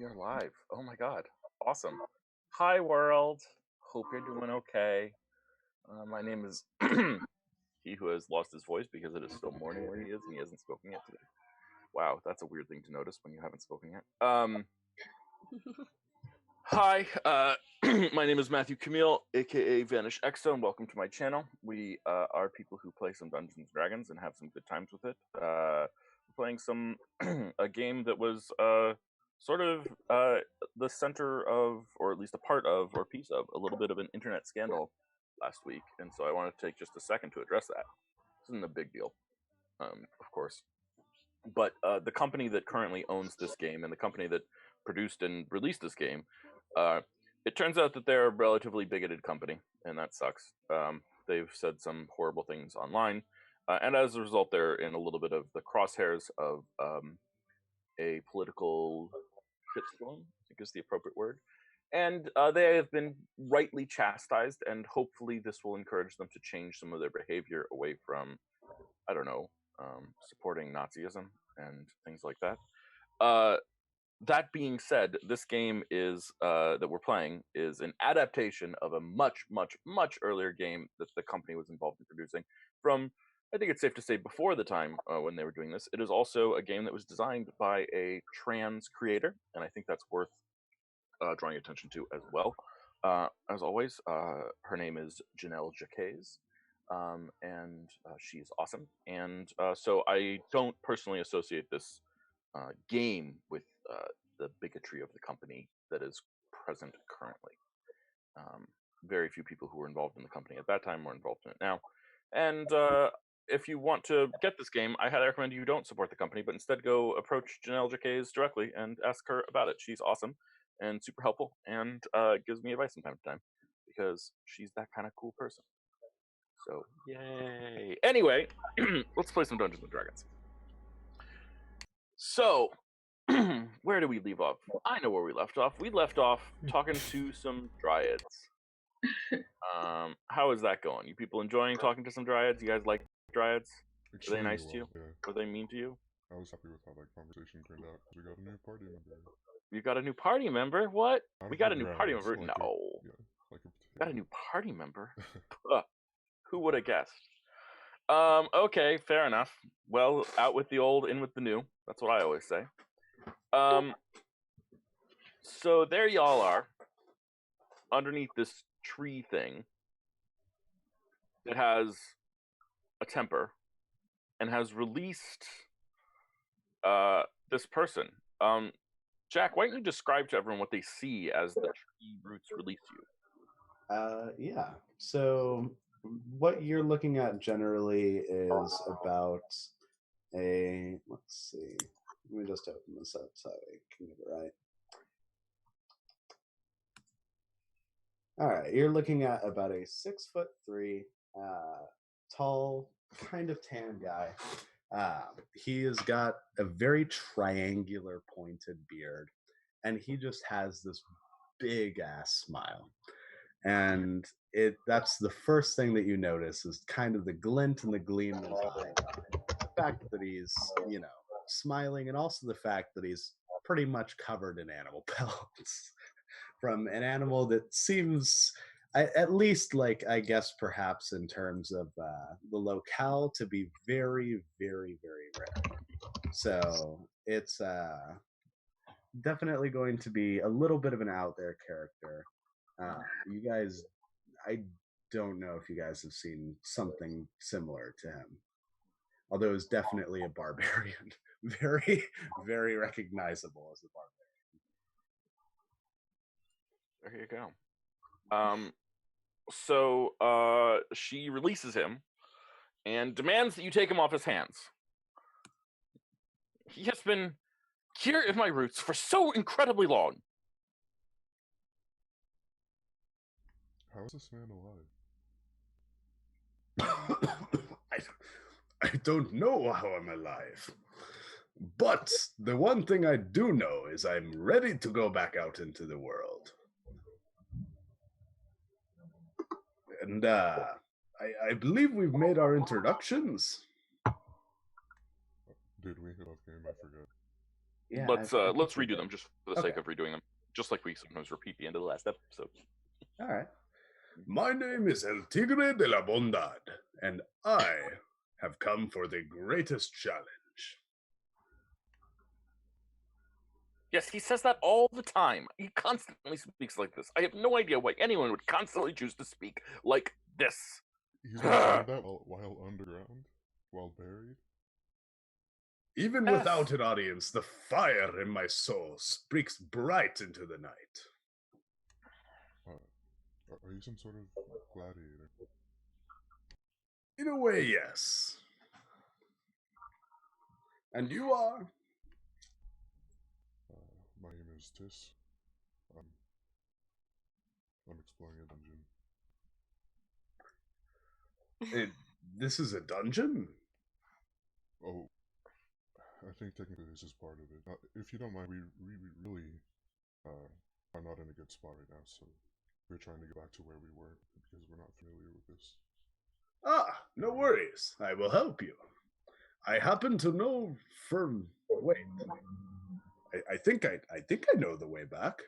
We are live. Oh my god. Awesome. Hi, world. Hope you're doing okay. My name is he who has lost his voice because it is still morning where he is and he hasn't spoken yet today. Wow, that's a weird thing to notice when you haven't spoken yet. Hi, my name is Matthew Camille, aka Vanish Exo, and welcome to my channel. We are people who play some Dungeons and Dragons and have some good times with it. We're playing some a game that was sort of the center of, or at least a part of, or piece of, a little bit of an internet scandal last week, and so I wanted to take just a second to address that. This isn't a big deal, of course, but the company that currently owns this game and the company that produced and released this game, it turns out that they're a relatively bigoted company, and that sucks. They've said some horrible things online, and as a result, they're in a little bit of the crosshairs of a political shitstorm, I think is the appropriate word. And they have been rightly chastised, and hopefully this will encourage them to change some of their behavior away from, I don't know, supporting Nazism and things like that. That being said, this game is that we're playing is an adaptation of a much, much, much earlier game that the company was involved in producing from, I think it's safe to say, before the time when they were doing this. It is also a game that was designed by a trans creator, and I think that's worth drawing attention to as well. As always, her name is Janelle Jacquez, and she's awesome. And so I don't personally associate this game with the bigotry of the company that is present currently. Very few people who were involved in the company at that time were involved in it now. And if you want to get this game, I highly recommend you don't support the company, but instead go approach Janelle Jacquez directly and ask her about it. She's awesome and super helpful and gives me advice from time to time because she's that kind of cool person. So, yay. Anyway, let's play some Dungeons and Dragons. So, where do we leave off? I know where we left off. We left off talking to some dryads. How is that going? You people enjoying talking to some dryads? You guys like dryads? Are they nice to you? Yeah. Are they mean to you? I was happy with how that conversation turned out. We got a new party member. You got a new party member? What? We got a new party member? Like No. Got a new party member? Who would have guessed? Okay, fair enough. Well, out with the old, in with the new. That's what I always say. So there y'all are, underneath this tree thing that has a temper and has released this person. Jack, why don't you describe to everyone what they see as the tree roots release you? Yeah. So what you're looking at generally is about let's see. Let me just open this up so I can get it right. All right, you're looking at about a 6'3", tall, kind of tan guy. He has got a very triangular pointed beard, and he just has this big ass smile. And that's the first thing that you notice is kind of the glint and the gleam in his eye. The fact that he's, smiling, and also the fact that he's pretty much covered in animal pelts from an animal that seems, at least like, I guess perhaps in terms of the locale, to be very, very, very rare. So it's definitely going to be a little bit of an out there character. You guys, I don't know if you guys have seen something similar to him. Although it's definitely a barbarian. Very, very recognizable as a barbarian. There you go. So she releases him and demands that you take him off his hands. He has been here in my roots for so incredibly long. How is this man alive? I don't know how I'm alive. But the one thing I do know is I'm ready to go back out into the world. And I believe we've made our introductions. Did we hit off game? I forgot. Yeah, let's redo them just for for the sake of redoing them, just like we sometimes repeat the end of the last episode. All right. My name is El Tigre de la Bondad, and I have come for the greatest challenge. Yes, he says that all the time. He constantly speaks like this. I have no idea why anyone would constantly choose to speak like this. He's been doing that while underground, while buried. Even without an audience, the fire in my soul speaks bright into the night. Are you some sort of gladiator? In a way, yes. And you are? My name is Tis. I'm exploring a dungeon. This is a dungeon? Oh, I think technically this is part of it. If you don't mind, we really are not in a good spot right now, so we're trying to get back to where we were because we're not familiar with this. Ah, no worries. I will help you. I happen to know from... Wait. I think I know the way back.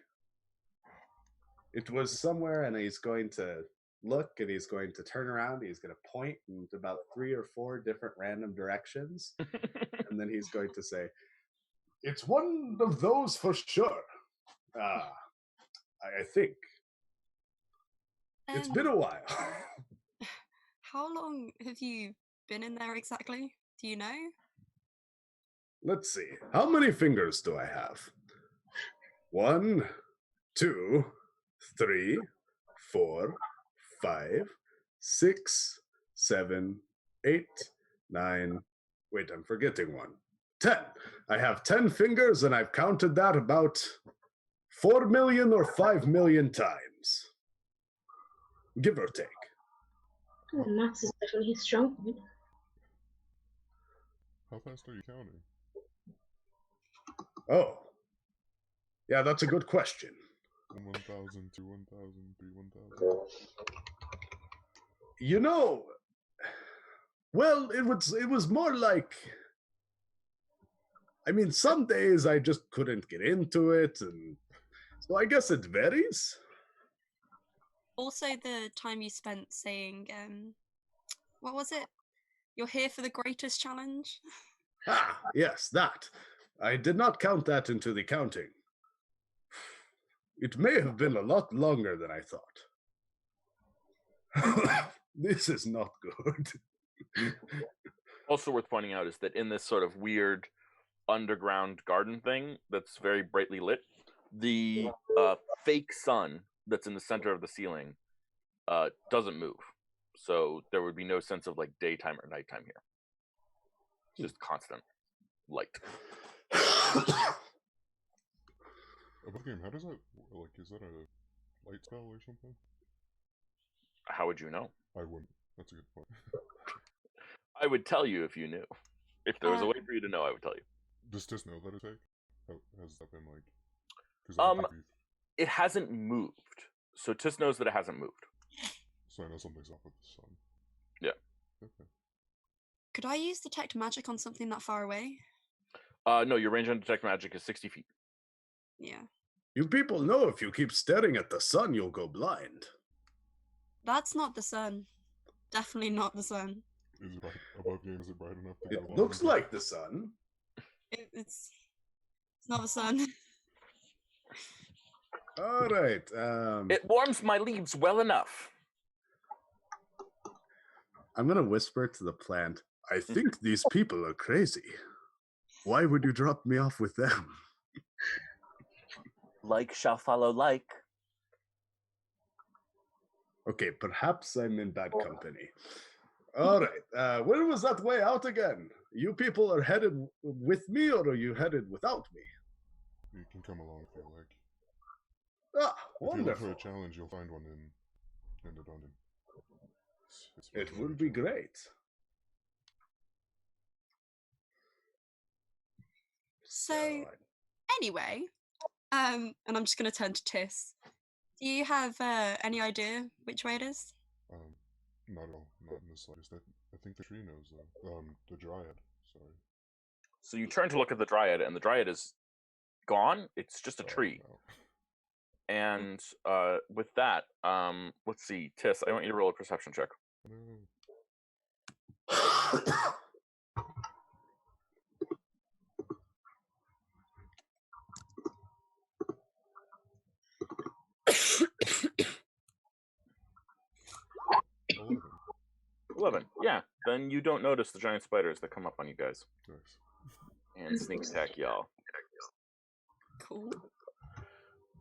It was somewhere, and he's going to look, and he's going to turn around, he's going to point in about 3 or 4 different random directions, and then he's going to say, "It's one of those for sure." I think. It's been a while. How long have you been in there exactly? Do you know? Let's see. How many fingers do I have? 1, 2, 3, 4, 5, 6, 7, 8, 9. Wait, I'm forgetting one. 10. I have 10 fingers, and I've counted that about 4 million or 5 million times. Give or take. Oh, maths is definitely his strong point. How fast are you counting? Oh. Yeah, that's a good question. 1,000, 2, 1,000, 3, 1,000. You know, well, it was more like, I mean, some days I just couldn't get into it, and so I guess it varies. Also, the time you spent saying, what was it? You're here for the greatest challenge? Ah, yes, that. I did not count that into the counting. It may have been a lot longer than I thought. This is not good. Also worth pointing out is that in this sort of weird underground garden thing that's very brightly lit, the fake sun that's in the center of the ceiling doesn't move. So there would be no sense of like daytime or nighttime here. It's just constant light. Above game, how does that, like, is that a light spell or something? How would you know? I wouldn't. That's a good point. I would tell you if you knew. If there was a way for you to know, I would tell you. Does Tis know that it's fake? Has that been like... 'cause it hasn't moved. So Tis knows that it hasn't moved. So I know something's up with the sun. Yeah. Okay. Could I use detect magic on something that far away? No, your range on detect magic is 60 feet. Yeah. You people know if you keep staring at the sun, you'll go blind. That's not the sun. Definitely not the sun. Is it bright above game? Is it bright enough to It go blind? looks like the sun. It's not the sun. All right. It warms my leaves well enough. I'm going to whisper to the plant, I think these people are crazy. Why would you drop me off with them? Like shall follow like. Okay, perhaps I'm in bad company. All right. Where was that way out again? You people are headed with me, or are you headed without me? You can come along if you like. Ah, If you look wonderful. for a challenge, you'll find one in the dungeon. It will be great. So, anyway, and I'm just going to turn to Tis. Do you have any idea which way it is? Not at all. Not in the slightest. I think the tree knows, though. The dryad. Sorry. So you turn to look at the dryad, and the dryad is gone. It's just a Oh, tree. no. And with that, let's see, Tiss, I want you to roll a perception check. No. Oh, 11. Yeah. Then you don't notice the giant spiders that come up on you guys nice. and sneak attack y'all. Cool.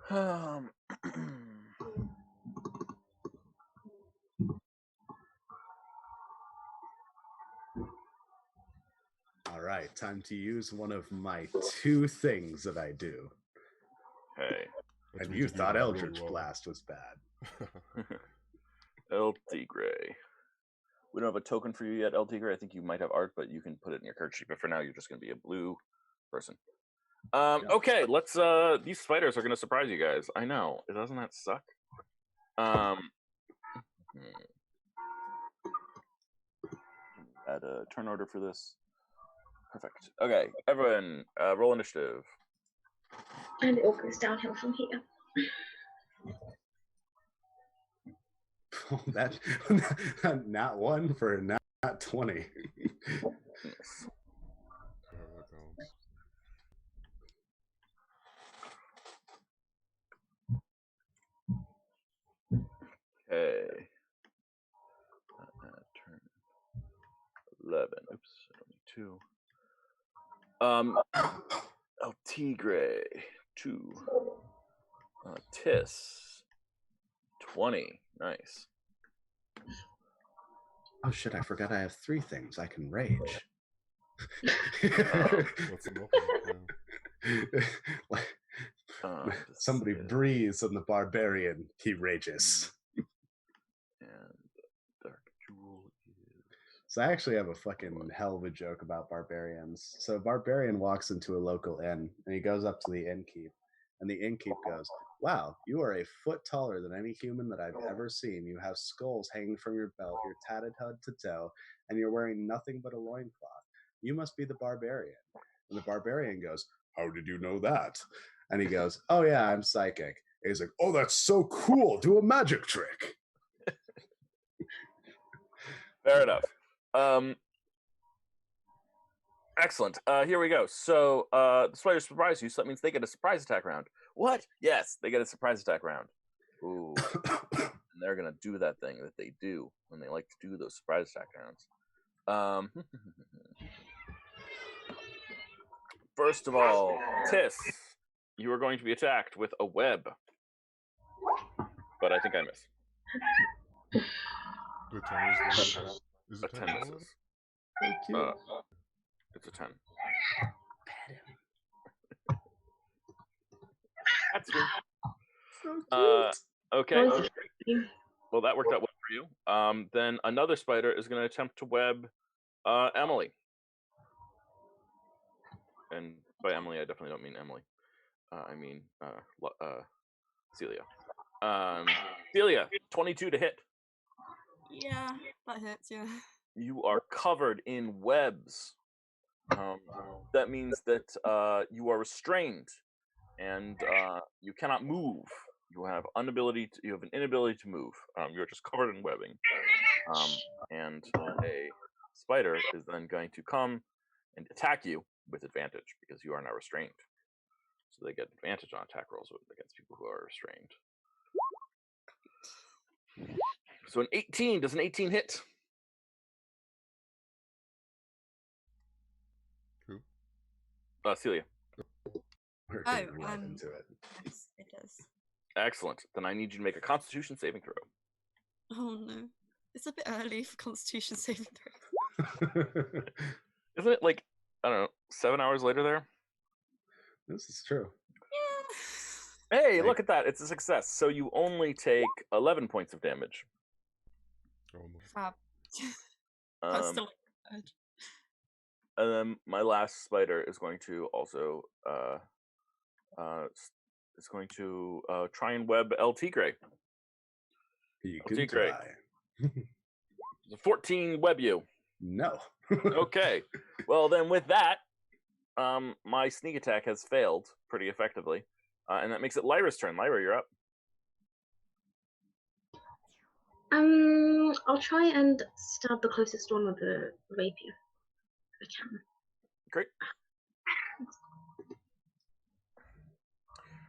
All right, time to use one of my 2 things that I do. Okay. That And means you do thought that Eldritch really well. Blast was bad. El Tigre. We don't have a token for you yet, El Tigre. I think you might have art, but you can put it in your card sheet. But for now, you're just going to be a blue person. Okay, let's. These spiders are going to surprise you guys. I know. Doesn't that suck? Add a turn order for this. Perfect. Okay, everyone, roll initiative. And it all goes downhill from here. That not 1 for not 20. Yes. How that balance. Okay. Turn 11. Oops, only 2. El Tigre 2. Tiss 20. Nice. Oh shit, I forgot I have 3 things. I can rage. What's the Somebody breathes on the barbarian, he rages. And Dark Jewel is... So I actually have a fucking hell of a joke about barbarians. So a barbarian walks into a local inn, and he goes up to the innkeep, and the innkeep goes, "Wow, you are a foot taller than any human that I've ever seen. You have skulls hanging from your belt, you're tatted head to toe, and you're wearing nothing but a loincloth. You must be the barbarian." And the barbarian goes, "How did you know that?" And he goes, "Oh yeah, I'm psychic." And he's like, "Oh, that's so cool. Do a magic trick." Fair enough. Excellent. Here we go. So the spiders surprise you, so that means they get a surprise attack round. What? Yes, they get a surprise attack round. Ooh. And they're gonna do that thing that they do when they like to do those surprise attack rounds. First of all, Tiss, you are going to be attacked with a web. But I think I miss. The 10 is the... Is A it 10 10 misses? misses. Thank you. It's a 10. That's true. So cute. Okay. Oh, Well, that worked out well for you. Then another spider is going to attempt to web Emily. And by Emily, I definitely don't mean Emily. I mean Celia. Celia, 22 to hit. Yeah, that hits, yeah. You are covered in webs. That means that you are restrained and you cannot move. You have an inability to move. You're just covered in webbing. And a spider is then going to come and attack you with advantage because you are now restrained. So they get advantage on attack rolls against people who are restrained. So an 18, does an 18 hit? Who? Celia. We're Oh, getting right into it. Yes, it does. Excellent. Then I need you to make a Constitution saving throw. Oh no. It's a bit early for Constitution saving throw. Isn't it like, I don't know, 7 hours later there? This is true. Yeah. Hey, look at that. It's a success. So you only take 11 points of damage. Almost. Fab. That's Um, still good. and then my last spider is going to also try and web El Tigre. You El can Tigre. try. 14 web you. No. Okay. Well, then with that, My sneak attack has failed pretty effectively, and that makes it Lyra's turn. Lyra, you're up. I'll try and stab the closest one with the rapier if I can. Great.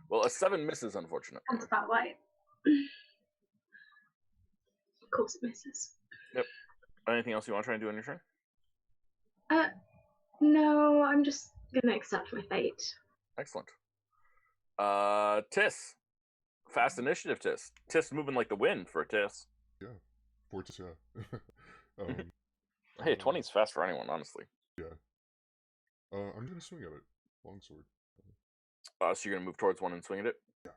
Well, a 7 misses, unfortunately. That's about right. Of course it misses. Yep. Anything else you want to try and do on your turn? No, I'm just gonna accept my fate. Excellent. Tis. Fast initiative, Tis. Tis moving like the wind for a Tis. Yeah. Fortis, yeah. Hey, 20 is fast for anyone, honestly. Yeah. I'm gonna swing at it. Longsword. So you're gonna move towards one and swing at it? Yeah.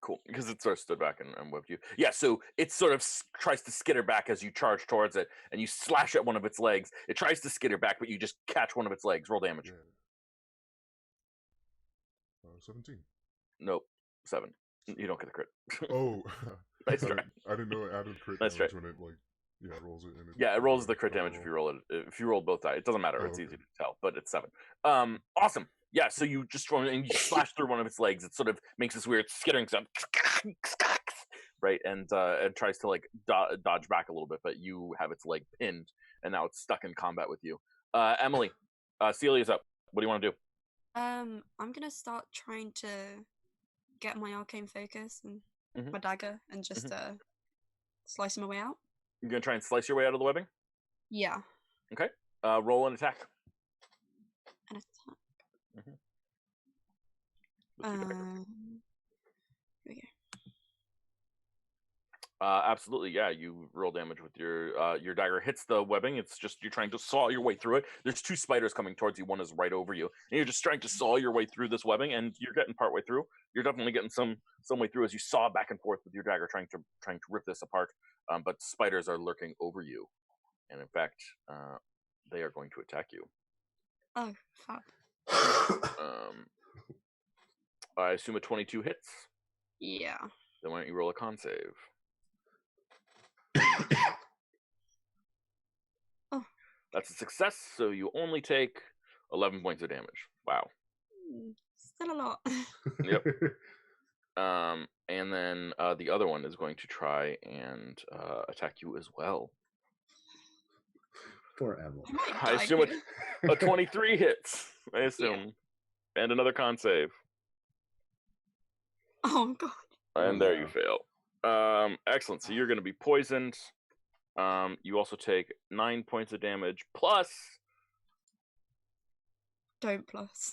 Cool, because it sort of stood back and whipped you. Yeah, so it sort of tries to skitter back as you charge towards it, and you slash at one of its legs. It tries to skitter back, but you just catch one of its legs. Roll damage. Yeah. 17. Nope, 7. You don't get the crit. Oh. Nice try. I didn't know it added crit Nice damage try. when it, like, rolls it. And Yeah, it rolls the crit damage if you roll it. If you roll both die, it doesn't matter. It's easy to tell, but it's 7. Awesome. Yeah, so you just and you slash through one of its legs. It sort of makes this weird skittering sound, right? And tries to like dodge back a little bit, but you have its leg pinned, and now it's stuck in combat with you. Emily, Celia's up. What do you want to do? I'm gonna start trying to get my arcane focus and my dagger and just slice my way out. You're gonna try and slice your way out of the webbing? Yeah. Okay. Roll an attack. An attack. With your dagger. Here we go. Absolutely, yeah. You roll damage with your dagger. Hits the webbing. It's just you're trying to saw your way through it. There's 2 spiders coming towards you. One is right over you, and you're just trying to saw your way through this webbing. And you're getting part way through. You're definitely getting some way through as you saw back and forth with your dagger, trying to rip this apart. But spiders are lurking over you, and in fact, they are going to attack you. Oh, fuck. I assume a 22 hits. Yeah. Then why don't you roll a con save? Oh. That's a success, so you only take 11 points of damage. Wow. Still a lot. Yep. And then the other one is going to try and attack you as well. Poor Emily. I assume a 23 hits. I assume. Yeah. And another con save. Oh, God. And there you fail. Excellent. So you're going to be poisoned. You also take 9 points of damage plus. Don't plus.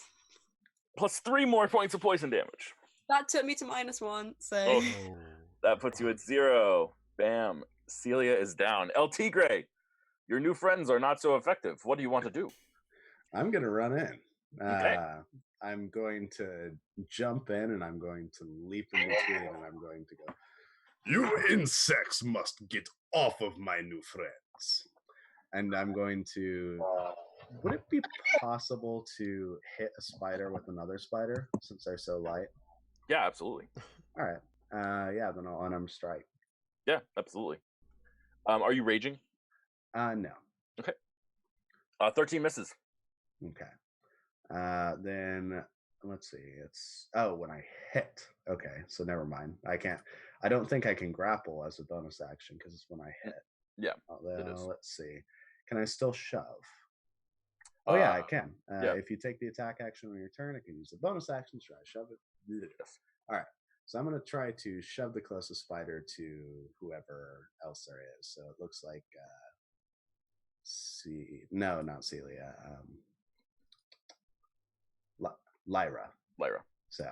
Plus 3 more points of poison damage. That took me to -1, so. Oh, that puts you at 0. Bam. Celia is down. El Tigre, your new friends are not so effective. What do you want to do? I'm going to run in. Okay. I'm going to jump in and I'm going to leap in between and I'm going to go, "You insects must get off of my new friends." And I'm going to, would it be possible to hit a spider with another spider since they're so light? Yeah, absolutely. All right. Yeah, then I'll unarmed strike. Yeah, absolutely. Are you raging? No. Okay. 13 misses. Okay. Then let's see. It's when I hit. Okay, so never mind. I don't think I can grapple as a bonus action because it's when I hit. Yeah. Let's see. Can I still shove? Oh yeah, I can. Yeah. If you take the attack action on your turn, I can use the bonus action to try to shove it. Yes. All right. So I'm going to try to shove the closest spider to whoever else there is. So it looks like no, not Celia. Lyra. So,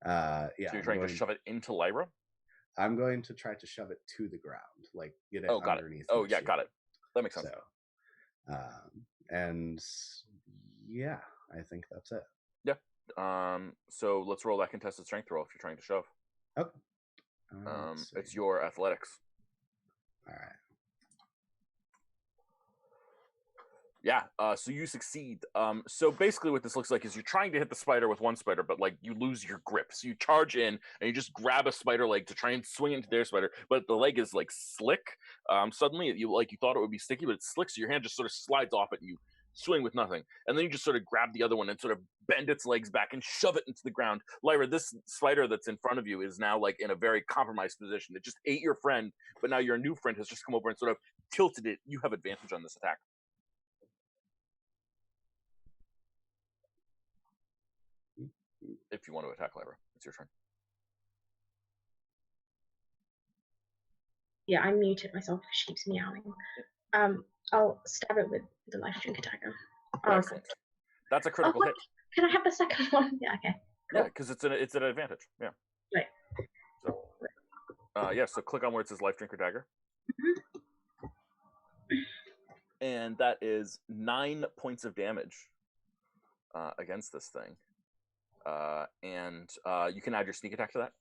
yeah. So you're trying to shove it into Lyra? I'm going to try to shove it to the ground, like get it underneath. Oh, yeah, got it. That makes sense. So, and yeah, I think that's it. Yeah. So let's roll that contested strength roll if you're trying to shove. Okay. It's your athletics. All right. Yeah, so you succeed. So basically what this looks like is you're trying to hit the spider with one spider, but like you lose your grip. So you charge in and you just grab a spider leg to try and swing into their spider, but the leg is like slick. Suddenly you thought it would be sticky, but it's slick, so your hand just sort of slides off it and you swing with nothing, and then you just sort of grab the other one and sort of bend its legs back and shove it into the ground. Lyra, this spider that's in front of you is now like in a very compromised position. It just ate your friend, but now your new friend has just come over and sort of tilted it. You have advantage on this attack. If you want to attack Lyra, it's your turn. Yeah, I muted myself if she keeps meowing. I'll stab it with the life drink attacker. Oh, Excellent. That's a critical hit. Can I have the second one? Yeah, okay. Cool. Yeah, because it's an advantage. Yeah. Right. So, so click on where it says life drinker dagger. Mm-hmm. And that is 9 points of damage against this thing. And you can add your sneak attack to that.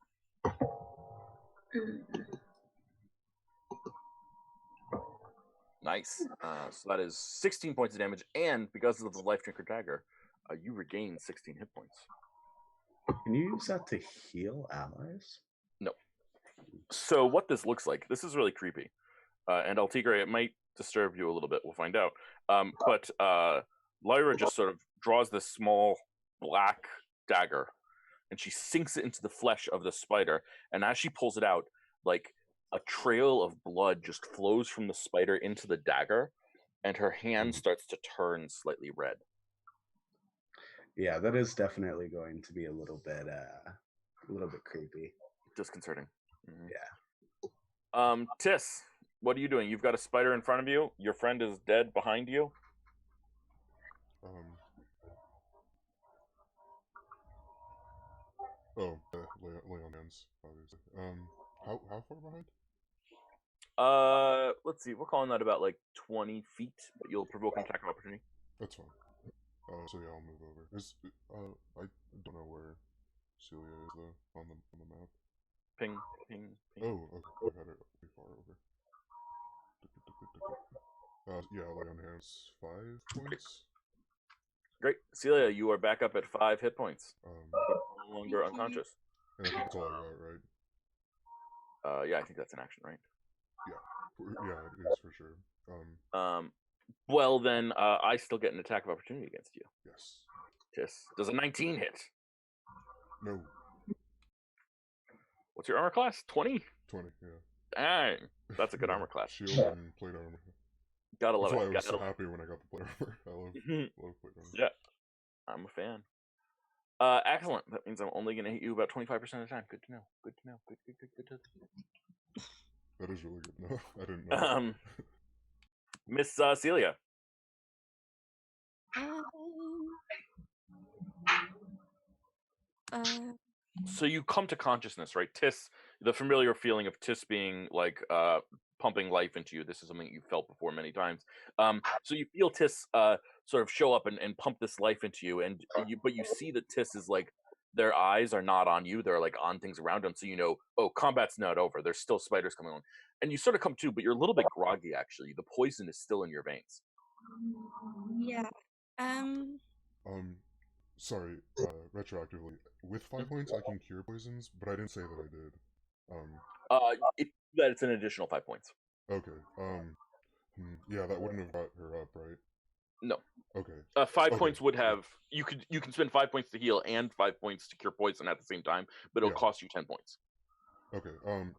Nice. So that is 16 points of damage, and because of the life drinker dagger, you regain 16 hit points. Can you use that to heal allies? No. So what this looks like, this is really creepy. And Altigre, it might disturb you a little bit. We'll find out. But Lyra just sort of draws this small black dagger, and she sinks it into the flesh of the spider. And as she pulls it out, like a trail of blood just flows from the spider into the dagger, and her hand starts to turn slightly red. Yeah, that is definitely going to be a little bit creepy. Disconcerting. Mm-hmm. Yeah. Tis, what are you doing? You've got a spider in front of you. Your friend is dead behind you. Lay on hands, obviously. How far behind? Let's see. We're calling that about like 20 feet, but you'll provoke an attack of opportunity. That's fine. So yeah, I'll move over. I don't know where Celia is though on the map. Ping. Oh, okay. I had it pretty far over. Yeah, lay on hands 5 points. Great, Celia, you are back up at 5 hit points. No longer unconscious. And I think that's all I got, right? Yeah, I think that's an action, right? Yeah, it is for sure. Well then, I still get an attack of opportunity against you. Yes. Tis. Does a 19 hit? No. What's your armor class? 20? 20, yeah. Dang, that's a good armor class. Shield and plate armor. Gotta love That's it. why I was so happy when I got the plate armor. I love plate armor. Yeah, I'm a fan. Excellent. That means I'm only going to hit you about 25% of the time. Good to know. Good to know. Good to know. That is really good. No, I didn't know. Miss Celia. So you come to consciousness, right? Tis, the familiar feeling of Tis being like pumping life into you. This is something you felt before many times. So you feel Tis sort of show up and pump this life into you, but you see that Tis is like, their eyes are not on you; they're like on things around them. So you know, oh, combat's not over. There's still spiders coming on, and you sort of come to, but you're a little bit groggy. Actually, the poison is still in your veins. Yeah. Sorry. Retroactively, with 5 points, I can cure poisons, but I didn't say that I did. If that it's an additional 5 points. Okay. Yeah, that wouldn't have got her up, right? No. Okay. 5 points would have. You can spend 5 points to heal and 5 points to cure poison at the same time, but it'll cost you 10 points. Okay.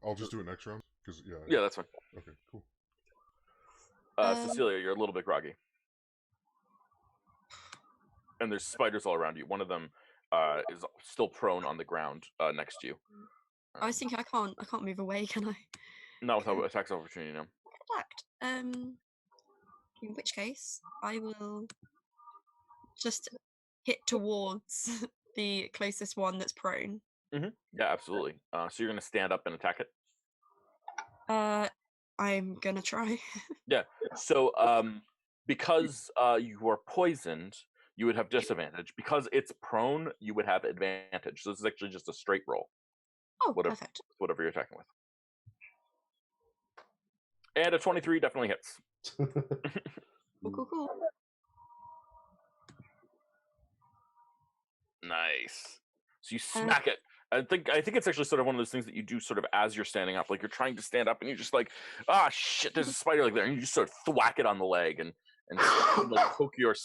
I'll just do it next round because yeah. Yeah, that's fine. Okay. Cool. Cecilia, you're a little bit groggy, and there's spiders all around you. One of them is still prone on the ground next to you. I was thinking I can't move away, can I? Not without attacks of opportunity, no. Attacked. In which case, I will just hit towards the closest one that's prone. Mm-hmm. Yeah, absolutely. So you're gonna stand up and attack it? I'm gonna try. Yeah. So because you are poisoned, you would have disadvantage. Because it's prone, you would have advantage. So this is actually just a straight roll. Oh, perfect. Whatever you're attacking with. And a 23 definitely hits. Cool. Nice. So you smack it. I think it's actually sort of one of those things that you do sort of as you're standing up. Like you're trying to stand up and you're just like, ah, shit, there's a spider like there. And you just sort of thwack it on the leg and and like poke your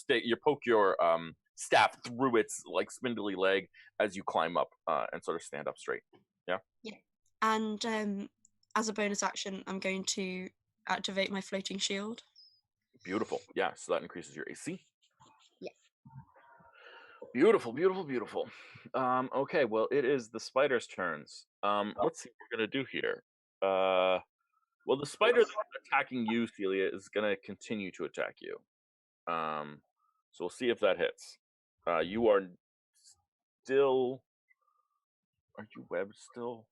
staff through its like spindly leg as you climb up and sort of stand up straight. Yeah. Yeah. And as a bonus action, I'm going to activate my floating shield. Beautiful. Yeah. So that increases your AC. Yeah. Beautiful, beautiful, beautiful. Okay, well, it is the spider's turns. Let's see what we're gonna do here. Well, the spider that's attacking you, Celia, is gonna continue to attack you. So we'll see if that hits. You are still. Are you webbed still?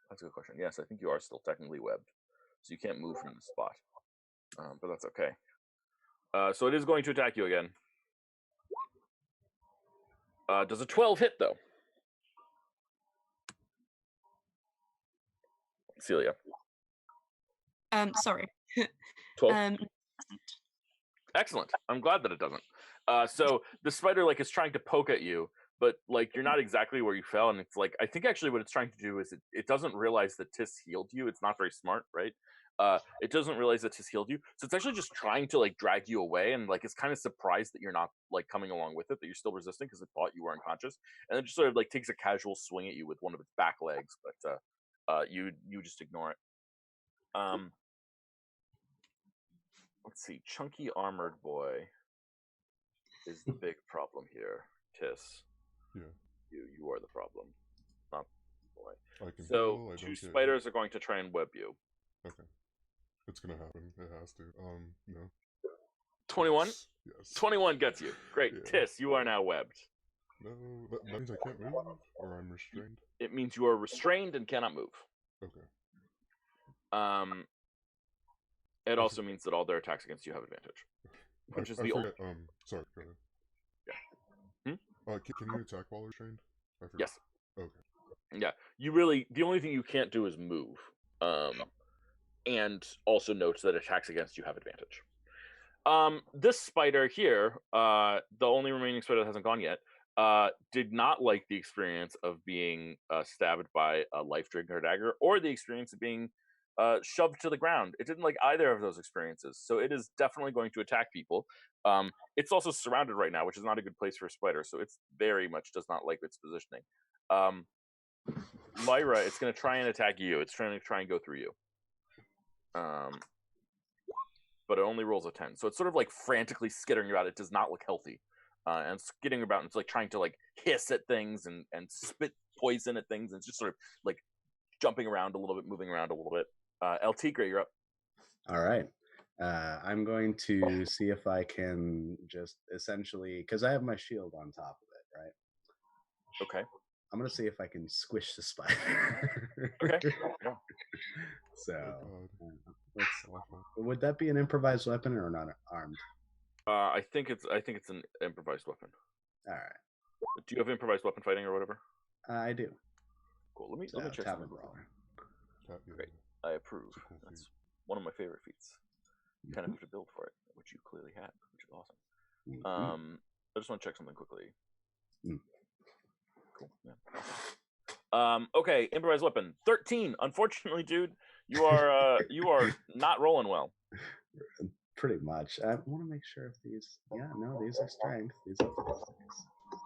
That's a good question. Yes, I think you are still technically webbed, so you can't move from the spot. But that's okay. So it is going to attack you again. Does a 12 hit though? Celia. Sorry. 12. Excellent. I'm glad that it doesn't. So the spider like is trying to poke at you, but like you're not exactly where you fell, and it's like I think actually what it's trying to do is it doesn't realize that Tis healed you. It's not very smart, right? It doesn't realize that Tis healed you, so it's actually just trying to like drag you away, and like it's kind of surprised that you're not like coming along with it, that you're still resisting because it thought you were unconscious, and it just sort of like takes a casual swing at you with one of its back legs, but you just ignore it. Let's see. Chunky armored boy is the big problem here. Tis. Yeah. You are the problem, not the boy. I can So heal, I two don't get spiders are going to try and web you. Okay. It's gonna happen. It has to. No. 21? Yes. 21 gets you. Great. Yeah. Tis, you are now webbed. No, that means I can't move, or I'm restrained. It means you are restrained and cannot move. Okay. It also means that all their attacks against you have advantage. Which is I the forget, sorry, go ahead. Yeah. Can you attack while restrained? I forget. Yes. Okay. Yeah. The only thing you can't do is move. And also notes that attacks against you have advantage. This spider here, the only remaining spider that hasn't gone yet, did not like the experience of being stabbed by a life drinker dagger, or the experience of being shoved to the ground. It didn't like either of those experiences, so it is definitely going to attack people. It's also surrounded right now, which is not a good place for a spider, so it's very much does not like its positioning. Lyra, it's going to try and attack you. It's trying to go through you. But it only rolls a 10, so it's sort of like frantically skittering about. It does not look healthy, and skittering about, and it's like trying to like hiss at things and spit poison at things, and it's just sort of like jumping around a little bit, moving around a little bit. El Tigre, you're up. All right. I'm going to see if I can just essentially, because I have my shield on top of it, right? Okay. I'm going to see if I can squish the spider. Okay. Yeah. So, That's awful. would that be an improvised weapon or not armed? I think it's an improvised weapon. All right. Do you have improvised weapon fighting or whatever? I do. Cool. Let me check Tavern something. brawler. Great. I approve. Cool That's feat. one of my favorite feats. You kind of have to build for it, which you clearly had, which is awesome. I just want to check something quickly. Cool. Yeah. Okay, improvised weapon. 13. Unfortunately, dude, you are not rolling well. Pretty much. I want to make sure if these. Yeah, no, these are strength. These are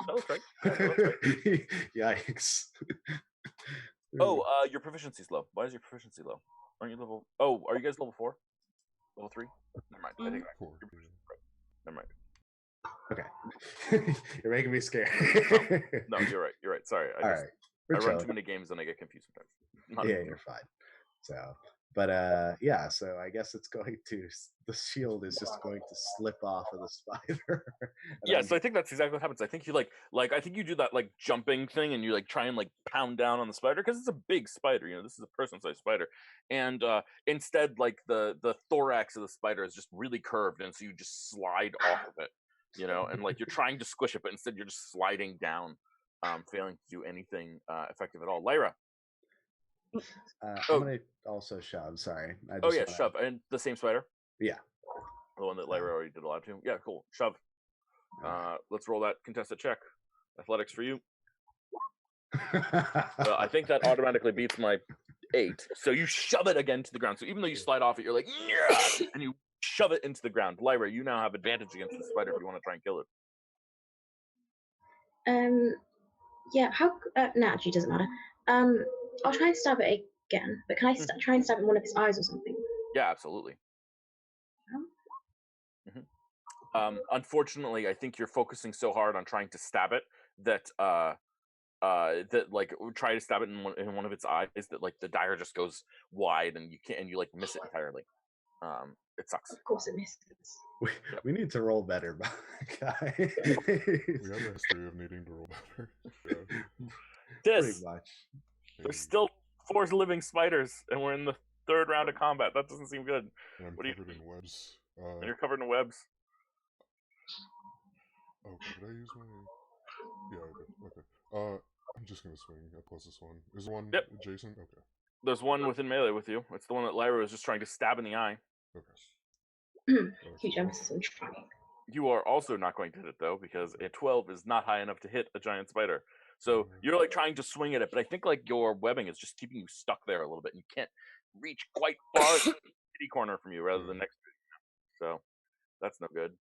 Oh, that's right. Yeah, that's right. Yikes. Oh, your proficiency's low. Why is your proficiency low? Aren't you level? Oh, are you guys level 4? Level 3? Never mind. I think Four. Never mind. Okay. You're making me scared. No, you're right. You're right. Sorry. All right. I run too many games and I get confused sometimes. Yeah, you're fine. So, but yeah, so I guess it's going to, the shield is just going to slip off of the spider. Yeah, so I think that's exactly what happens. I think you I think you do that like jumping thing, and you like try and like pound down on the spider because it's a big spider. You know, this is a person-sized spider, and instead like the thorax of the spider is just really curved, and so you just slide off of it. You know, and like you're trying to squish it, but instead you're just sliding down, failing to do anything effective at all. Lyra. I'm going to also shove. Sorry. Shove. And the same spider? Yeah. The one that Lyra already did a lot to. Yeah, cool. Shove. Let's roll that contested check. Athletics for you. I think that automatically beats my 8. So you shove it again to the ground. So even though you slide off it, you're like, yeah! And you shove it into the ground. Lyra, you now have advantage against the spider if you want to try and kill it. Yeah. How? No, actually, it doesn't matter. I'll try and stab it again, but can I try and stab it in one of its eyes or something? Yeah, absolutely. Unfortunately, I think you're focusing so hard on trying to stab it that try to stab it in one of its eyes that like the dagger just goes wide and you can't, and you like miss it entirely. It sucks. Of course, it misses. We need to roll better, guy. We have a history of needing to roll better. Yeah. Pretty much. There's still 4 living spiders, and we're in the 3rd round of combat. That doesn't seem good. And I'm What do you- covered in webs. And you're covered in webs. Oh, did I use my... Yeah, I did. Okay. I'm just gonna swing at closest one. Is there one adjacent? Okay. There's one within melee with you. It's the one that Lyra was just trying to stab in the eye. Okay. Huge emphasis on trying. You are also not going to hit it, though, because a 12 is not high enough to hit a giant spider. So you're like trying to swing at it, but I think like your webbing is just keeping you stuck there a little bit, and you can't reach quite far to the kitty corner from you rather than next to you. So that's no good.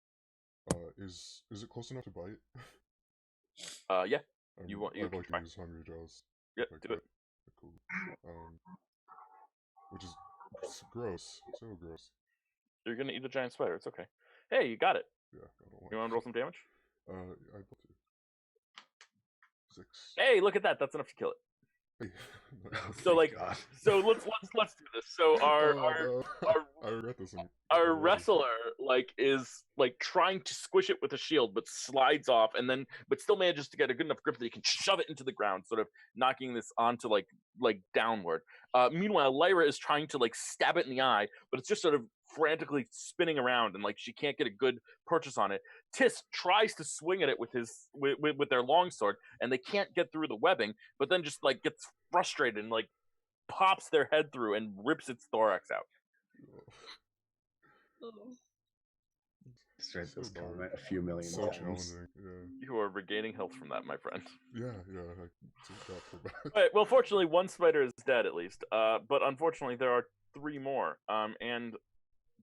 Is it close enough to bite? Yeah. I'd You like can to try. use Hungry Jaws. Yep, Like do that. it. Cool. Which is gross. So gross. You're gonna eat a giant spider. It's okay. Hey, you got it. Yeah, I don't want. You want to roll some damage? I'd love to. 6. Hey, look at that. That's enough to kill it. Hey. So like, so let's do this. So I regret this. Our wrestler like is like trying to squish it with a shield, but slides off, and then but still manages to get a good enough grip that he can shove it into the ground, sort of knocking this onto like downward. Meanwhile, Lyra is trying to like stab it in the eye, but it's just sort of frantically spinning around, and like she can't get a good purchase on it. Tis tries to swing at it with his with their longsword, and they can't get through the webbing, but then just like gets frustrated and like pops their head through and rips its thorax out. Straight this comment, a few million so times. challenging. Yeah. You are regaining health from that, my friend. Yeah. I took that for back. Right, well, fortunately, one spider is dead at least. But unfortunately, there are 3 more. And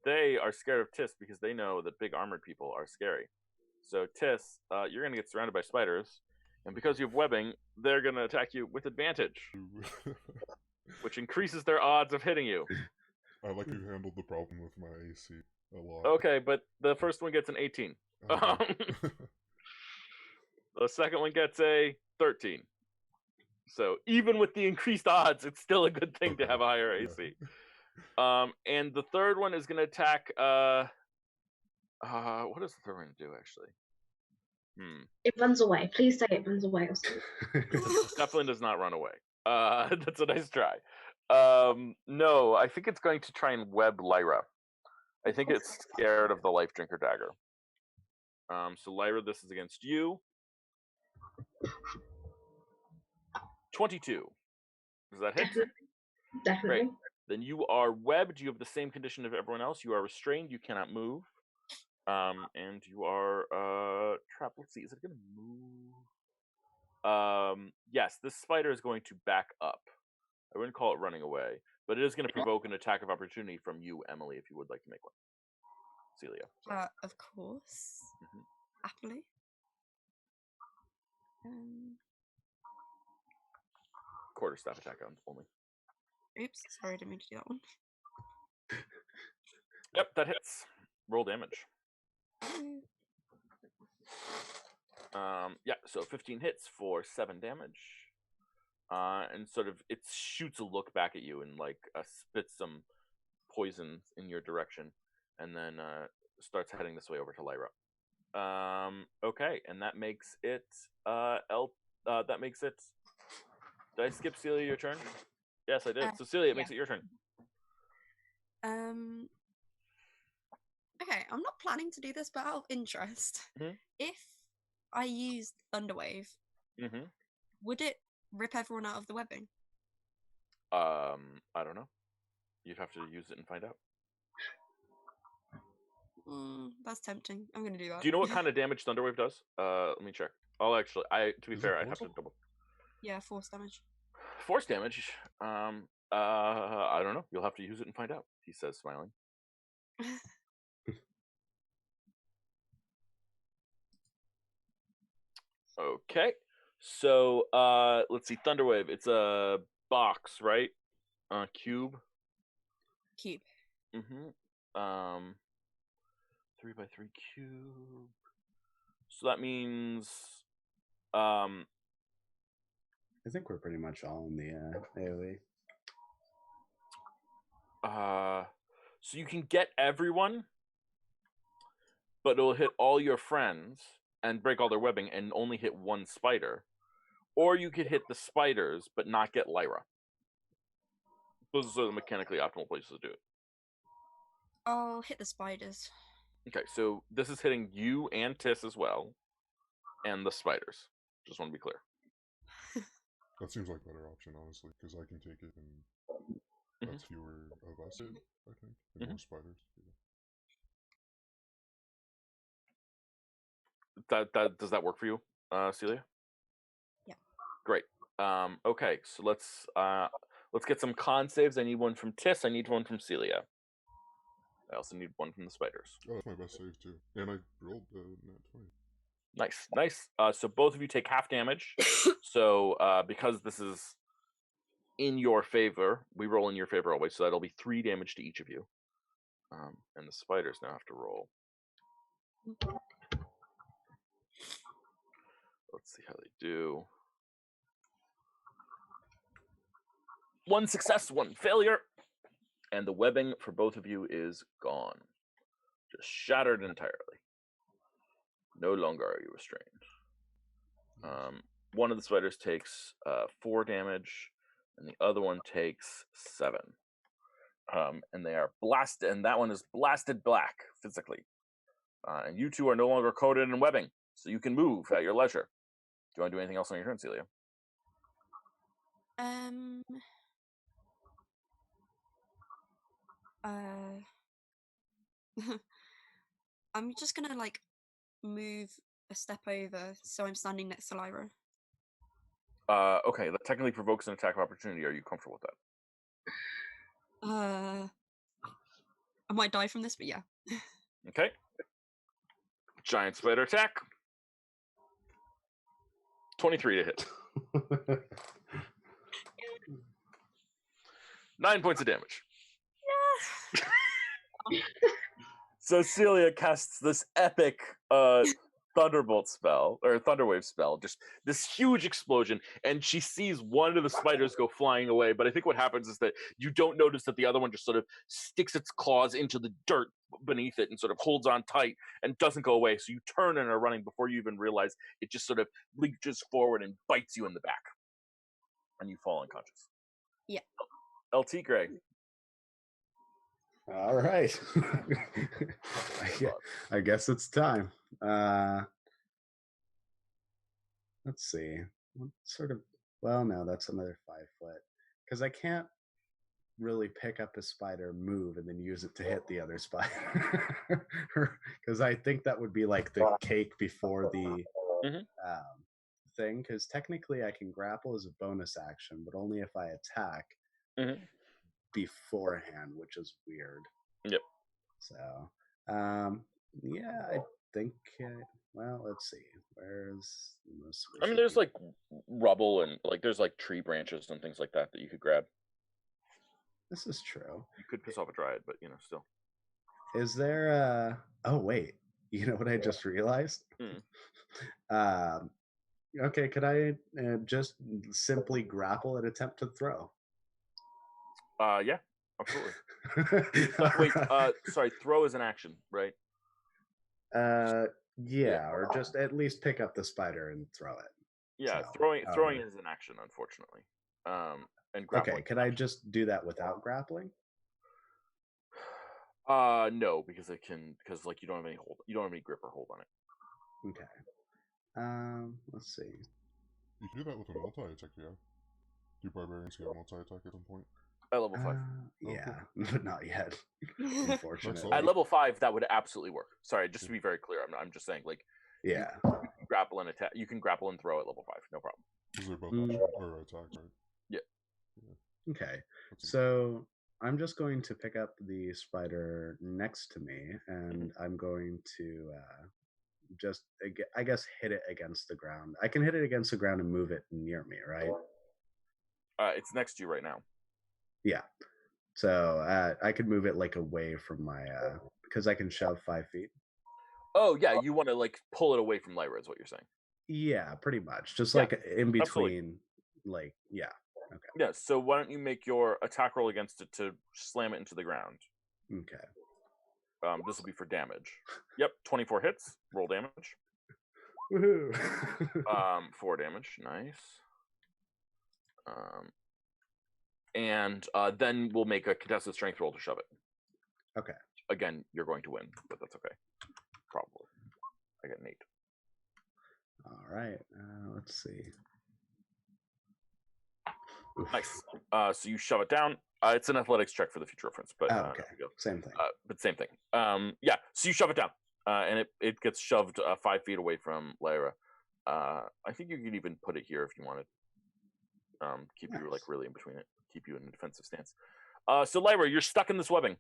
they are scared of Tis because they know that big armored people are scary. So Tis, you're gonna get surrounded by spiders, and because you have webbing, they're gonna attack you with advantage, which increases their odds of hitting you. I like you handled the problem with my AC a lot. Okay, but the first one gets an 18. Okay. The second one gets a 13. So even with the increased odds, it's still a good thing to have a higher AC. And the third one is going to attack. What is the third one to do actually? It runs away. Please say it runs away or something. Definitely does not run away. That's a nice try. No, I think it's going to try and web Lyra. I think it's scared of the Life Drinker dagger. So Lyra, this is against you. 22. Does that hit? Definitely. Great. Then you are webbed. You have the same condition of everyone else. You are restrained. You cannot move. And you are trapped. Let's see. Is it going to move? Yes, this spider is going to back up. I wouldn't call it running away, but it is going to provoke an attack of opportunity from you, Emily, if you would like to make one. Celia. Of course. Happily. Quarterstaff attack only. Oops, sorry, I didn't mean to do that one. Yep, that hits. Roll damage. Yeah, so 15 hits for 7 damage. And sort of it shoots a look back at you and like spits some poison in your direction, and then starts heading this way over to Lyra. Okay, and that makes it that makes it. Did I skip Celia your turn? Yes, I did. So Celia, it makes it your turn. Okay, I'm not planning to do this, but out of interest, if I used Thunderwave, would it rip everyone out of the webbing? I don't know. You'd have to use it and find out. That's tempting. I'm gonna do that. Do you know what kind of damage Thunderwave does? Let me check. I'll actually. To be fair, I'd have to double. Yeah, force damage. Force damage. I don't know. You'll have to use it and find out. He says, smiling. Okay. So let's see. Thunderwave. It's a box, right? Cube. Cube. Mm-hmm. 3x3 cube. So that means I think we're pretty much all in the AoE. so you can get everyone, but it'll hit all your friends and break all their webbing and only hit one spider. Or you could hit the spiders but not get Lyra. Those are the mechanically optimal places to do it. I'll hit the spiders. Okay, so this is hitting you and Tiss as well, and the spiders. Just want to be clear. That seems like a better option, honestly, because I can take it and that's fewer of us, I think, and more spiders. Yeah. That does that work for you, Celia? Yeah. Great. Okay, so let's get some con saves. I need one from Tiss. I need one from Celia. I also need one from the spiders. Oh, that's my best save too, and I rolled the nat 20. Nice. So both of you take half damage. So because this is in your favor, we roll in your favor always. So that'll be 3 damage to each of you. And the spiders now have to roll. Let's see how they do. 1 success, 1 failure. And the webbing for both of you is gone. Just shattered entirely. No longer are you restrained. One of the spiders takes 4 damage, and the other one takes 7. And they are blasted, and that one is blasted black physically. And you two are no longer coated in webbing, so you can move at your leisure. Do you want to do anything else on your turn, Celia? I'm just gonna like move a step over so I'm standing next to Lyra. Okay, that technically provokes an attack of opportunity. Are you comfortable with that? I might die from this, but yeah. Okay. Giant spider attack. 23 to hit. 9 points of damage. Yeah. So Celia casts this epic thunderbolt spell, or thunderwave spell, just this huge explosion, and she sees one of the spiders go flying away, but I think what happens is that you don't notice that the other one just sort of sticks its claws into the dirt beneath it and sort of holds on tight and doesn't go away, so you turn and are running before you even realize it just sort of leaches forward and bites you in the back, and you fall unconscious. Yeah. LT Greg. All right. I guess it's time. Let's see. What sort of? Well, no, that's another 5 foot. Because I can't really pick up a spider, move, and then use it to hit the other spider. Because I think that would be like the cake before the thing. Because technically, I can grapple as a bonus action, but only if I attack beforehand, which is weird. Yep. So, yeah, I think. Well, let's see. Where's the most? I mean, there's like rubble and like there's like tree branches and things like that you could grab. This is true. You could piss off a dryad, but still. Is there? Oh wait. You know what I just realized? Okay, could I just simply grapple and attempt to throw? Yeah, absolutely. Wait, sorry, throw is an action, right? Yeah, or just at least pick up the spider and throw it. Yeah, so, throwing is an action, unfortunately. And grappling. Okay, could I just do that without grappling? No, because like you don't have any grip or hold on it. Okay. Let's see. You can do that with a multi-attack, yeah. Do barbarians get multi-attack at some point? At level 5. Yeah, but not yet. Unfortunately. At level 5, that would absolutely work. Sorry, just to be very clear, I'm just saying, like, yeah, you can grapple and attack. You can grapple and throw at level 5, no problem. Because they're both action or attacks, right? Yeah. Okay, so I'm just going to pick up the spider next to me, and I'm going to just I guess hit it against the ground. I can hit it against the ground and move it near me, right? It's next to you right now. Yeah. So I could move it like away from my because I can shove 5 feet. Oh yeah, you want to like pull it away from Lyra, is what you're saying? Yeah, pretty much. Just Yeah, like in between, absolutely. like yeah. Okay. Yeah. So why don't you make your attack roll against it to slam it into the ground? Okay. This will be for damage. Yep, 24 hits. Roll damage. Woohoo! 4 damage. Nice. And then we'll make a contested strength roll to shove it. Okay. Again, you're going to win, but that's okay. Probably. I get an 8. All right. Let's see. Nice. So you shove it down. It's an athletics check for the future reference, but okay. Same thing. But same thing. Yeah. So you shove it down, and it gets shoved 5 feet away from Lyra. I think you could even put it here if you wanted. Keep you like really in between it. Keep you in a defensive stance. So Lyra, you're stuck in this webbing.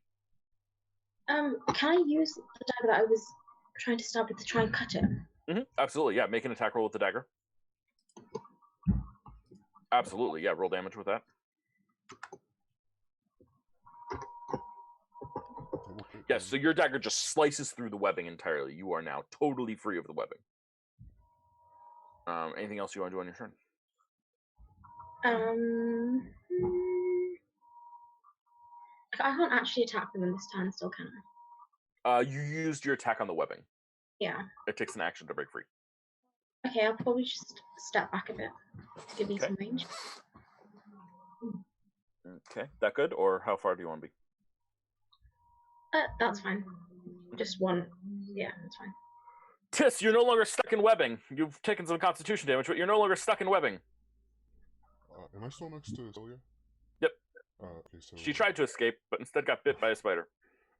Can I use the dagger that I was trying to stab with to try and cut it? Absolutely. Yeah. Make an attack roll with the dagger. Absolutely. Yeah. Roll damage with that. Yes, so your dagger just slices through the webbing entirely. You are now totally free of the webbing. Anything else you want to do on your turn? I can't actually attack them in this turn still, can I? You used your attack on the webbing. Yeah. It takes an action to break free. Okay, I'll probably just step back a bit to give me some range. Okay, that good? Or how far do you want to be? That's fine. Just one. Yeah, that's fine. Tis, you're no longer stuck in webbing. You've taken some constitution damage, but you're no longer stuck in webbing. Am I still next to Celia? Yep. Okay, so she tried to escape, but instead got bit by a spider.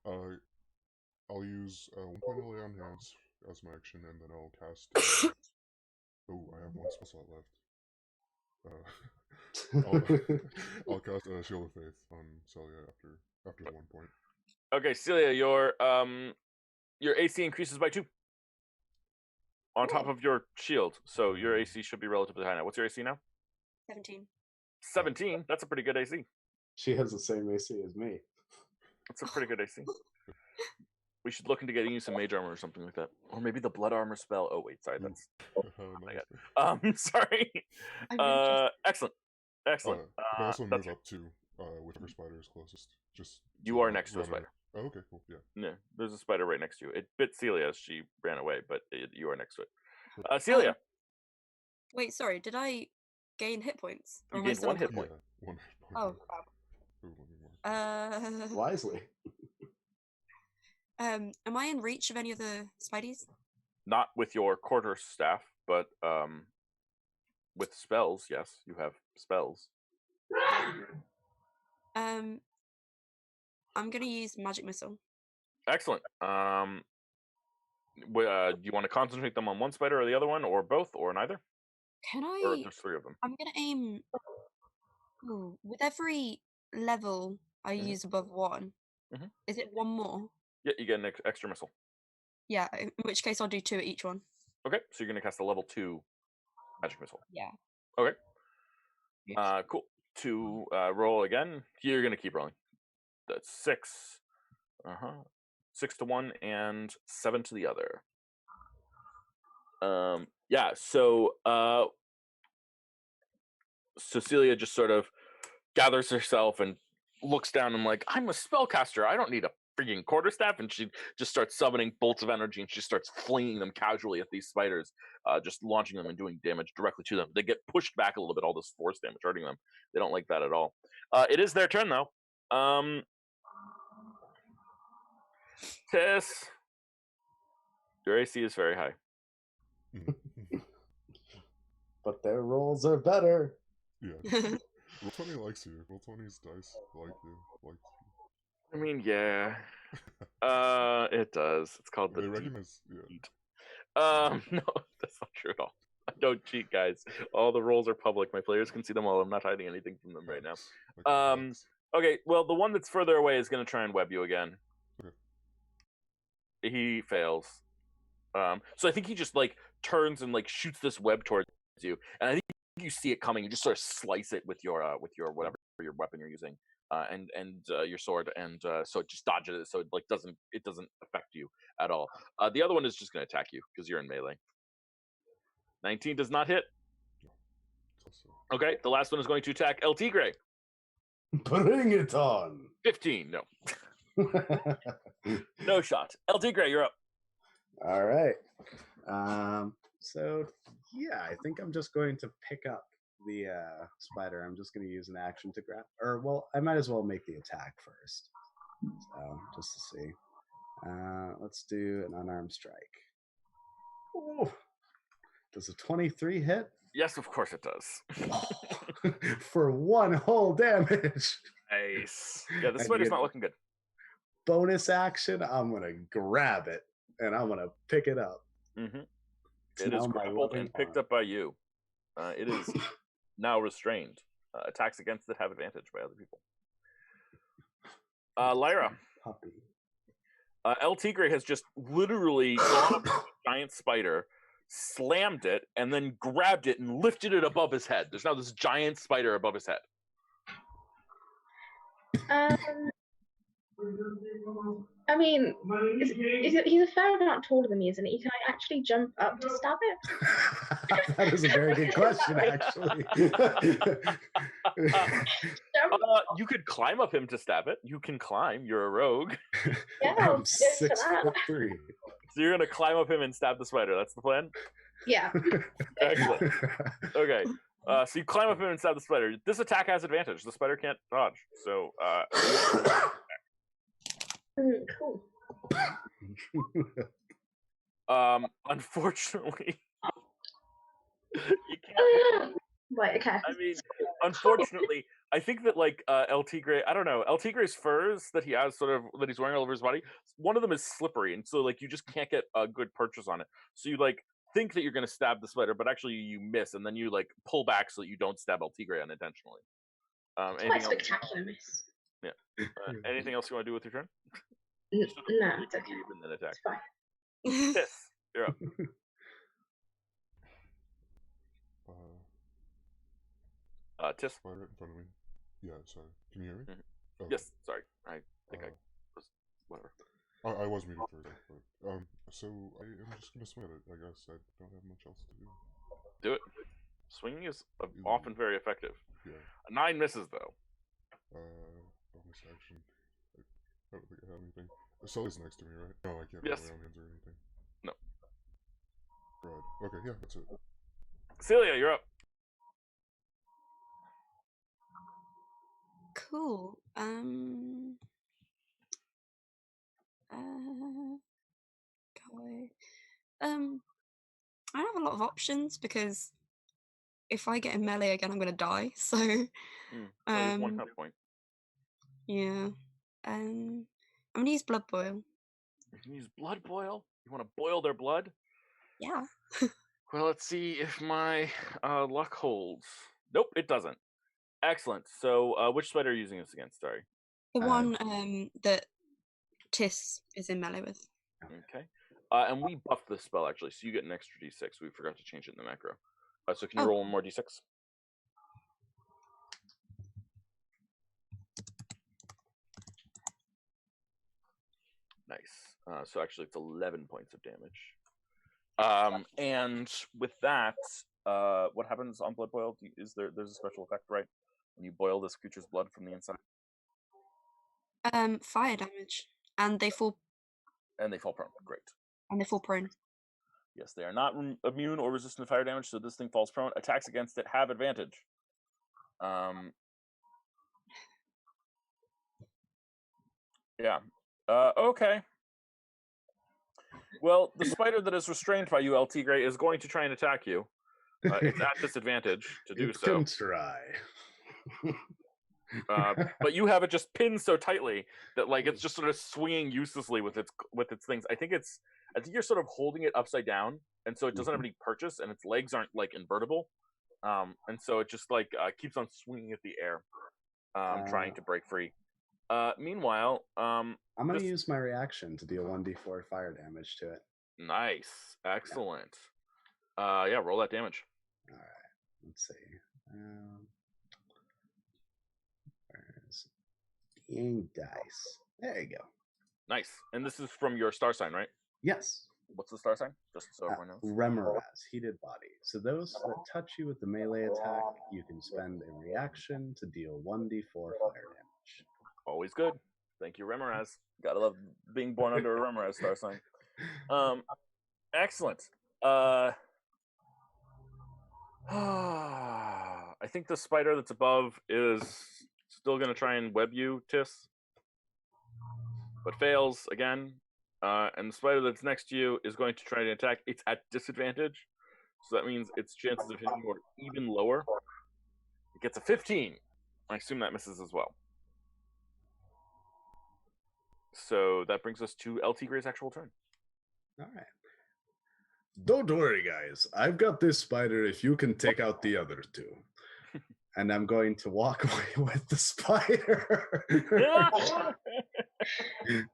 I'll use 1 point of lay on hands as my action, and then I'll cast. Oh, I have 1 spell slot left. I'll cast Shield of Faith on Celia after the 1 point. Okay, Celia, your AC increases by 2 on top of your shield, so your AC should be relatively high now. What's your AC now? 17. 17. That's a pretty good AC. She has the same AC as me. That's a pretty good AC. We should look into getting you some mage armor or something like that, or maybe the blood armor spell. Oh wait, sorry, that's. Sorry. Excellent. But I also move up to whichever spider is closest. Just you are next to a spider. Oh, okay, cool. Yeah. Yeah, there's a spider right next to you. It bit Celia as she ran away, but you are next to it. Celia. Wait, sorry. Did I gain hit points? You gained 1 hit point. Yeah, 1 hit point. Oh, wow. Wisely. Am I in reach of any of the spideys? Not with your quarter staff, but with spells, yes, you have spells. I'm gonna use magic missile. Excellent. Do you want to concentrate them on one spider or the other one, or both, or neither? Can I? Or there's 3 of them. I'm gonna aim. Ooh, with every level I use above 1, is it 1 more? Yeah, you get an extra missile. Yeah, in which case I'll do 2 at each one. Okay, so you're gonna cast a level 2 magic missile. Yeah. Okay. Cool. To roll again. You're gonna keep rolling. That's 6. 6 to 1 and 7 to the other. Yeah. So Cecilia just sort of gathers herself and looks down and like, I'm a spellcaster. I don't need a freaking quarterstaff. And she just starts summoning bolts of energy and she starts flinging them casually at these spiders, just launching them and doing damage directly to them. They get pushed back a little bit, all this force damage hurting them. They don't like that at all. It is their turn though. Tess, your AC is very high. But their rolls are better. Yeah. Roll20 likes you. Roll20's dice like you. I mean, yeah. It does. It's called the. They recognize. Yeah. No, that's not true at all. I don't cheat, guys. All the rolls are public. My players can see them all. I'm not hiding anything from them right now. Okay. Well, the one that's further away is going to try and web you again. Okay. He fails. So I think he just like turns and like shoots this web towards you, and I think you see it coming. You just sort of slice it with your whatever your weapon you're using, and your sword, and so it just dodges it, so it like doesn't affect you at all. The other one is just going to attack you because you're in melee. 19 does not hit. Okay, the last one is going to attack El Tigre. Bring it on. 15, no. No shot. El Tigre, you're up. All right. So yeah, I think I'm just going to pick up the spider. I'm just going to use an action to grab, or well, I might as well make the attack first. So just to see. Let's do an unarmed strike. Ooh. Does a 23 hit? Yes, of course it does. For 1 whole damage. Nice. Yeah, the spider's not looking good. Bonus action, I'm going to grab it, and I'm going to pick it up. Mm-hmm. It is grappled and picked up by you. It is now restrained. Attacks against it have advantage by other people. Lyra. Puppy. El Tigre has just literally gone up to a giant spider, slammed it, and then grabbed it and lifted it above his head. There's now this giant spider above his head. I mean, he's a fair amount taller than me, isn't he? Can I actually jump up to stab it? That is a very good question, actually. You could climb up him to stab it. You can climb. You're a rogue. Yeah, I'm 6'3". So you're going to climb up him and stab the spider. That's the plan? Yeah. Excellent. Okay. So you climb up him and stab the spider. This attack has advantage. The spider can't dodge. So, Cool. Unfortunately, you can't. Right, okay. I mean, unfortunately, I think that like El Tigre, I don't know, El Tigre's furs that he has that he's wearing all over his body, one of them is slippery, and so like you just can't get a good purchase on it. So you like think that you're going to stab the spider, but actually you miss, and then you like pull back so that you don't stab El Tigre unintentionally. Quite spectacular miss. Yeah. Anything else you want to do with your turn? No, it's okay. And then attack. It's fine. Yes, you're up. Tis. Spider in front of me. Yeah, sorry. Can you hear me? Mm-hmm. Yes, sorry. I think I was whatever. I was muted for a second, but so I am just gonna swing at it. I guess I don't have much else to do. Do it. Swinging is often very effective. Yeah. 9 misses though. Bonus action. I don't think I have anything. Sully's next to me, right? No, I can't Yes. lay on hands or anything. No. Right. Okay, yeah, that's it. Celia, you're up. Cool. I have a lot of options because if I get in melee again, I'm gonna die. So, Well, 1 health point. Yeah. I'm gonna use blood boil. You can use blood boil. You want to boil their blood? Yeah. Well, let's see if my luck holds. Nope, it doesn't. Excellent. So, which spider are you using this against? Sorry. The one that Tis is in melee with. Okay. And we buffed this spell actually, so you get an extra d6. We forgot to change it in the macro. So can you roll 1 more d6? Nice. So actually, it's 11 points of damage. And with that, what happens on blood boil? There's a special effect, right? When you boil this creature's blood from the inside. Fire damage, and they fall. And they fall prone. Great. And they fall prone. Yes, they are not immune or resistant to fire damage, so this thing falls prone. Attacks against it have advantage. Yeah. Okay. Well, the spider that is restrained by you, El Tigre, is going to try and attack you. It's at disadvantage to do so. Can try. But you have it just pinned so tightly that like it's just sort of swinging uselessly with its things. I think you're sort of holding it upside down, and so it doesn't have any purchase, and its legs aren't like invertible, and so it just like keeps on swinging at the air, trying to break free. Meanwhile, I'm going to use my reaction to deal 1d4 fire damage to it. Nice. Excellent. Yeah, roll that damage. All right. Let's see. Where's being dice? There you go. Nice. And this is from your star sign, right? Yes. What's the star sign? Just so everyone knows. Remoraz, heated body. So those that touch you with the melee attack, you can spend a reaction to deal 1d4 fire damage. Always good. Thank you, Remoraz. Gotta love being born under a Remoraz star sign. Excellent. I think the spider that's above is still gonna try and web you, Tis, but fails again. And the spider that's next to you is going to try to attack. It's at disadvantage, so that means its chances of hitting you are even lower. It gets a 15. I assume that misses as well. So that brings us to LT Gray's actual turn. All right. Don't worry, guys. I've got this spider if you can take out the other two. And I'm going to walk away with the spider.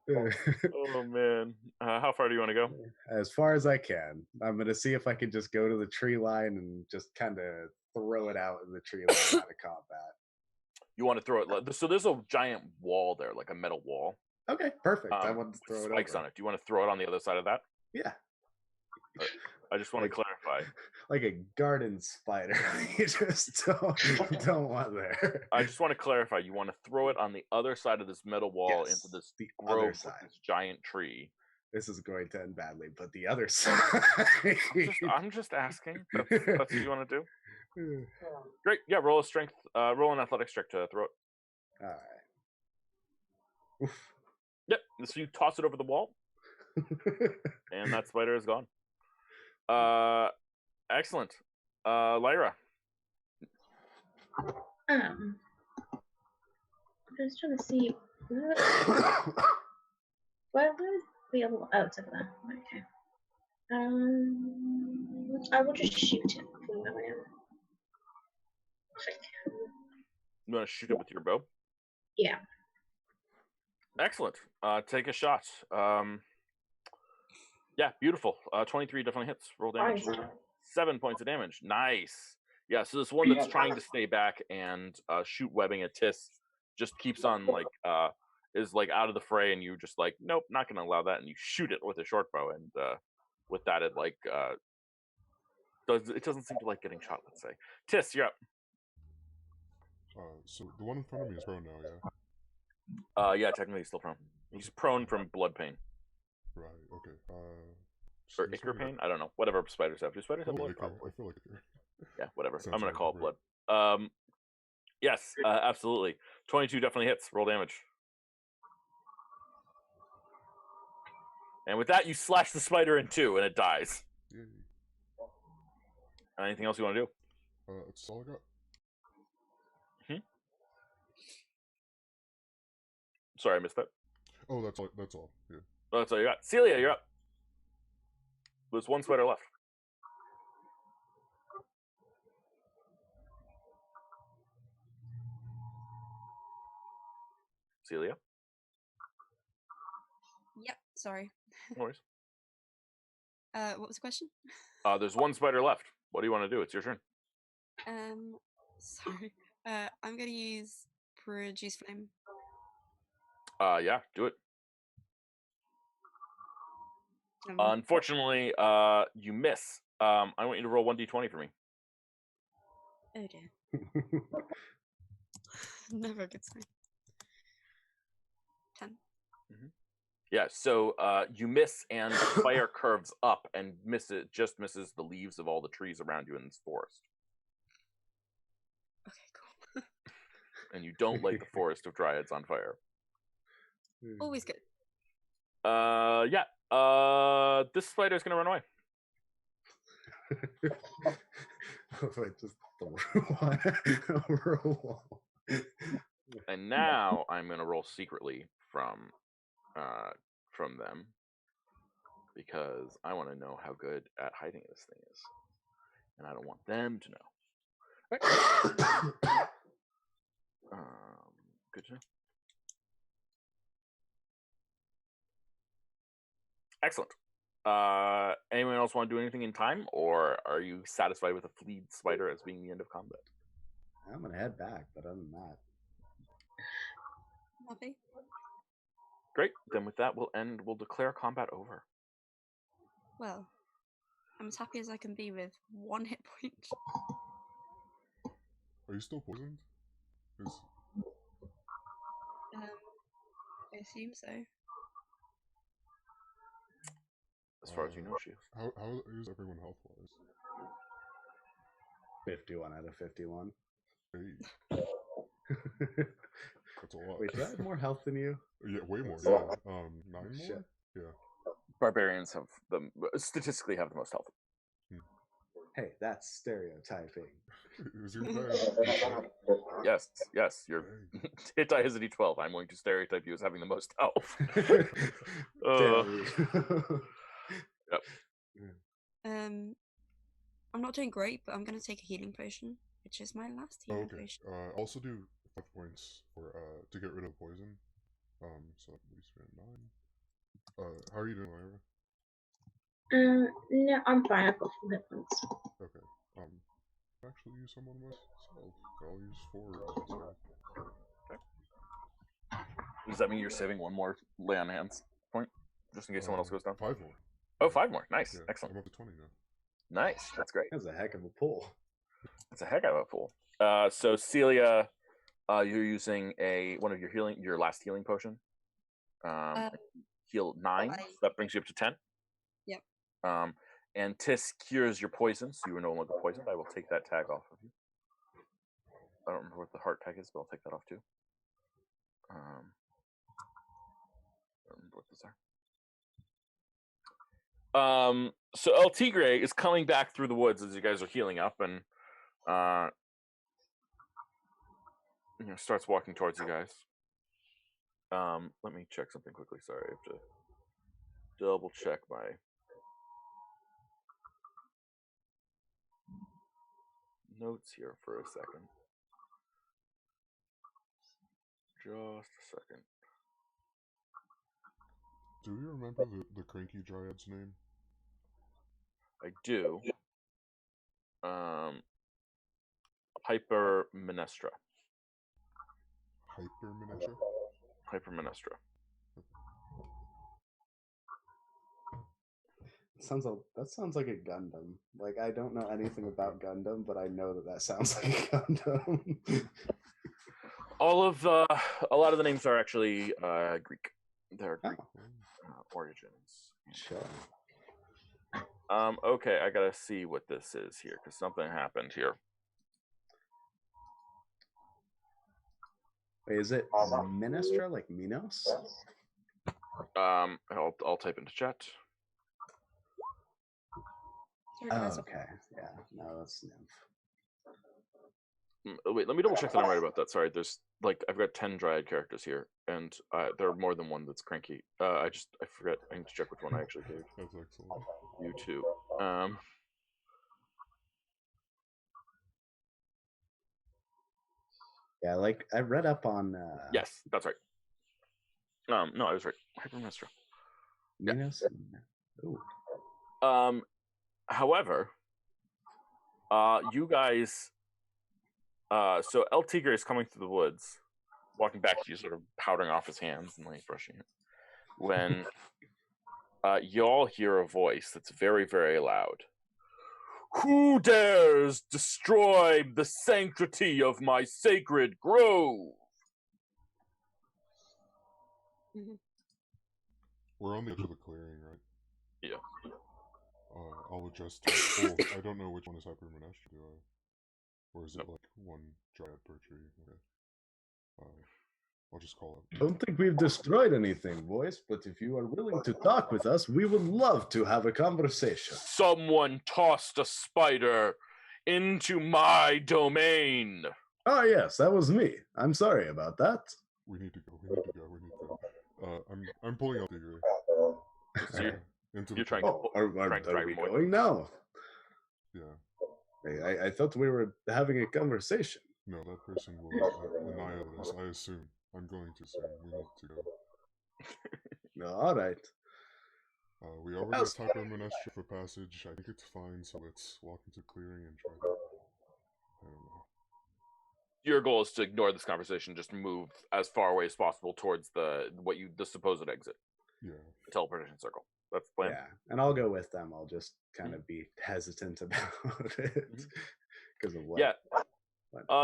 Oh, man. How far do you want to go? As far as I can. I'm going to see if I can just go to the tree line and just kind of throw it out in the tree line out of combat. You want to throw it? So there's a giant wall there, like a metal wall. Okay, perfect. I want to throw it spikes over. on it. Do you want to throw it on the other side of that? Yeah. I just want to clarify. Like a garden spider. You just don't want there. I just want to clarify. You want to throw it on the other side of this metal wall Yes, into this the grove other with side. this giant tree. This is going to end badly, but the other side. I'm just asking. That's what you want to do? Great. Yeah, roll a strength. Roll an athletics check to throw it. All right. Yep. So you toss it over the wall, and that spider is gone. Excellent. Lyra. I'm just trying to see where the other one? Oh, it's over there. Okay. I will just shoot it from where I am. You want to shoot it with your bow? Yeah. Excellent. Take a shot. Yeah, beautiful. 23 definitely hits. Roll damage. Nice. 7 points of damage. Nice. Yeah, so this one that's trying to stay back and shoot webbing at Tis just keeps on is out of the fray, and you just nope, not gonna allow that, and you shoot it with a short bow, and with that it doesn't seem to like getting shot, let's say. Tis, you're up. So the one in front of me is prone now, yeah? Yeah, technically he's still prone. He's prone from blood pain. Right, okay. Or ichor pain? I don't know. Whatever spiders have. Do spiders have blood? I feel like ichor. Yeah, whatever. Sounds I'm going to call it right. blood. Yes, absolutely. 22 definitely hits. Roll damage. And with that, you slash the spider in two, and it dies. Yay. Anything else you want to do? That's all I got. Sorry, I missed that. Oh, that's all. Yeah. Oh, that's all you got. Celia, you're up. There's one spider left. Celia? Yep, sorry. No worries. What was the question? There's one spider left. What do you want to do? It's your turn. Sorry. I'm gonna use produce flame. Yeah, do it. Unfortunately, you miss. I want you to roll 1d20 for me. Oh dear. Never a good sign. 10. Yeah, so you miss, and the fire curves up and just misses the leaves of all the trees around you in this forest. Okay, cool. And you don't light the forest of dryads on fire. Always good. Yeah. This spider's gonna run away. Just roll. And now I'm gonna roll secretly from them, because I want to know how good at hiding this thing is, and I don't want them to know. Right. Good to know. Excellent. Anyone else want to do anything in time, or are you satisfied with a fleed spider as being the end of combat? I'm gonna head back, but other than that, Happy? Great. Then with that, we'll declare combat over. Well, I'm as happy as I can be with 1 hit point. Are you still poisoned? 'Cause I assume so. As far as you know, she is. how is everyone health wise? 51 out of 51. Hey, that's a lot. Wait, do I have more health than you? Yeah, way more. Yeah. 9 Shit. more. Yeah. Barbarians statistically have the most health. Hey, that's stereotyping. Is your guy? Yes, your Dang. hit die is a d12. I'm going to stereotype you as having the most health. Yep. I'm not doing great, but I'm gonna take a healing potion, which is my last healing Okay. potion. Also do 5 points for to get rid of poison. So at least we have 9. How are you doing, Lyra? No, I'm fine. I've got 4 hit points. Okay. Actually use some on myself. I'll use 4 on myself. Does that mean you're saving 1 more lay on hands point, just in case someone else goes down? 5 more. Oh, 5 more. Nice. Yeah, Excellent. I'm up to 20 now. Nice. That's great. That's a heck of a pull. That's a heck of a pool. So Celia, you're using one of your last healing potion. Heal 9. So that brings you up to 10. Yep. And Tis cures your poison, so you are no longer poisoned. I will take that tag off of you. I don't remember what the heart tag is, but I'll take that off too. I don't remember what those are. So El Tigre is coming back through the woods as you guys are healing up, and starts walking towards you guys. Let me check something quickly. Sorry, I have to double check my notes here for a second. Just a second. Do you remember the cranky dryad's name? I do. Hypermenestra. Hypermenestra? Hypermenestra. That sounds like a Gundam. Like, I don't know anything about Gundam, but I know that sounds like a Gundam. A lot of the names are actually Greek. They're Greek origins. Sure. Okay, I gotta see what this is here because something happened here. Wait, is it Minestra, like Minos? I'll type into chat. Oh, okay. Yeah, no, that's nymph. Wait, let me double check that I'm right about that. Sorry, I've got 10 dryad characters here, and there are more than one that's cranky. I forget. I need to check which one I actually gave. That's excellent. You too. Yeah, like I read up on. Yes, that's right. No, I was right. Hypermenestra. Minos. Ooh. However, you guys. So El Tigre is coming through the woods, walking back to you, sort of powdering off his hands and like brushing it. When you all hear a voice that's very, very loud. Who dares destroy the sanctity of my sacred grove? We're on the edge of the clearing, right? Yeah. I'll adjust to it. I don't know which one is Hypermenestra, do I? Or is it like one dryad per tree? Okay. I'll just call it. Don't think we've destroyed anything, boys, but if you are willing to talk with us, we would love to have a conversation. Someone tossed a spider into my domain. Oh, yes, that was me. I'm sorry about that. We need to go. I'm pulling out Tigre. So you're trying to are we going now? Yeah. I thought we were having a conversation. No, that person will annihilate us, I assume. I'm going to assume we need to go. No, all right. We already have Type Erminestra for passage. I think it's fine, so let's walk into clearing and try to... I don't know. Your goal is to ignore this conversation, just move as far away as possible towards the supposed exit. Yeah. The teleportation circle. That's the plan. Yeah, and I'll go with them. I'll just kind of be hesitant about it because of what. Yeah.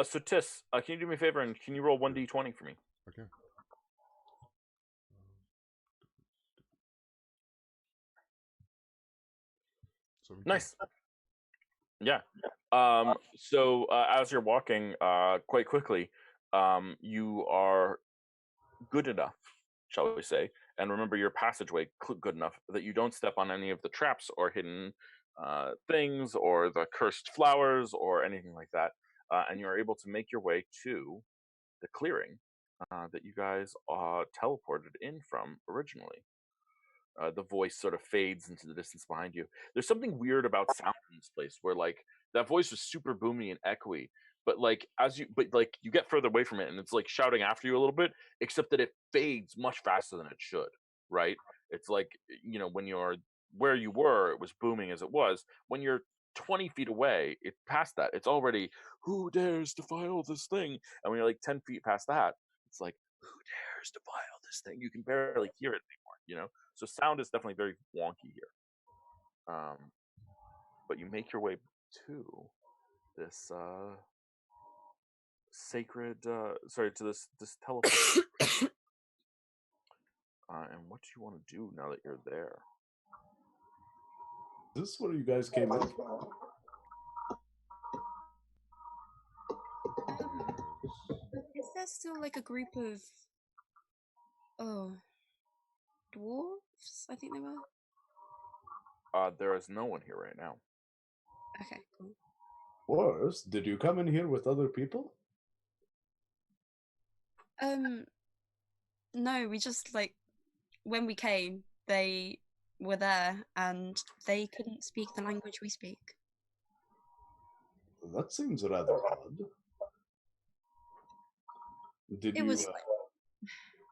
So Tis, can you do me a favor and can you roll 1d20 for me? Okay. Nice. Yeah. So as you're walking, quite quickly, you are good enough, shall we say, and remember your passageway good enough that you don't step on any of the traps or hidden things or the cursed flowers or anything like that, and you're able to make your way to the clearing that you guys teleported in from originally. The voice sort of fades into the distance behind you. There's something weird about sound in this place where like that voice was super boomy and echoey, but like you get further away from it and it's like shouting after you a little bit, except that it fades much faster than it should, right? It's like, when you're where you were, it was booming as it was. When you're 20 feet away, it past that, it's already, who dares defile this thing? And when you're like 10 feet past that, it's like, who dares defile this thing? You can barely hear it anymore, So sound is definitely very wonky here. But you make your way to this sacred, to this teleport. And what do you want to do now that you're there? Is this where you guys came in? Is there still like a group of dwarves? I think they were. There is no one here right now. Okay, cool. Dwarves? Did you come in here with other people? No, we just when we came, they were there and they couldn't speak the language we speak. That seems rather odd. Did you?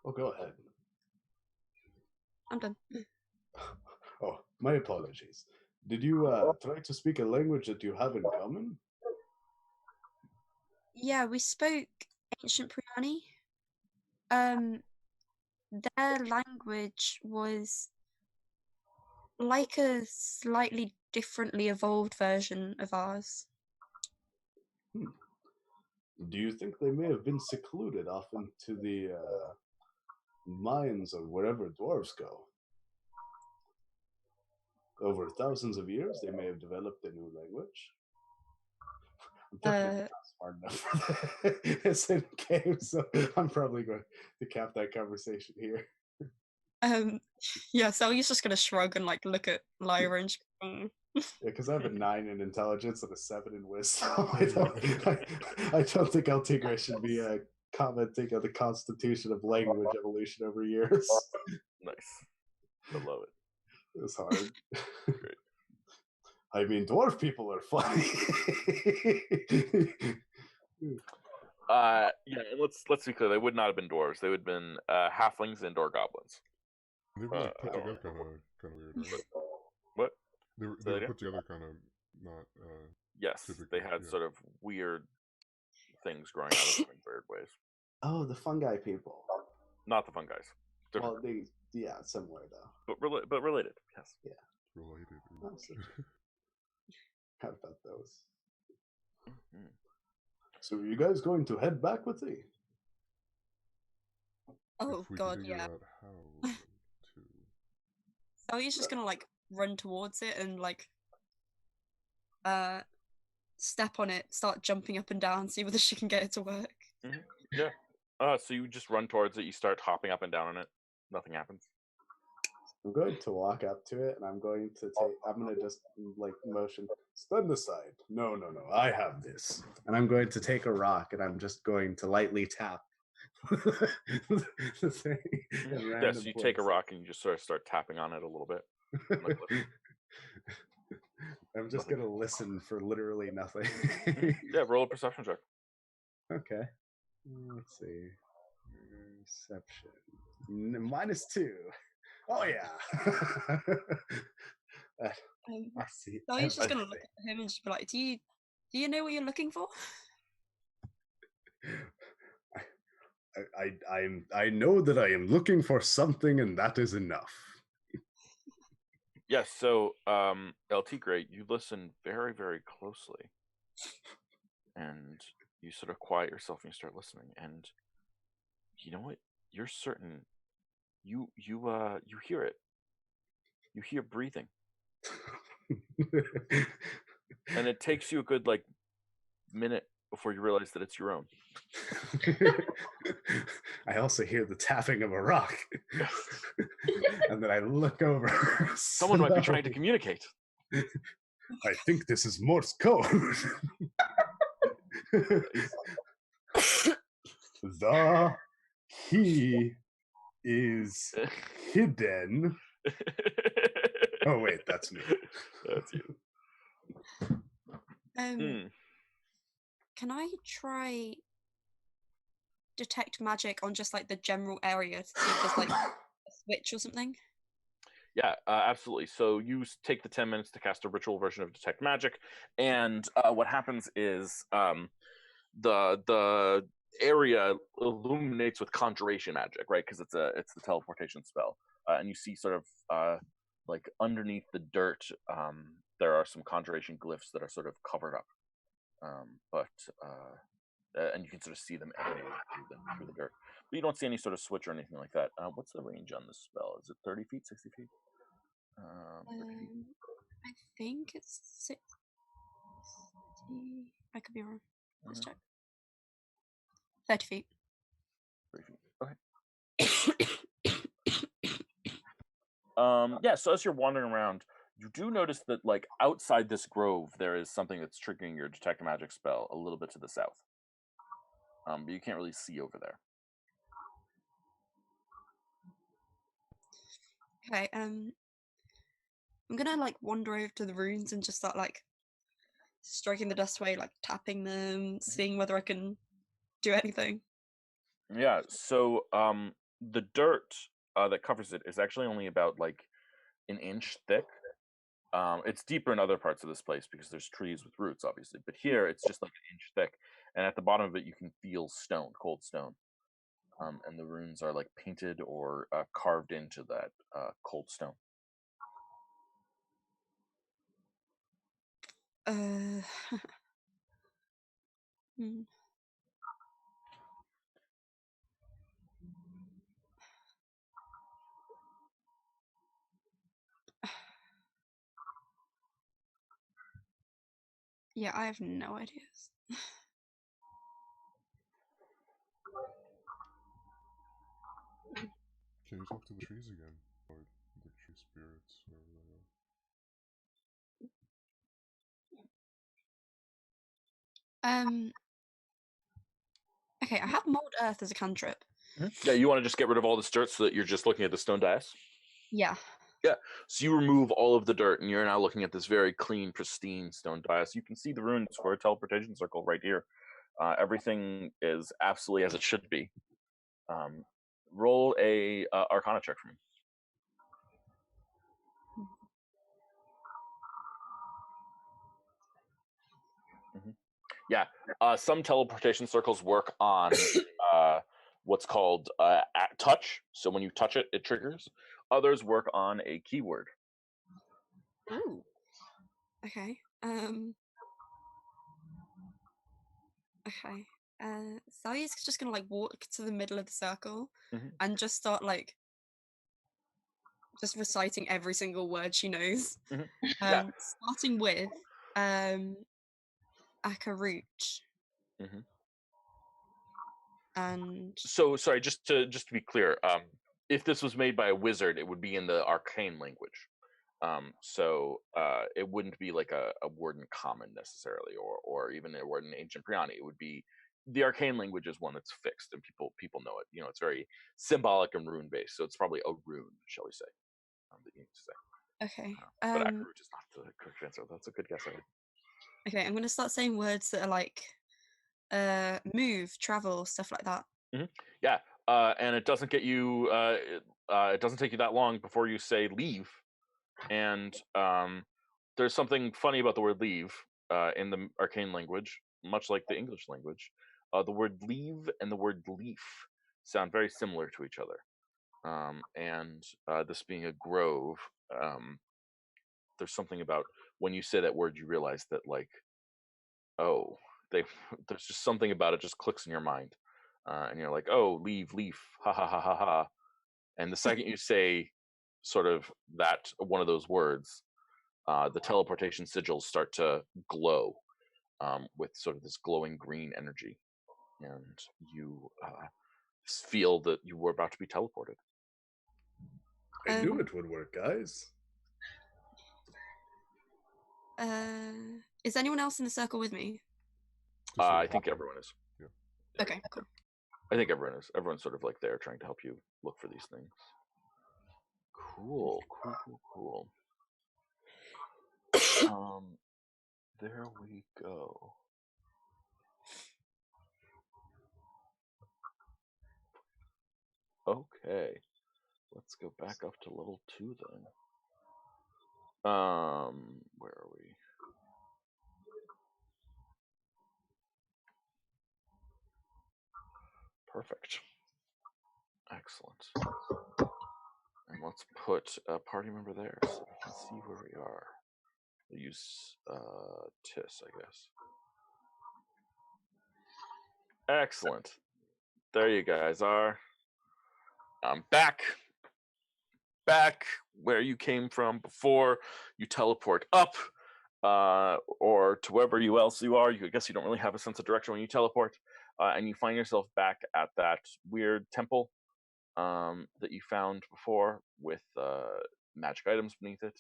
Oh, go ahead. I'm done. Oh, my apologies. Did you try to speak a language that you have in common? Yeah, we spoke Ancient Priani. Their language was like a slightly differently evolved version of ours. Do you think they may have been secluded off into the mines or wherever dwarves go? Over thousands of years, they may have developed a new language. I'm definitely not smart enough for that. It's in game, so I'm probably going to cap that conversation here. Yeah, so he's just gonna shrug and look at Lyra and yeah, because I have a 9 in intelligence and a 7 in wisdom. I don't think Altigre should be commenting on the constitution of language evolution over years. Nice. I love it. It was hard. Great. I mean, dwarf people are funny. Yeah, and let's be clear. They would not have been dwarves. They would have been halflings and or goblins. They were put together kind of weird, right? What? They were put together kind of not. Yes, typical, they had sort of weird things growing out of them in weird ways. Oh, the fungi people. Not the fungi. Well, similar though. But related. Yes. Yeah. Related. How about those? Mm-hmm. So are you guys going to head back with me? Oh God, yeah. So he's just gonna run towards it and step on it, start jumping up and down, see whether she can get it to work. Mm-hmm. Yeah. So you just run towards it, you start hopping up and down on it. Nothing happens. I'm going to walk up to it and I'm going to just motion, stand aside. No, I have this. And I'm going to take a rock and I'm just going to lightly tap the thing. Yes, you take a rock and you just sort of start tapping on it a little bit. I'm just going to listen for literally nothing. Yeah, roll a perception check. Okay. Let's see. Perception. -2. Oh yeah. I see. So he's just gonna look everything. at him and just be like, "Do you know what you're looking for?" I know that I am looking for something, and that is enough. Yes, so LT Great, you listen very, very closely. And you sort of quiet yourself and you start listening. And you know what? You're certain you hear it. You hear breathing. And it takes you a good like minute before you realize that it's your own. I also hear the tapping of a rock. And then I look over. Someone might be trying to communicate. I think this is Morse code. The key is hidden. Oh wait, that's me. That's you. Can I try detect magic on just like the general area to see if there's like a switch or something? Yeah, absolutely. So you take the 10 minutes to cast a ritual version of Detect Magic, and what happens is the area illuminates with conjuration magic, right? Because it's the teleportation spell, and you see sort of like underneath the dirt, there are some conjuration glyphs that are sort of covered up, and you can sort of see them emanating through the dirt. But you don't see any sort of switch or anything like that. What's the range on this spell? Is it 30 feet, 60 feet? 30 feet? I think it's 60. I could be wrong. Let's check. 30 feet. 30 feet. Okay. Yeah, so as you're wandering around, you do notice that, like, outside this grove, there is something that's triggering your Detect Magic spell a little bit to the south. But you can't really see over there. Okay, I'm gonna, like, wander over to the runes and just start, like, striking the dust away, like, tapping them, seeing whether I can do anything. Yeah, so the dirt that covers it is actually only about, like, an inch thick. It's deeper in other parts of this place because there's trees with roots, obviously. But here, it's just like an inch thick, and at the bottom of it, you can feel stone, cold stone. And the runes are like painted or carved into that cold stone. Hmm. Yeah, I have no ideas. Can you talk to the trees again? Or the tree spirits? Or Okay, I have mold earth as a cantrip. Yeah, you want to just get rid of all this dirt so that you're just looking at the stone dais? Yeah. Yeah, so you remove all of the dirt, and you're now looking at this very clean, pristine stone dais. You can see the runes for a teleportation circle right here. Everything is absolutely as it should be. Roll a Arcana check for me. Yeah, some teleportation circles work on what's called at touch. So when you touch it, it triggers. Others work on a keyword. Ooh. Okay. Okay. Sally's just gonna like walk to the middle of the circle and just start like just reciting every single word she knows. Yeah. Starting with Akarut. And so sorry, just to be clear, if this was made by a wizard, it would be in the arcane language. So it wouldn't be like a word in common necessarily, or even a word in ancient Priani. It would be the arcane language is one that's fixed and people know it. You know, it's very symbolic and rune based, so it's probably a rune, shall we say, that you need to say. Okay. But Akarut is not the correct answer. That's a good guess. Okay, I'm gonna start saying words that are like move, travel, stuff like that. Yeah, and it doesn't get you it doesn't take you that long before you say leave, and there's something funny about the word leave in the arcane language, much like the English language. The word leave and the word leaf sound very similar to each other. And this being a grove, there's something about when you say that word, you realize that, like, oh, there's just something about it just clicks in your mind, and you're like, oh, leave, leaf, ha ha ha ha ha. And the second you say sort of that one of those words, the teleportation sigils start to glow with sort of this glowing green energy, and you feel that you were about to be teleported. I knew it would work, guys. Is anyone else in the circle with me? I think everyone is. Yeah. Okay, cool. I think everyone is. Everyone's sort of like there trying to help you look for these things. Cool. There we go. Okay. Let's go back up to level 2 then. Where are we? Perfect. Excellent. And let's put a party member there so we can see where we are. We'll use Tis, I guess. Excellent. There you guys are. I'm back where you came from before you teleport up, or to wherever else you are. I guess you don't really have a sense of direction when you teleport, and you find yourself back at that weird temple that you found before with magic items beneath it,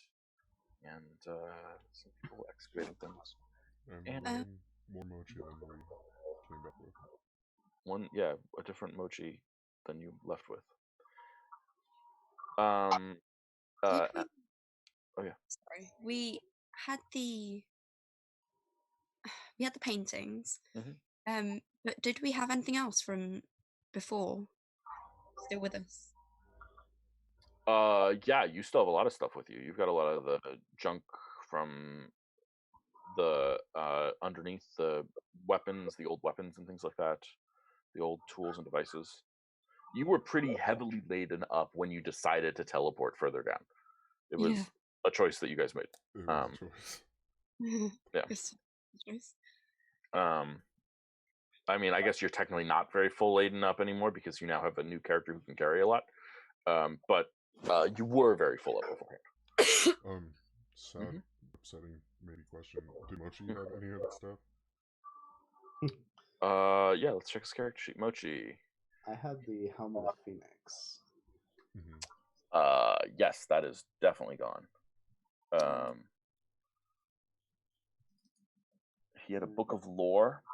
and some people excavating things. And more mochi than we came back with. A different mochi than you left with. Sorry, we had the paintings. Mm-hmm. But did we have anything else from before still with us? Yeah, you still have a lot of stuff with you. You've got a lot of the junk from the underneath the weapons, the old weapons and things like that, the old tools and devices. You were pretty heavily laden up when you decided to teleport further down. It was a choice that you guys made. It was a choice. Yeah. Choice. I mean, I guess you're technically not very full laden up anymore because you now have a new character who can carry a lot. But you were very full up beforehand. Sad, upsetting, maybe question. Did Mochi have any of that stuff? Yeah, let's check his character sheet. Mochi. I had the Helmet of Phoenix. Yes, that is definitely gone. He had a book of lore.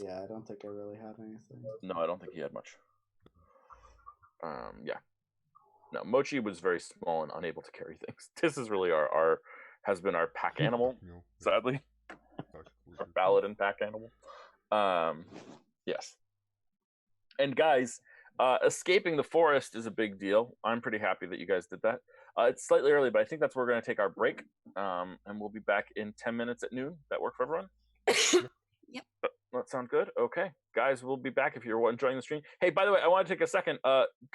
Yeah, I don't think I really had anything. No, I don't think he had much. Yeah. No, Mochi was very small and unable to carry things. This is really has been our pack animal, sadly. Our paladin pack animal. Yes. And guys, escaping the forest is a big deal. I'm pretty happy that you guys did that. It's slightly early, but I think that's where we're going to take our break. And we'll be back in 10 minutes at noon. That work for everyone? Yep. That sound good? Okay. Guys, we'll be back if you're enjoying the stream. Hey, by the way, I want to take a second.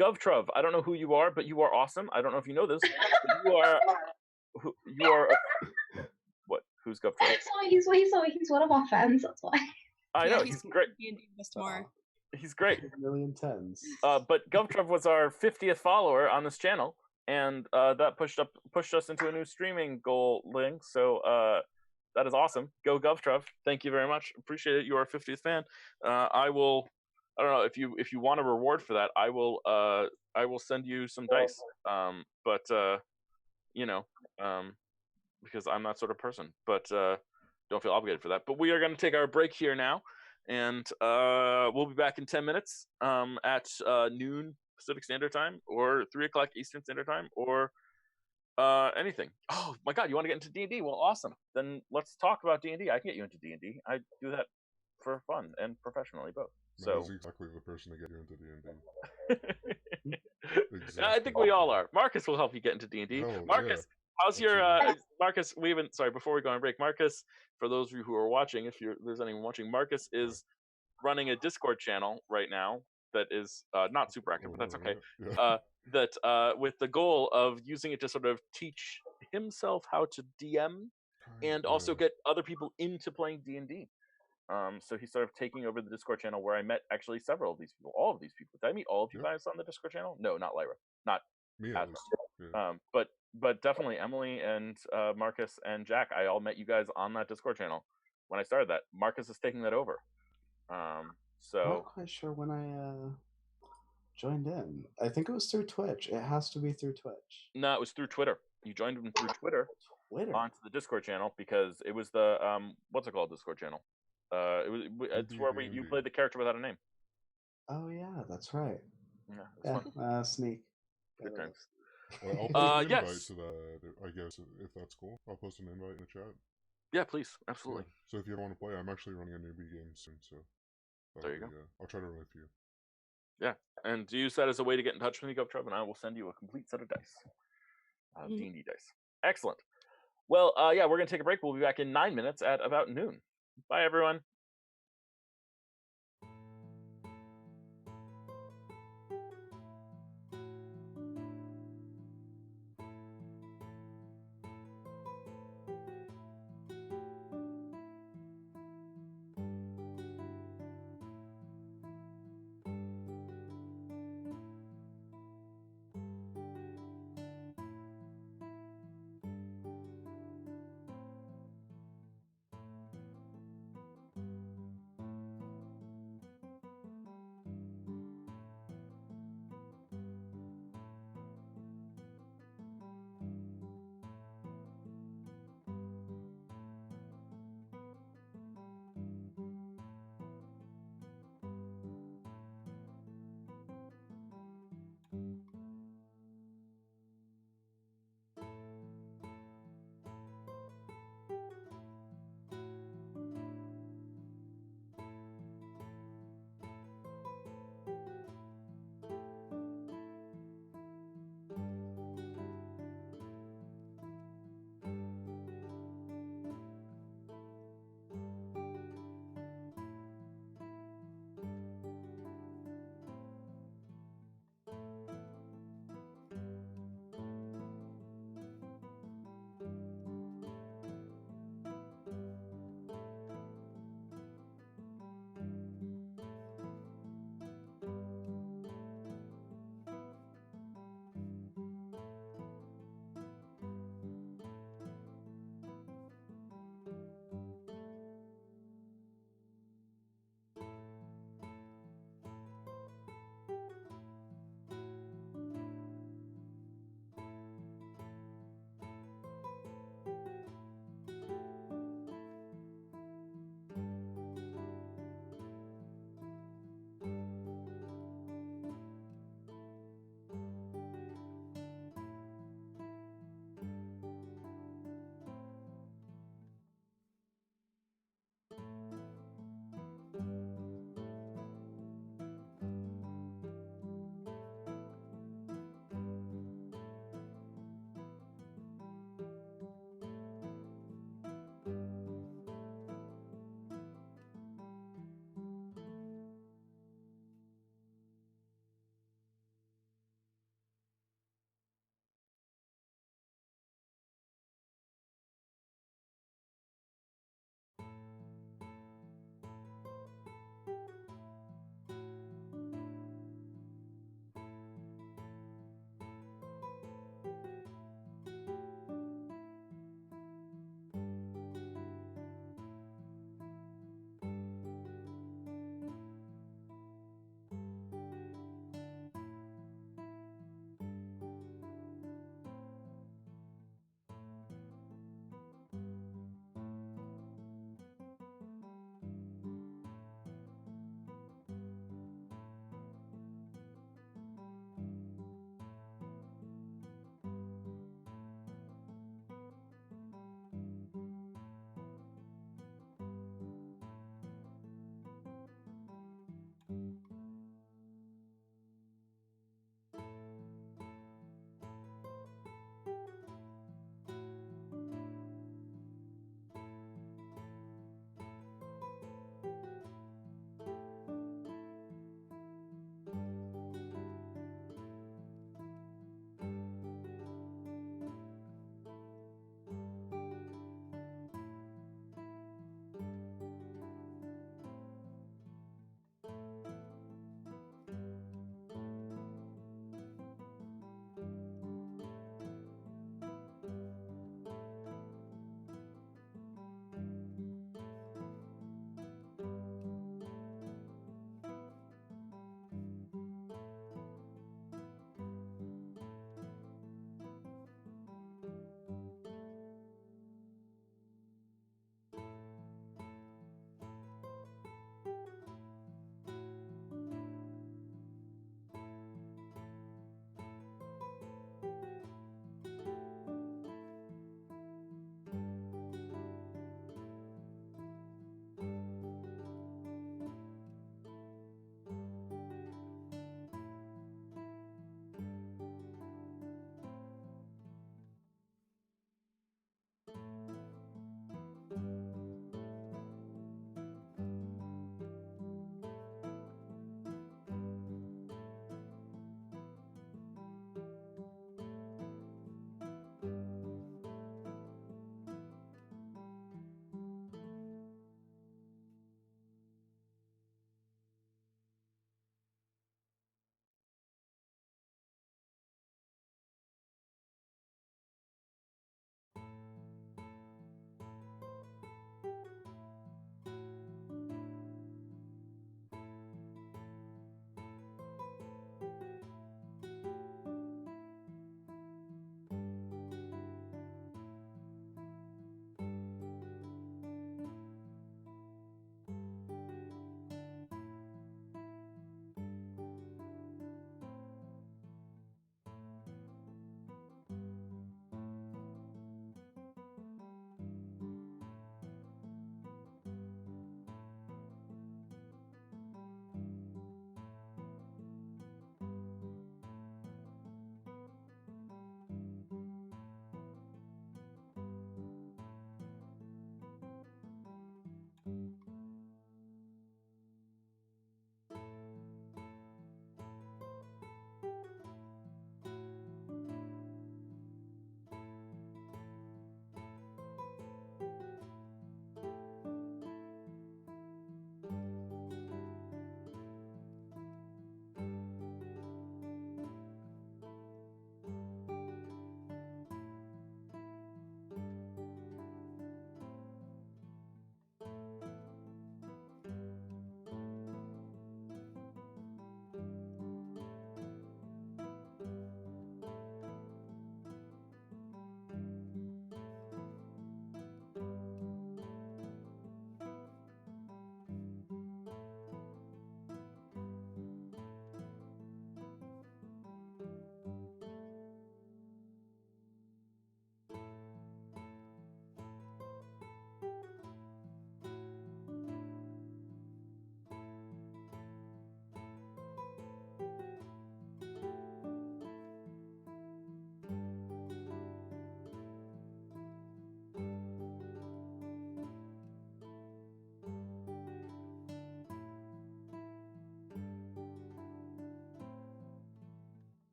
GovTrov, I don't know who you are, but you are awesome. I don't know if you know this. You are what? Who's GovTrov? Sorry, he's one of our fans, that's why. I know, he's great. Tomorrow. He's great. 1,000,010s. But GovTrov was our 50th follower on this channel, and that pushed us into a new streaming goal link. So that is awesome. Go GovTrov. Thank you very much. Appreciate it. You are a 50th fan. I don't know if you want a reward for that. I will send you some dice. Because I'm that sort of person. But don't feel obligated for that. But we are going to take our break here now, and we'll be back in 10 minutes at noon Pacific Standard Time, or 3 o'clock Eastern Standard Time, or Anything. Oh my god, you want to get into D&D? Well, awesome. Then let's talk about D&D. I can get you into D&D. I do that for fun and professionally both. That is So exactly the person to get you into D&D. I think we all are. Marcus will help you get into D&D. Hell, Marcus, how's your absolutely. Marcus? We haven't. Sorry, before we go on break, Marcus. For those of you who are watching, if there's anyone watching, Marcus is running a Discord channel right now that is not super active, but that's okay. Yeah. That with the goal of using it to sort of teach himself how to DM and also Yeah. get other people into playing D&D. So he's sort of taking over the Discord channel where I met actually several of these people, all of these people. Did I meet all of you Yep. guys on the Discord channel? No, not Lyra, not Me as at least. Yeah. but definitely Emily and Marcus and Jack. I all met you guys on that Discord channel when I started that. Marcus is taking that over. I'm So not quite sure when I joined in. I think it was through Twitch. It has to be through Twitch. no, it was through Twitter. You joined him through Twitter Twitter. onto the Discord channel because it was the what's it called, Discord channel? It's where you played the character without a name. Oh yeah, that's right. Yeah, it's fun. Sneak. Good times. I'll post an invite yes. to that, I guess, if that's cool. I'll post an invite in the chat. Yeah, please, absolutely. Yeah. So if you ever want to play, I'm actually running a newbie game soon, so there you go. I'll try to run a few. Yeah, and use that as a way to get in touch with me, GovTrub, and I will send you a complete set of dice, D&D dice. Excellent. Well, yeah, we're gonna take a break. We'll be back in 9 minutes at about noon. Bye, everyone.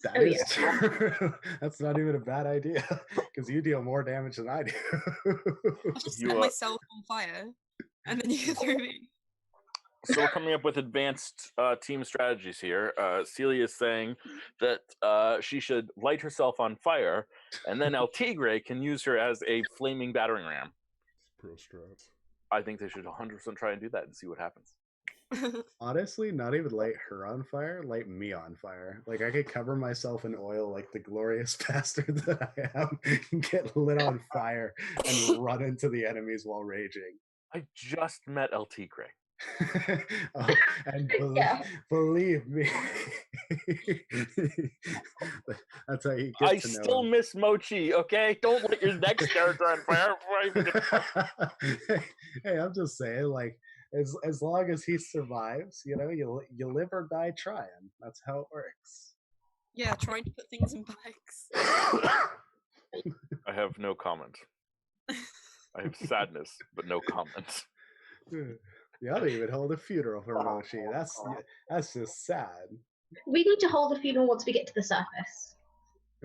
That Oh, is yeah. true. That's not even a bad idea because you deal more damage than I do. I'll just set myself on fire, and then you can throw me. So we're coming up with advanced team strategies here. Celia is saying that she should light herself on fire, and then El Tigre can use her as a flaming battering ram. Pro strats. I think they should 100% try and do that and see what happens. Honestly, not even light her on fire, light me on fire. Like I could cover myself in oil like the glorious bastard that I am, and get lit on fire and run into the enemies while raging. I just met El Tigre. Oh, and Yeah. believe me, that's how you get I to know still him. miss Mochi, okay? Don't light your next character on fire before I even get Hey, I'm just saying, like, as long as he survives, you know, you live or die trying. That's how it works. Yeah, trying to put things in bags. I have no comment. I have sadness, but no comment. You ought to even hold a funeral for Mochi. That's just sad. We need to hold a funeral once we get to the surface.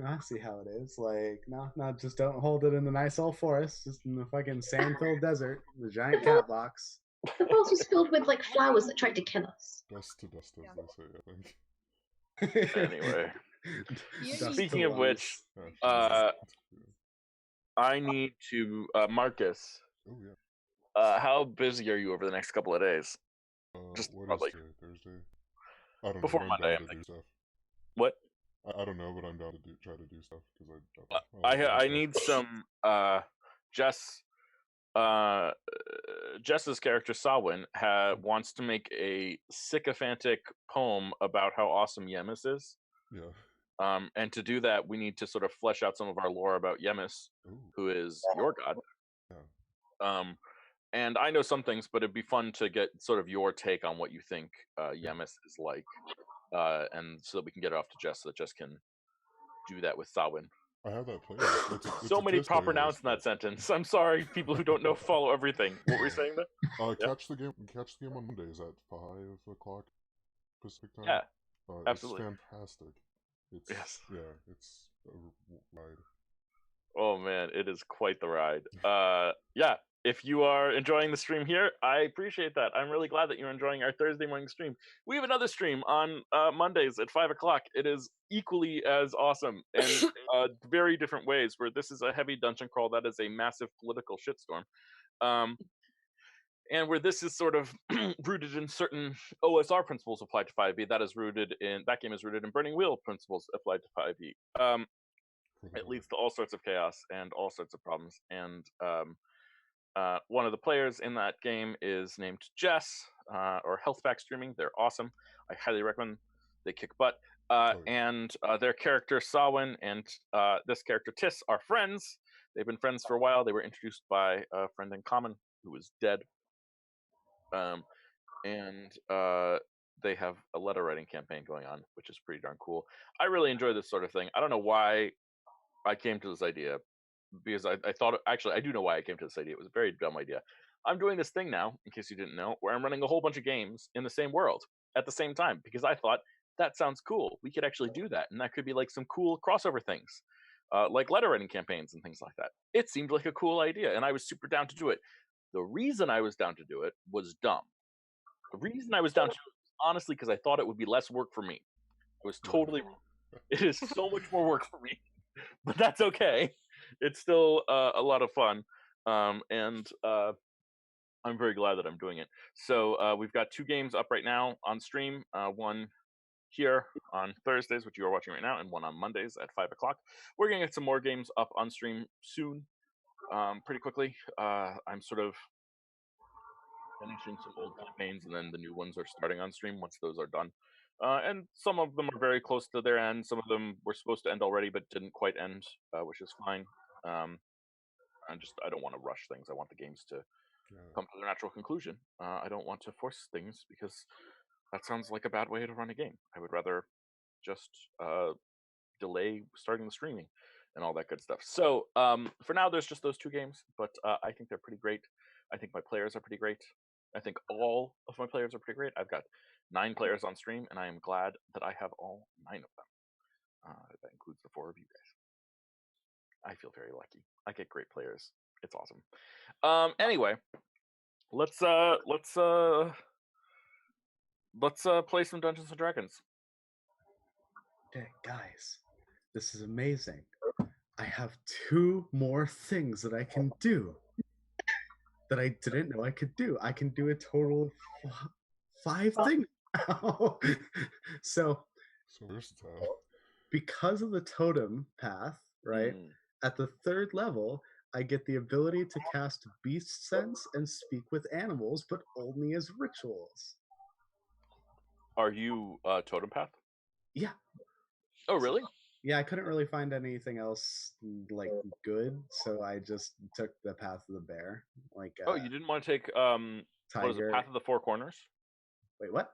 I see how it is. Like, no, just don't hold it in the nice old forest. Just in the fucking sand-filled desert, the giant cat box. The forest was filled with like flowers that tried to kill us. Dust to dust, as Yeah. they say, I think. Anyway, Dust speaking to of which, Yeah. I need to Marcus. Oh yeah. How busy are you over the next couple of days? Just What is probably today? Thursday? I don't know. before But I'm Monday. down to do stuff. What? I don't know, but I'm down to try to do stuff because I need some Jess. Jess's character Sawin wants to make a sycophantic poem about how awesome Yemis is. Yeah. And to do that, we need to sort of flesh out some of our lore about Yemis, Ooh. who is your god. Yeah. And I know some things, but it'd be fun to get sort of your take on what you think Yemis is like, and so that we can get it off to Jess, so that Jess can do that with Sawin. I have that playlist. It's So a many Tiss proper playlist, nouns in that but- sentence. I'm sorry, people who don't know follow everything. What were you saying there? Catch the game on Mondays at 5 o'clock Pacific time. Yeah, It's absolutely. fantastic. Yes. Yeah, it's a ride. Oh man, it is quite the ride. Yeah, if you are enjoying the stream here, I appreciate that. I'm really glad that you're enjoying our Thursday morning stream. We have another stream on Mondays at 5 o'clock. It is equally as awesome and very different ways, where this is a heavy dungeon crawl that is a massive political shitstorm. And where this is sort of rooted in certain OSR principles applied to 5e, that game is rooted in Burning Wheel principles applied to 5e. It leads to all sorts of chaos and all sorts of problems. And one of the players in that game is named Jess, or Healthback Streaming. They're awesome. I highly recommend. They kick butt. And their character Sawin and this character Tiss are friends. They've been friends for a while. They were introduced by a friend in common who is dead. And they have a letter writing campaign going on, which is pretty darn cool. I really enjoy this sort of thing. I don't know why I came to this idea, because I thought, actually, I do know why I came to this idea. It was a very dumb idea. I'm doing this thing now, in case you didn't know, where I'm running a whole bunch of games in the same world at the same time, because I thought that sounds cool. We could actually do that, and that could be like some cool crossover things, like letter writing campaigns and things like that. It seemed like a cool idea, and I was super down to do it. The reason I was down to do it was dumb. The reason I was down to do it was honestly because I thought it would be less work for me. I was totally wrong. It is so much more work for me, but that's okay. It's still a lot of fun, and I'm very glad that I'm doing it. So we've got 2 games up right now on stream. One here on Thursdays, which you are watching right now, and one on Mondays at 5 o'clock. We're gonna get some more games up on stream soon, pretty quickly. I'm sort of finishing some old campaigns, and then the new ones are starting on stream once those are done. And some of them are very close to their end. Some of them were supposed to end already, but didn't quite end, which is fine. I don't want to rush things. I want the games to come to their natural conclusion. I don't want to force things, because that sounds like a bad way to run a game. I would rather just delay starting the streaming and all that good stuff. So for now, there's just those 2 games, but I think they're pretty great. I think my players are pretty great. I think all of my players are pretty great. I've got 9 players on stream, and I am glad that I have all 9 of them. That includes the 4 of you guys. I feel very lucky. I get great players. It's awesome. Anyway, let's play some Dungeons and Dragons. Okay, guys, this is amazing. I have 2 more things that I can do that I didn't know I could do. I can do a total of 5 things now. So versatile. because of the totem path, right? At the 3rd level, I get the ability to cast Beast Sense and speak with animals, but only as rituals. Are you Totem Path? Yeah. Oh, really? Yeah, I couldn't really find anything else like good, so I just took the path of the bear. Like oh, you didn't want to take what is it, tiger. Path of the 4 Corners? Wait, what?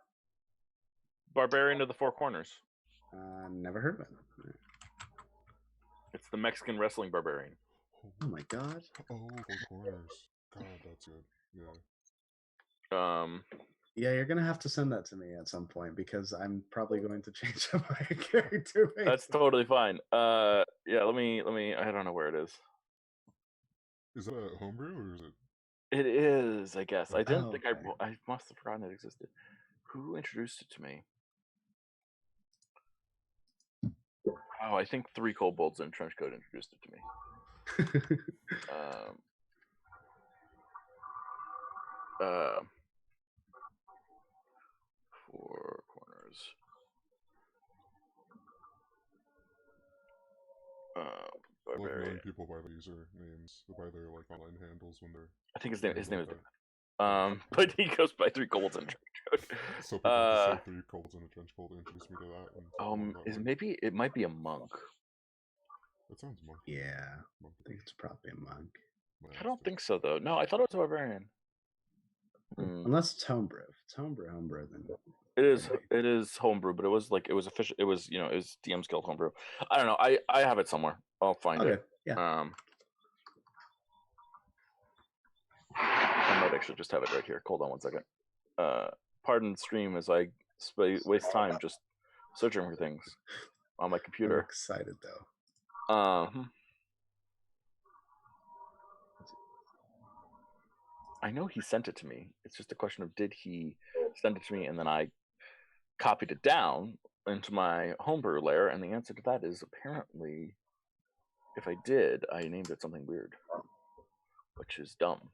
Barbarian of the 4 Corners. Never heard of it. It's the Mexican wrestling barbarian. Oh my god. Oh, 4 Corners. God, that's good. Yeah. Yeah, you're gonna have to send that to me at some point because I'm probably going to change up my character. That's totally fine. Yeah, let me. I don't know where it is. Is that a homebrew or is it? It is, I guess. I didn't think okay. I must have forgotten it existed. Who introduced it to me? Oh, I think 3 kobolds in trench coat introduced it to me. 4 Corners. Love knowing Barbarian. people by their usernames, by their like online handles when they're. I think his name is but he goes by 3 kobolds in a trench coat. So people have to say 3 kobolds in a trench coat to introduce me to that. Maybe it might be a monk. That sounds monkey. Yeah, I think it's probably a monk. I don't think so though. No, I thought it was a barbarian. Unless it's homebrew. If it's homebrew, then it is homebrew, but it was official. It was it was DM's Guild homebrew. I don't know. I have it somewhere. I'll find it. Yeah. I might actually just have it right here. Hold on one second. Pardon the stream as I waste time just searching for things on my computer. I'm excited though. I know he sent it to me. It's just a question of did he send it to me and then I copied it down into my homebrew layer, and the answer to that is apparently if I did, I named it something weird, which is dumb.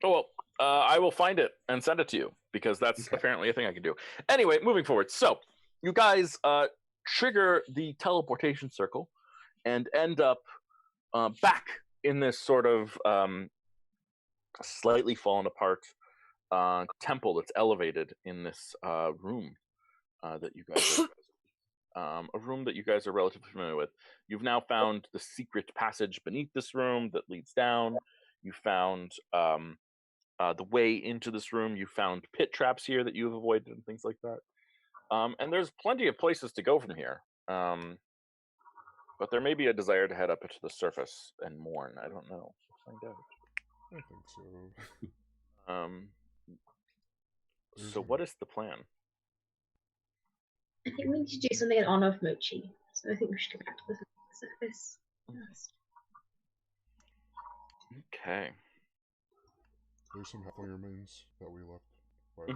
Oh well, I will find it and send it to you because that's apparently a thing I can do. Anyway, moving forward. So you guys trigger the teleportation circle and end up back in this sort of slightly fallen apart temple that's elevated in this room that you guys are, a room that you guys are relatively familiar with. You've now found the secret passage beneath this room that leads down. You found the way into this room. You found pit traps here that you've avoided and things like that. And there's plenty of places to go from here. But there may be a desire to head up into the surface and mourn. I don't know. We'll find out. I think so. So what is the plan? I think we need to do something in honor of Mochi. So I think we should go back to the surface first. Okay. There's some halfling remains that we left by the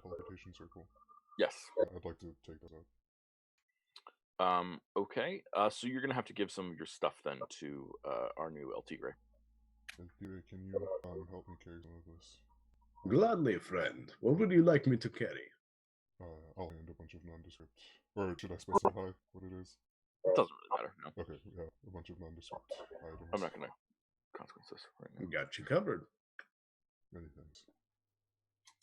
teleportation circle. Yes. I'd like to take those out. Okay. So you're gonna have to give some of your stuff then to our new El Tigre. El Tigre, can you help me carry some of this? Gladly, friend. What would you like me to carry? I'll hand a bunch of nondescript. Or should I specify what it is? It doesn't really matter. No. Okay, yeah, a bunch of nondescript items. I'm not gonna consequences right now. Got you covered. Many things.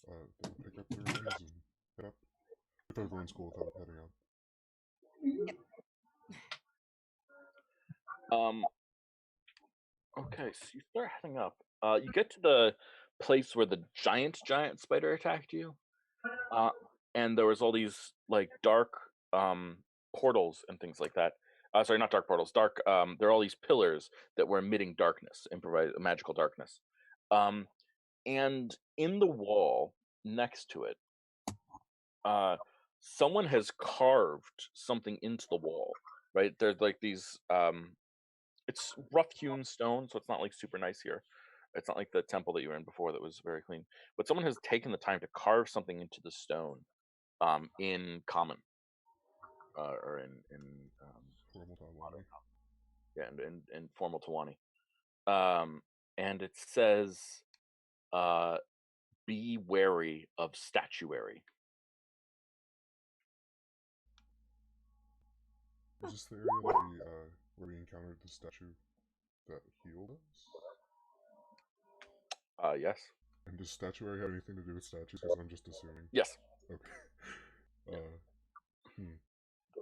They'll pick up their remains and head up. If everyone's cool with heading out. Okay, so you start heading up. You get to the place where the giant spider attacked you. And there was all these like dark portals and things like that. Sorry, not dark portals. Dark. There are all these pillars that were emitting darkness, magical darkness. And in the wall next to it, someone has carved something into the wall. Right, there's like these. It's rough hewn stone, so it's not like super nice here. It's not like the temple that you were in before that was very clean. But someone has taken the time to carve something into the stone, in common, or in Formal Tawani. yeah, in formal Tawani. And it says, "Be wary of statuary." Is this the area that where we encountered the statue that healed us? Yes. And does statuary have anything to do with statues? Because I'm just assuming. Yes. Okay.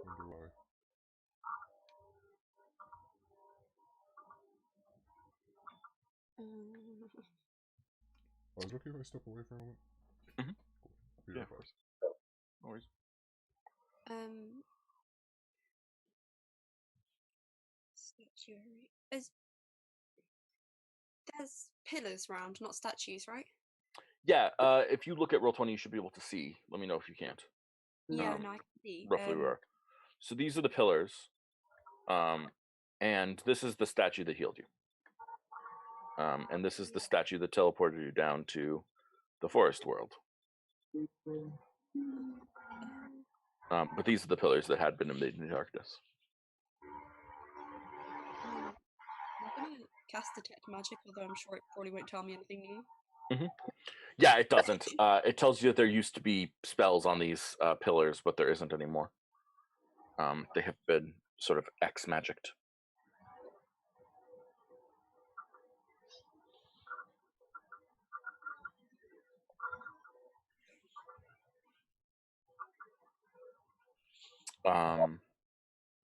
Wonder why. Oh, is it okay if I step away for a moment? Mhm. Cool. Yeah, of course. No worries. Statuary. There's pillars round, not statues, right? Yeah. If you look at Roll20, you should be able to see. Let me know if you can't. Yeah, no, I can see. Roughly where. So these are the pillars, and this is the statue that healed you. And this is the statue that teleported you down to the forest world. But these are the pillars that had been embedded in darkness. I'm gonna cast Detect Magic, although I'm sure it probably won't tell me anything new. Yeah, it doesn't. It tells you that there used to be spells on these pillars, but there isn't anymore. They have been sort of X-magicked.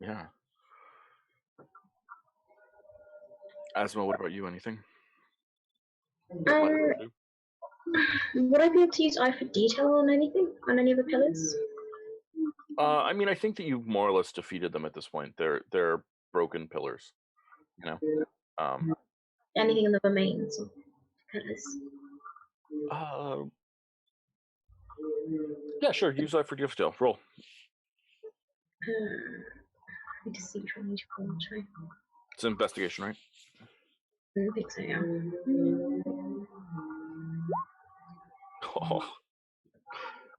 Yeah. Asma, what about you? Anything? Would I be able to use Eye for Detail on anything? On any of the pillars? I mean, I think that you've more or less defeated them at this point. They're broken pillars, you know. Anything in the remains of pillars? Yeah, sure. Use Eye for Detail. Roll. I need to see which one I need to call. Try. It's an investigation, right? I don't think so. Yeah. Oh.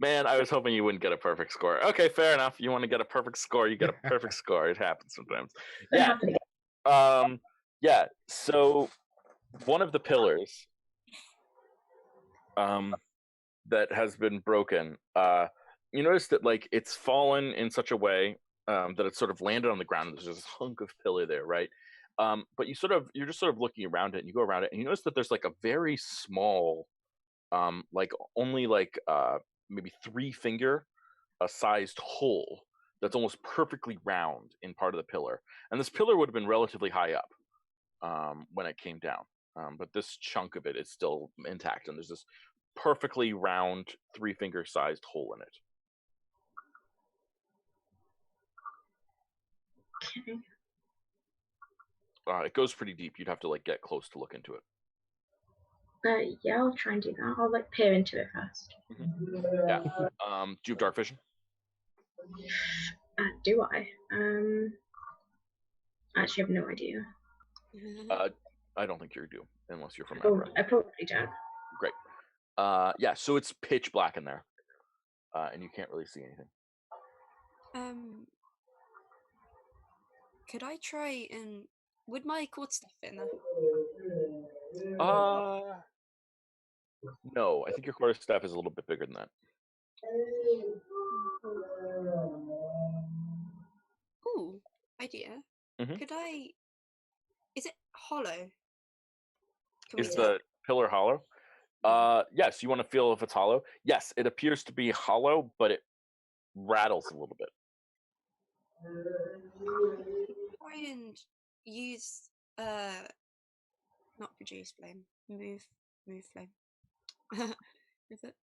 Man, I was hoping you wouldn't get a perfect score. Okay, fair enough. You want to get a perfect score, you get a perfect score. It happens sometimes. Yeah. Yeah. So one of the pillars that has been broken, you notice that like it's fallen in such a way that it's sort of landed on the ground and there's this hunk of pillar there, right? But you're just sort of looking around it and you go around it and you notice that there's like a very small, like only like maybe 3-finger sized hole that's almost perfectly round in part of the pillar. And this pillar would have been relatively high up when it came down. But this chunk of it is still intact, and there's this perfectly round 3-finger sized hole in it. Okay. It goes pretty deep. You'd have to like get close to look into it. Yeah, I'll try and do that. I'll like peer into it first. Yeah. Do you have dark vision? Do I? Actually, have no idea. I don't think you do, unless you're from Africa. I probably don't. Great. Yeah, so it's pitch black in there, and you can't really see anything. Could I try and would my cord stuff fit in there? No, I think your quarterstaff is a little bit bigger than that. Ooh, idea. Could I? Is it hollow? Is the pillar hollow? Yes. You want to feel if it's hollow? Yes, it appears to be hollow, but it rattles a little bit. Try and use not produce flame, move flame. Is it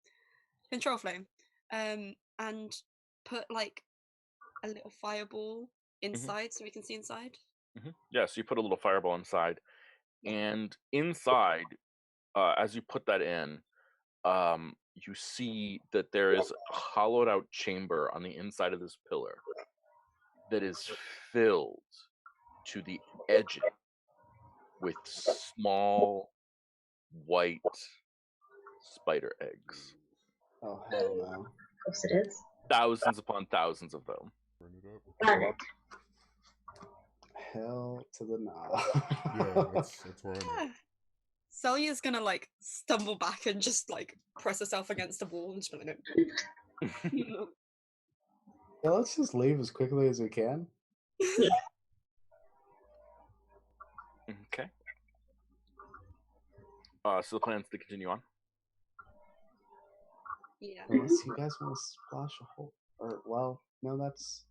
control flame? And put like a little fireball inside so we can see inside. Yeah, so you put a little fireball inside, and inside, as you put that in, you see that there is a hollowed out chamber on the inside of this pillar that is filled to the edging with small white spider eggs. Oh hell no! Of course it is. Thousands upon thousands of them. Burn it up. Burn it. Hell to the no! Yeah, that's where I'm at. Celia's gonna like stumble back and just like press herself against the wall and just be like, no. Yeah, let's just leave as quickly as we can. Okay. So the plan's to continue on. Yeah. Unless you guys want to splash a hole, or well, no, that's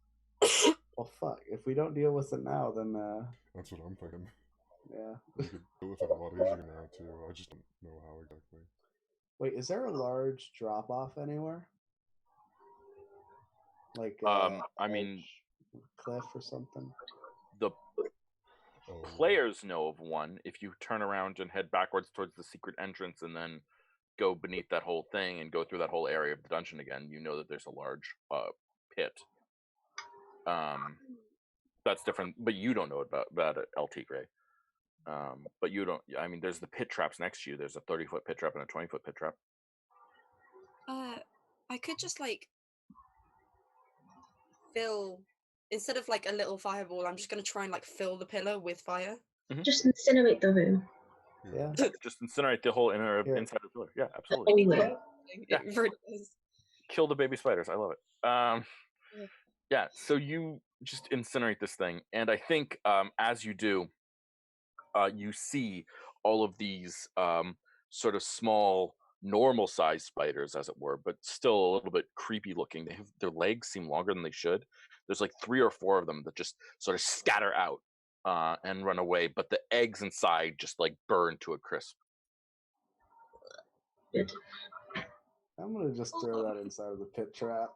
well, fuck. If we don't deal with it now, then That's what I'm thinking. yeah. We could deal with it a lot easier now too. I just don't know how exactly. Wait, is there a large drop off anywhere? Like, I mean, cliff or something. the Oh, players know of one. If you turn around and head backwards towards the secret entrance and then go beneath that whole thing and go through that whole area of the dungeon again, you know that there's a large pit. That's different, but you don't know about it, LT Gray. But you don't. I mean, there's the pit traps next to you. There's a 30-foot pit trap and a 20-foot pit trap. I could just like fill instead of like a little fireball. I'm just gonna try and like fill the pillar with fire. Just incinerate the room. Yeah. Just incinerate the whole Yeah. inside of the pillar. Yeah, absolutely. All of it. Yeah. It really is. Kill the baby spiders. I love it. Yeah. So you just incinerate this thing, and I think as you do, you see all of these sort of small, normal-sized spiders, as it were, but still a little bit creepy looking. Their legs seem longer than they should. There's like 3 or 4 of them that just sort of scatter out and run away, but the eggs inside just like burn to a crisp. Good. I'm gonna just throw that inside of the pit trap.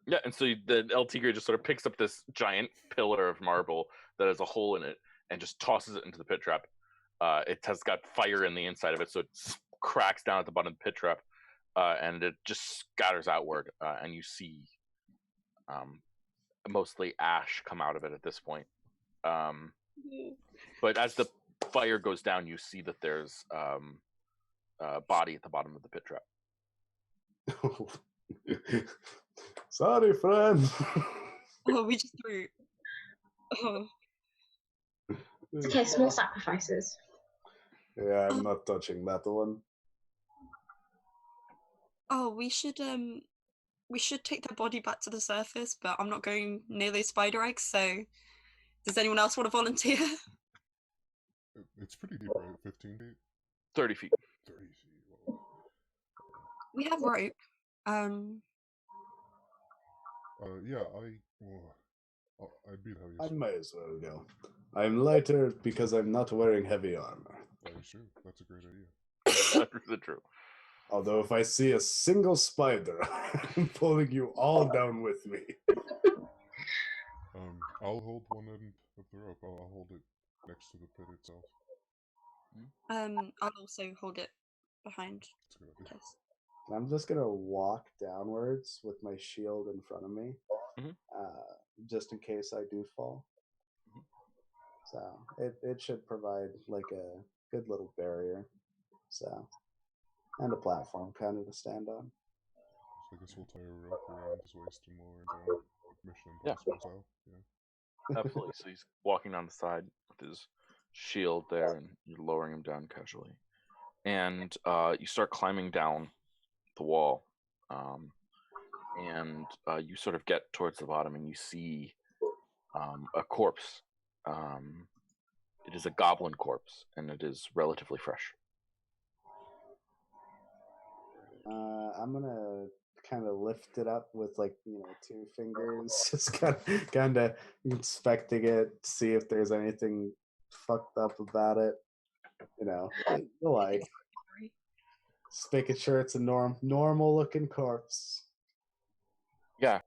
Yeah, and so the El Tigre just sort of picks up this giant pillar of marble that has a hole in it and just tosses it into the pit trap. It has got fire in the inside of it, so it cracks down at the bottom of the pit trap, and it just scatters outward, and you see mostly ash come out of it at this point. But as the fire goes down, you see that there's a body at the bottom of the pit trap. Sorry, friend. Oh, we just threw. Oh. It's okay, small sacrifices. Yeah, I'm not touching that one. Oh, we should take the body back to the surface, but I'm not going near those spider eggs, so does anyone else want to volunteer? It's pretty deep, right? 15 feet? 30 feet. 30 feet. Whoa. We have rope. Yeah, I'd be the I heaviest. might as well go. I'm lighter because I'm not wearing heavy armor. That is true. That's a great idea. That's really true. Although if I see a single spider, I'm pulling you all down with me. I'll hold one end of the rope. I'll hold it next to the pit itself. I'll also hold it behind That's a good idea. us. I'm just gonna walk downwards with my shield in front of me, just in case I do fall. So it should provide like a good little barrier. So, and a platform kind of to stand on. So I guess we'll tie a rope around his waist and lower him down. Mission Yeah. Impossible style. Yeah. Absolutely. So he's walking down the side with his shield there, and you're lowering him down casually. And you start climbing down the wall, and you sort of get towards the bottom, and you see a corpse. It is a goblin corpse, and it is relatively fresh. I'm gonna kind of lift it up with 2 fingers, just kind of inspecting it, see if there's anything fucked up about it. Like just making sure it's a normal looking corpse. Yeah,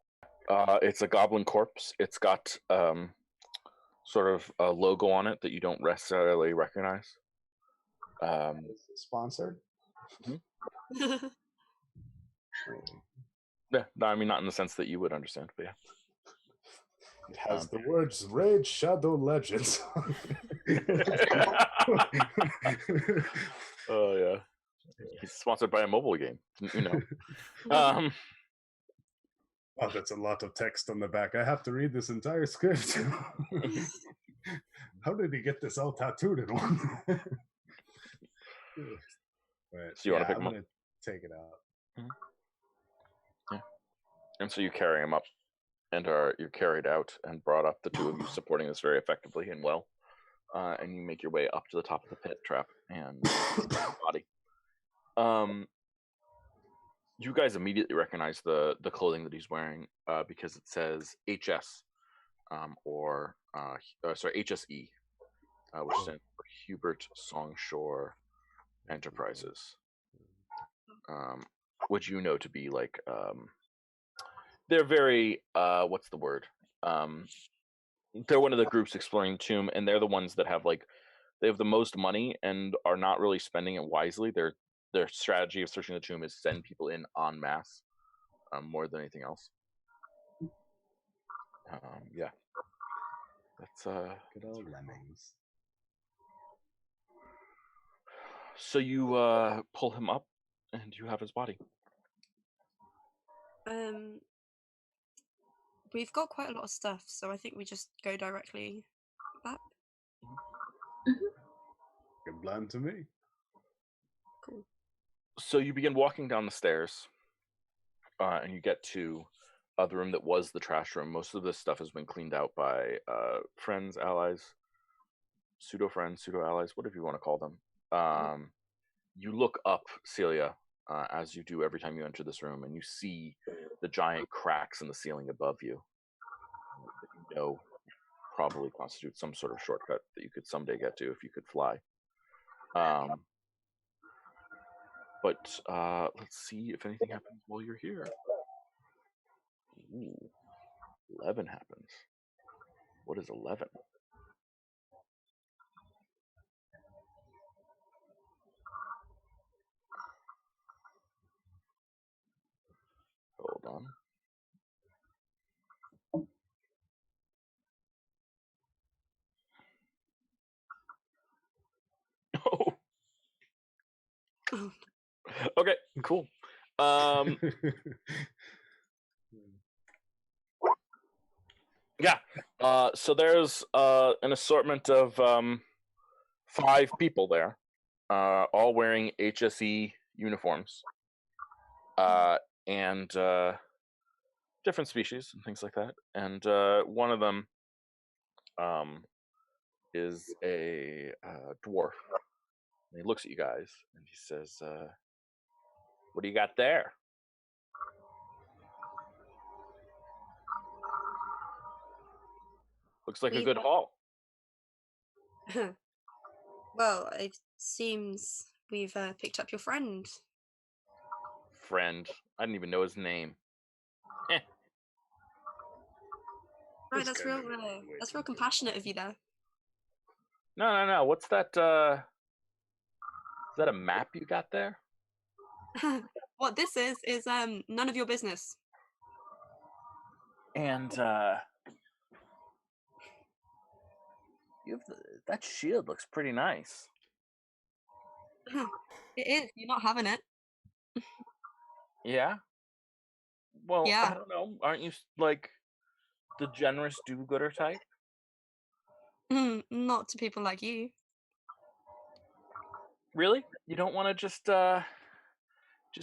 it's a goblin corpse. It's got sort of a logo on it that you don't necessarily recognize. Is it sponsored? Yeah, no, I mean not in the sense that you would understand, but yeah. It has the words Raid Shadow Legends. Oh yeah. He's sponsored by a mobile game. Didn't you know? Oh, that's a lot of text on the back. I have to read this entire script. How did he get this all tattooed in one? But, So you want to pick I'm him up? gonna take it out. Yeah. And so you carry him up, and you're carried out and brought up, the two of you supporting this very effectively and well. And you make your way up to the top of the pit trap and body. You guys immediately recognize the clothing that he's wearing because it says HS, HSE, which stands for Hubert Songshore Enterprises, which you know to be like they're very what's the word? They're one of the groups exploring the tomb, and they're the ones that have they have the most money and are not really spending it wisely. Their strategy of searching the tomb is send people in en masse, more than anything else. Yeah, that's good old lemmings. So you pull him up, and you have his body. We've got quite a lot of stuff, so I think we just go directly back. Good plan to me. Cool. So you begin walking down the stairs, and you get to the room that was the trash room. Most of this stuff has been cleaned out by friends, allies, pseudo-friends, pseudo-allies, whatever you want to call them. You look up, Celia, as you do every time you enter this room, and you see the giant cracks in the ceiling above you that you know probably constitute some sort of shortcut that you could someday get to if you could fly. But let's see if anything happens while you're here. Ooh, 11 happens. What is 11? Hold on. Oh. Okay, cool. Yeah. So there's an assortment of 5 people there, all wearing HSE uniforms, and different species and things like that. And one of them is a dwarf. And he looks at you guys and he says, "What do you got there?" Looks like a good haul. Well, it seems we've picked up your friend. Friend? I didn't even know his name. Right, that's real compassionate of you there. No. What's that? Is that a map you got there? What this is none of your business. And you have that shield looks pretty nice. It is. You're not having it. Yeah. Well, Yeah. I don't know. Aren't you like the generous do-gooder type? Not to people like you. Really? You don't want to just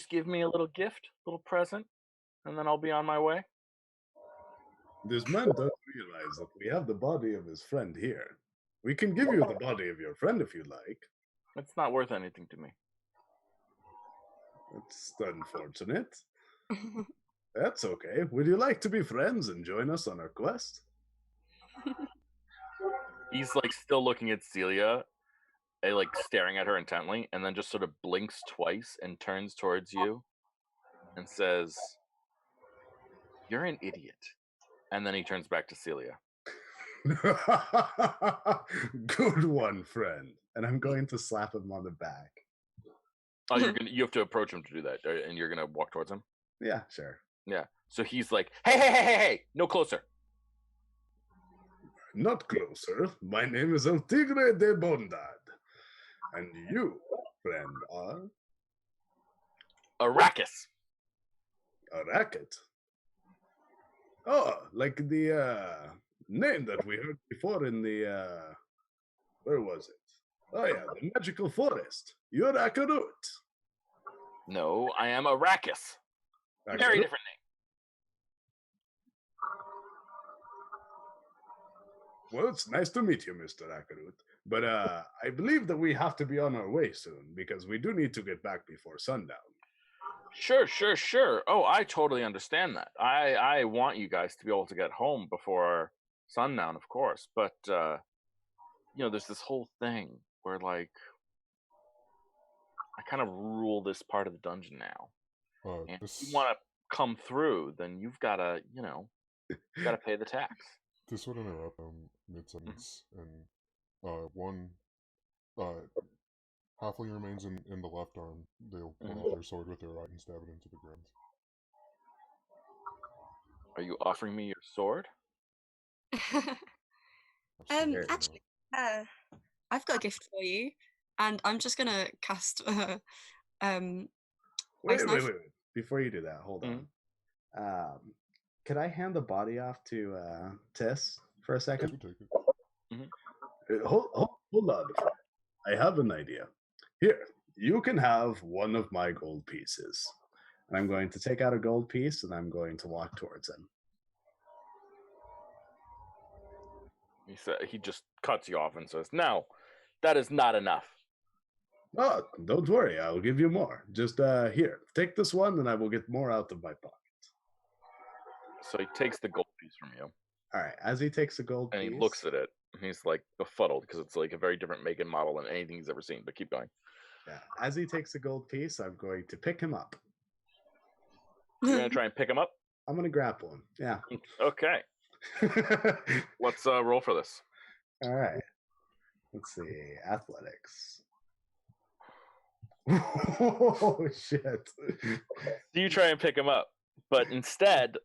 give me a little gift, little present, and then I'll be on my way? This man does realize that we have the body of his friend here. We can give you the body of your friend if you like. It's not worth anything to me. It's unfortunate. That's okay. Would you like to be friends and join us on our quest? He's like still looking at Celia, like staring at her intently, and then just sort of blinks twice and turns towards you and says, "You're an idiot." And then he turns back to Celia. Good one, friend. And I'm going to slap him on the back. Oh, you have to approach him to do that, and you're gonna walk towards him. Yeah, sure. Yeah. So he's like, hey, no closer. Not closer. My name is El Tigre de Bondad. And you, friend, are Arrakis. a racket. Oh, like the name that we heard before in the where was it? Oh yeah, the magical forest. You're Akarut. No, I am Arrakis. Very Akarut? different Well, it's nice to meet you, Mr. Akarut. But I believe that we have to be on our way soon because we do need to get back before sundown. name. Sure. Oh, I totally understand that. I want you guys to be able to get home before sundown, of course. But there's this whole thing where like I kind of rule this part of the dungeon now. And if you want to come through, then you've got to, got to pay the tax. This would interrupt mid-sentence, and one halfling remains in the left arm. They'll pull out their sword with their right and stab it into the ground. Are you offering me your sword? Actually, I've got a gift for you, and I'm just gonna cast Wait. Ice Knife. Before you do that, hold on. Could I hand the body off to Tess for a second? Take it. Hold on. I have an idea. Here, you can have one of my gold pieces. And I'm going to take out a gold piece and I'm going to walk towards him. He just cuts you off and says, "No, that is not enough." Oh, don't worry. I'll give you more. Just here, take this one and I will get more out of my pocket. So he takes the gold piece from you. All right. As he takes the gold piece. And he looks at it. And he's like befuddled because it's like a very different make and model than anything he's ever seen. But keep going. Yeah. As he takes the gold piece, I'm going to pick him up. You're going to try and pick him up? I'm going to grapple him. Yeah. Okay. Let's roll for this. All right. Let's see. Athletics. Oh, shit. You try and pick him up. But instead,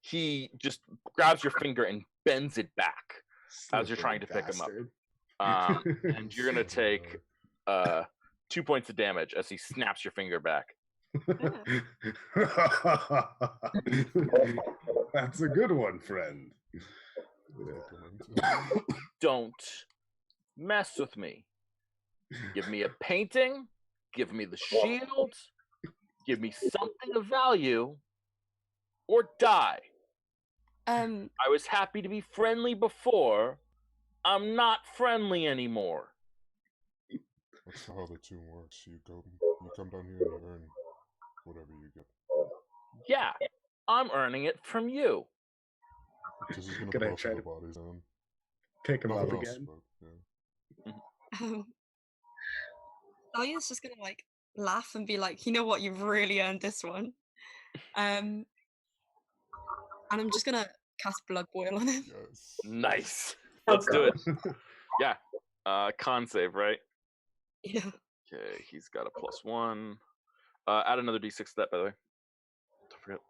he just grabs your finger and bends it back as you're trying to pick him up. And you're going to take 2 points of damage as he snaps your finger back. That's a good one, friend. Don't mess with me. Give me a painting. Give me the shield. Give me something of value. Or die. I was happy to be friendly before. I'm not friendly anymore. That's how the tune works. You come down here and you earn whatever you get. Yeah, I'm earning it from you. This is gonna both of the bodies down. Pick him up Nothing again. Else, but, yeah. Dahlia's just gonna like laugh and be like, "You know what? You've really earned this one." And I'm just gonna cast Blood Boil on him. Yes. Nice. Let's do it. Yeah. Con save, right? Yeah. Okay, he's got a +1. Add another d6 to that, by the way. Don't forget.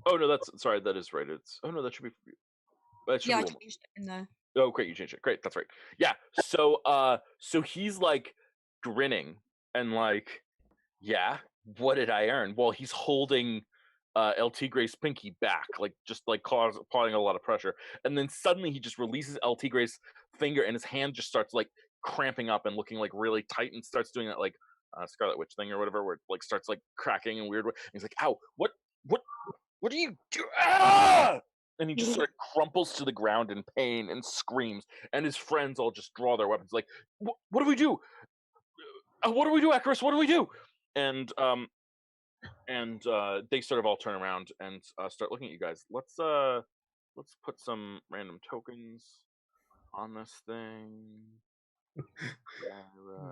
Oh no, that is right. That should be. That should Yeah, I be changed it in there. Oh, great, you changed it. Great, that's right. Yeah. So he's like grinning and like, yeah, what did I earn? Well, he's holding El Tigre's pinky back, like just like applying a lot of pressure, and then suddenly he just releases El Tigre's finger, and his hand just starts like cramping up and looking like really tight, and starts doing that like Scarlet Witch thing or whatever, where it like starts like cracking in weird way. And he's like, "Ow! What do you do?" Ah! And he just sort of crumples to the ground in pain and screams. And his friends all just draw their weapons, like, "What do we do? What do we do, Akarut? What do we do?" And they sort of all turn around and start looking at you guys. Let's put some random tokens on this thing.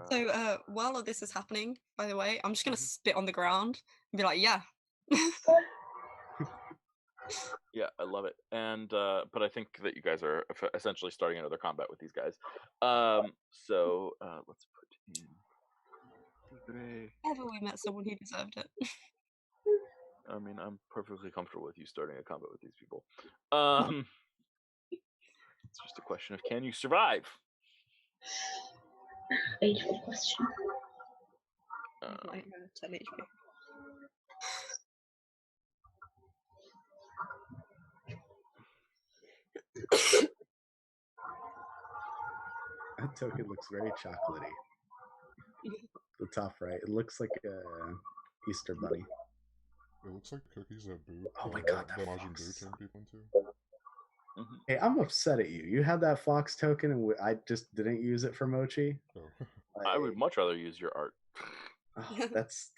So while all this is happening, by the way, I'm just gonna spit on the ground and be like, "Yeah." Yeah, I love it. And but I think that you guys are essentially starting another combat with these guys. So let's put in Tigre. Ever we met someone who deserved it. I mean, I'm perfectly comfortable with you starting a combat with these people. It's just a question of can you survive? Age-old question. Like 10 HP. That token looks very chocolatey. The top right, it looks like a Easter bunny. It looks like cookies that Boo. Oh my God, that that Majin fox. Buu turned people into. Hey, I'm upset at you. You had that fox token, and I just didn't use it for Mochi. Oh. I would much rather use your art. Oh, that's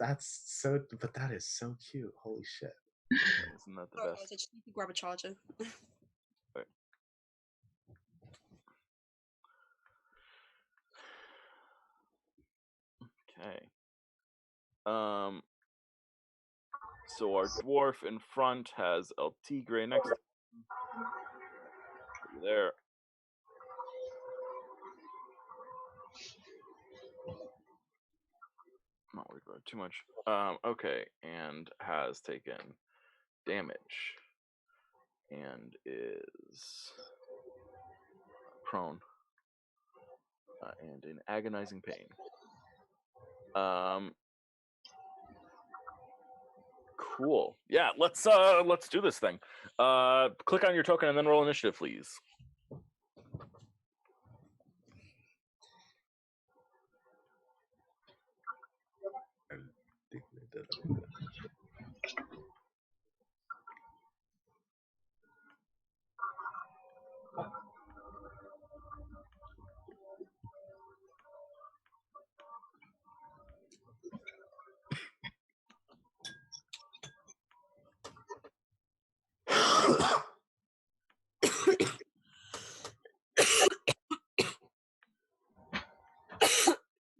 so, but that is so cute. Holy shit! Isn't that the Sorry, best? guys, I just need to grab a charger. Okay. So our dwarf in front has El Tigre next to him. Put you there. Not worried about it too much. Okay, and has taken damage and is prone and in agonizing pain. Cool. Yeah, let's do this thing. Click on your token and then roll initiative, please.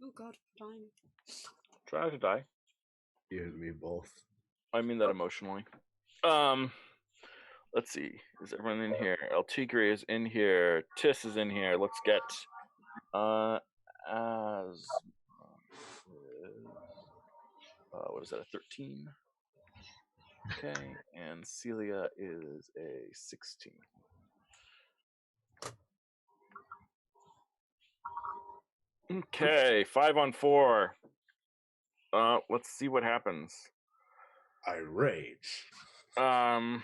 Oh God, I'm dying. Try not to die. You and me both. I mean that emotionally. Let's see. Is everyone in here? El Tigre is in here. Tis is in here. Let's get as what is that? A 13. Okay, and Celia is a 16. Okay, 5 on 4. Let's see what happens. I rage. Yeah,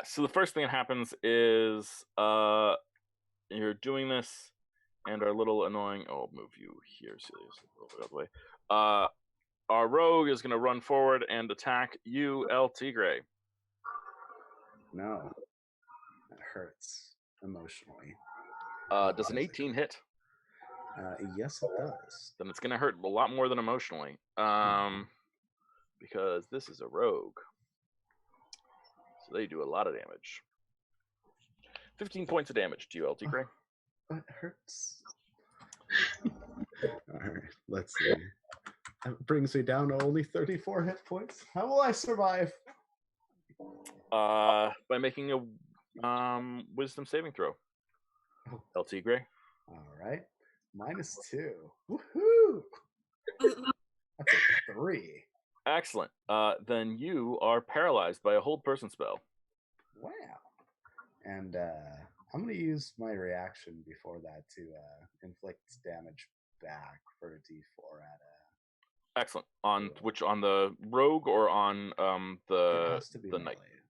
so the first thing that happens is you're doing this and are a little annoying. Oh, I'll move you here, Celia, so a little bit out of the way. Our rogue is going to run forward and attack you, El Tigre. No, that hurts emotionally. Does an 18 hit? Yes, it does. Then it's going to hurt a lot more than emotionally. Because this is a rogue. So they do a lot of damage. 15 points of damage to you, El Tigre. That hurts. Alright, let's see. That brings me down to only 34 hit points. How will I survive? By making a wisdom saving throw. El Tigre. Alright. -2. Woohoo! That's a 3. Excellent. Then you are paralyzed by a hold person spell. Wow. And I'm going to use my reaction before that to inflict damage back for a d4 at Excellent. On which, on the rogue or on it the has to be knight? melee.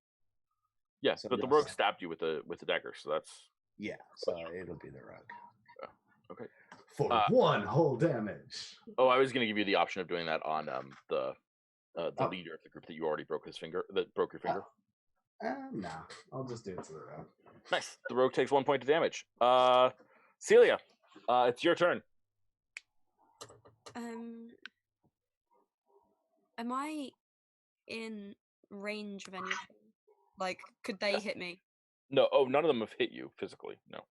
Yes, So but the yes. rogue stabbed you with the dagger, so that's Yeah, so it'll be the rogue. okay. For 1 whole damage. Oh, I was going to give you the option of doing that on the Oh. leader of the group that you already broke his finger. That broke your finger. No, I'll just do it to the rogue. Nice. The rogue takes 1 point of damage. Celia, it's your turn. Am I in range of anything? Like, could they hit me? No. Oh, none of them have hit you physically. No.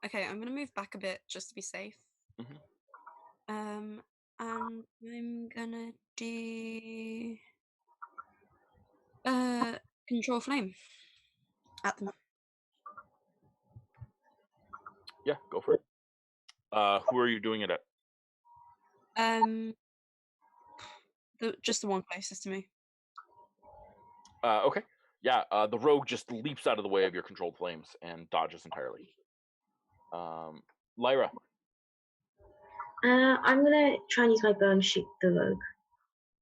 Okay, I'm gonna move back a bit just to be safe. Mhm. And I'm gonna do. Control flame at them. Yeah, go for it. Who are you doing it at? Just the one closest to me. Okay. Yeah, the rogue just leaps out of the way of your controlled flames and dodges entirely. Lyra. I'm gonna try and use my bow and shoot the rogue.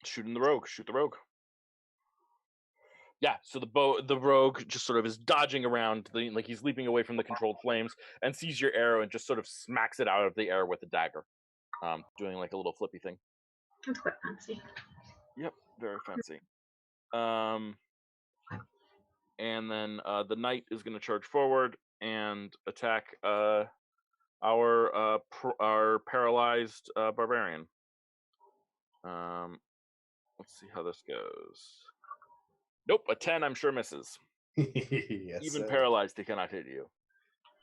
Shooting the rogue. Shoot the rogue. Yeah, so the rogue just sort of is dodging around, like he's leaping away from the controlled flames and sees your arrow and just sort of smacks it out of the air with the dagger, doing like a little flippy thing. That's quite fancy. Yep, very fancy. And then the knight is going to charge forward and attack our paralyzed barbarian. Let's see how this goes. Nope, a 10 I'm sure misses. Yes, Even sir. paralyzed, he cannot hit you.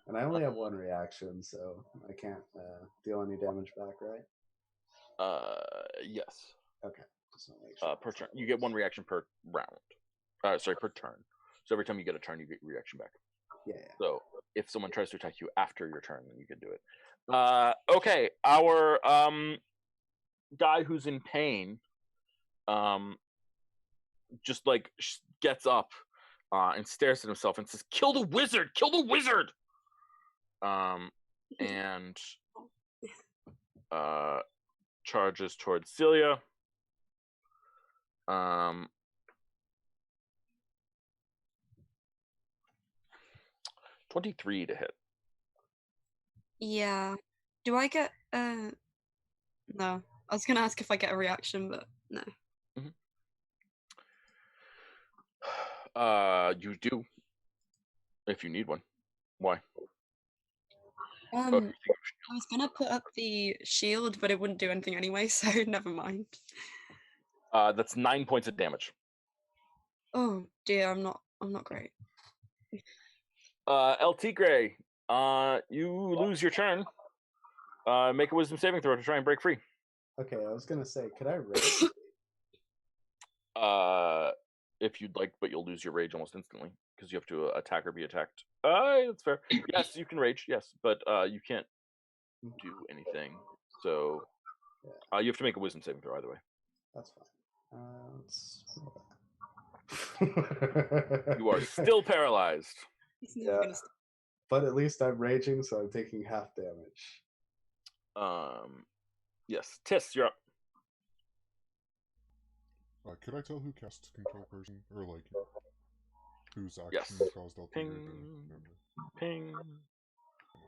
And I only have one reaction, so I can't deal any damage back, right? Yes. Okay. Just wanna make sure. Per turn. You get one reaction per round. Sorry, per turn. So every time you get a turn, you get reaction back. Yeah. So if someone tries to attack you after your turn, then you can do it. Okay, our guy who's in pain, just like gets up and stares at himself and says, "Kill the wizard! Kill the wizard!" And charges towards Celia. 23 to hit. Yeah. Do I get no? I was gonna ask if I get a reaction, but no. You do, if you need one. Why? I was gonna put up the shield, but it wouldn't do anything anyway, so never mind. That's 9 points of damage. Oh dear, I'm not great. El Tigre, you lose your turn. Make a wisdom saving throw to try and break free. Okay, I was gonna say, could I rage? If you'd like, but you'll lose your rage almost instantly because you have to attack or be attacked. That's fair. Yes, you can rage. Yes, but you can't do anything. So you have to make a wisdom saving throw either way. That's fine. You are still paralyzed. Yeah. But at least I'm raging, so I'm taking half damage. Yes. Tis, you're up. Could I tell who cast control person, or like whose action Yes. caused El Ping, Tigre to ping,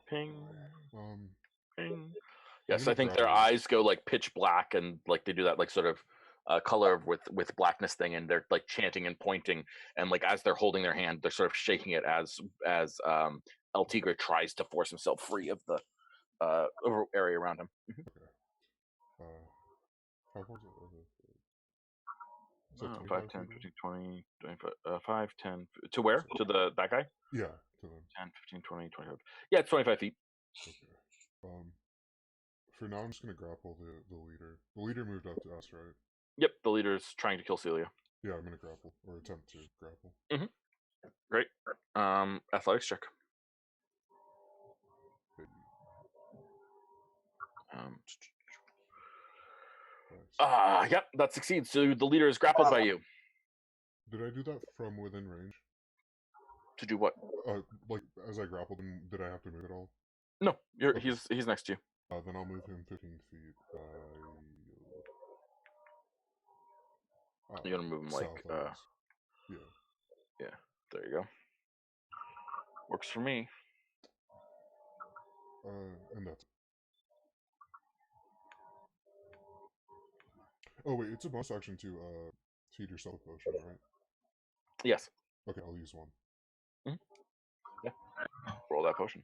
ping, ping. I'm Yes, gonna I think their grapple. eyes go like pitch black, and like they do that like sort of color with blackness thing, and they're like chanting and pointing, and like as they're holding their hand, they're sort of shaking it as El Tigre tries to force himself free of the area around him. Okay. How far is it? So 5, 10, 15, 20, 25, 5, 10. To where? To that guy? Yeah, to them. 10, 15, 20, 25. Yeah, it's 25 feet. Okay. For now, I'm just going to grapple the leader. The leader moved up to us, right? Yep, the leader's trying to kill Celia. Yeah, I'm going to grapple, or attempt to grapple. Great. Athletics check. Yep, that succeeds. So the leader is grappled by you. Did I do that from within range? To do what? Like as I grappled him, did I have to move at all? No, he's next to you. Then I'll move him 15 feet. You're gonna move him like yeah. There you go. Works for me. And that's. Oh wait, it's a bonus action to feed yourself a potion, right? Yes. Okay, I'll use one. Yeah. Roll that potion.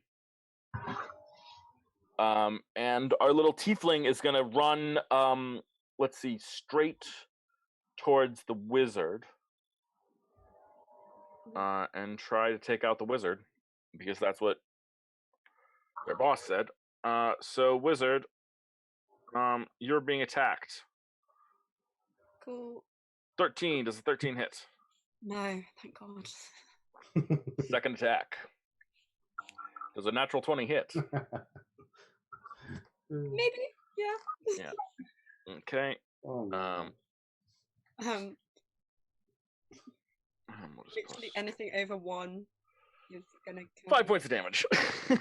And our little tiefling is gonna run. Let's see, straight towards the wizard. And try to take out the wizard because that's what their boss said. So wizard, you're being attacked. Cool. 13. Does a 13 hit? No, thank God. Second attack. Does a natural 20 hit? Maybe, yeah. Yeah. Okay. Oh, no. What is Literally plus? anything over 1 is gonna kill 5 me. points of damage. Yeah.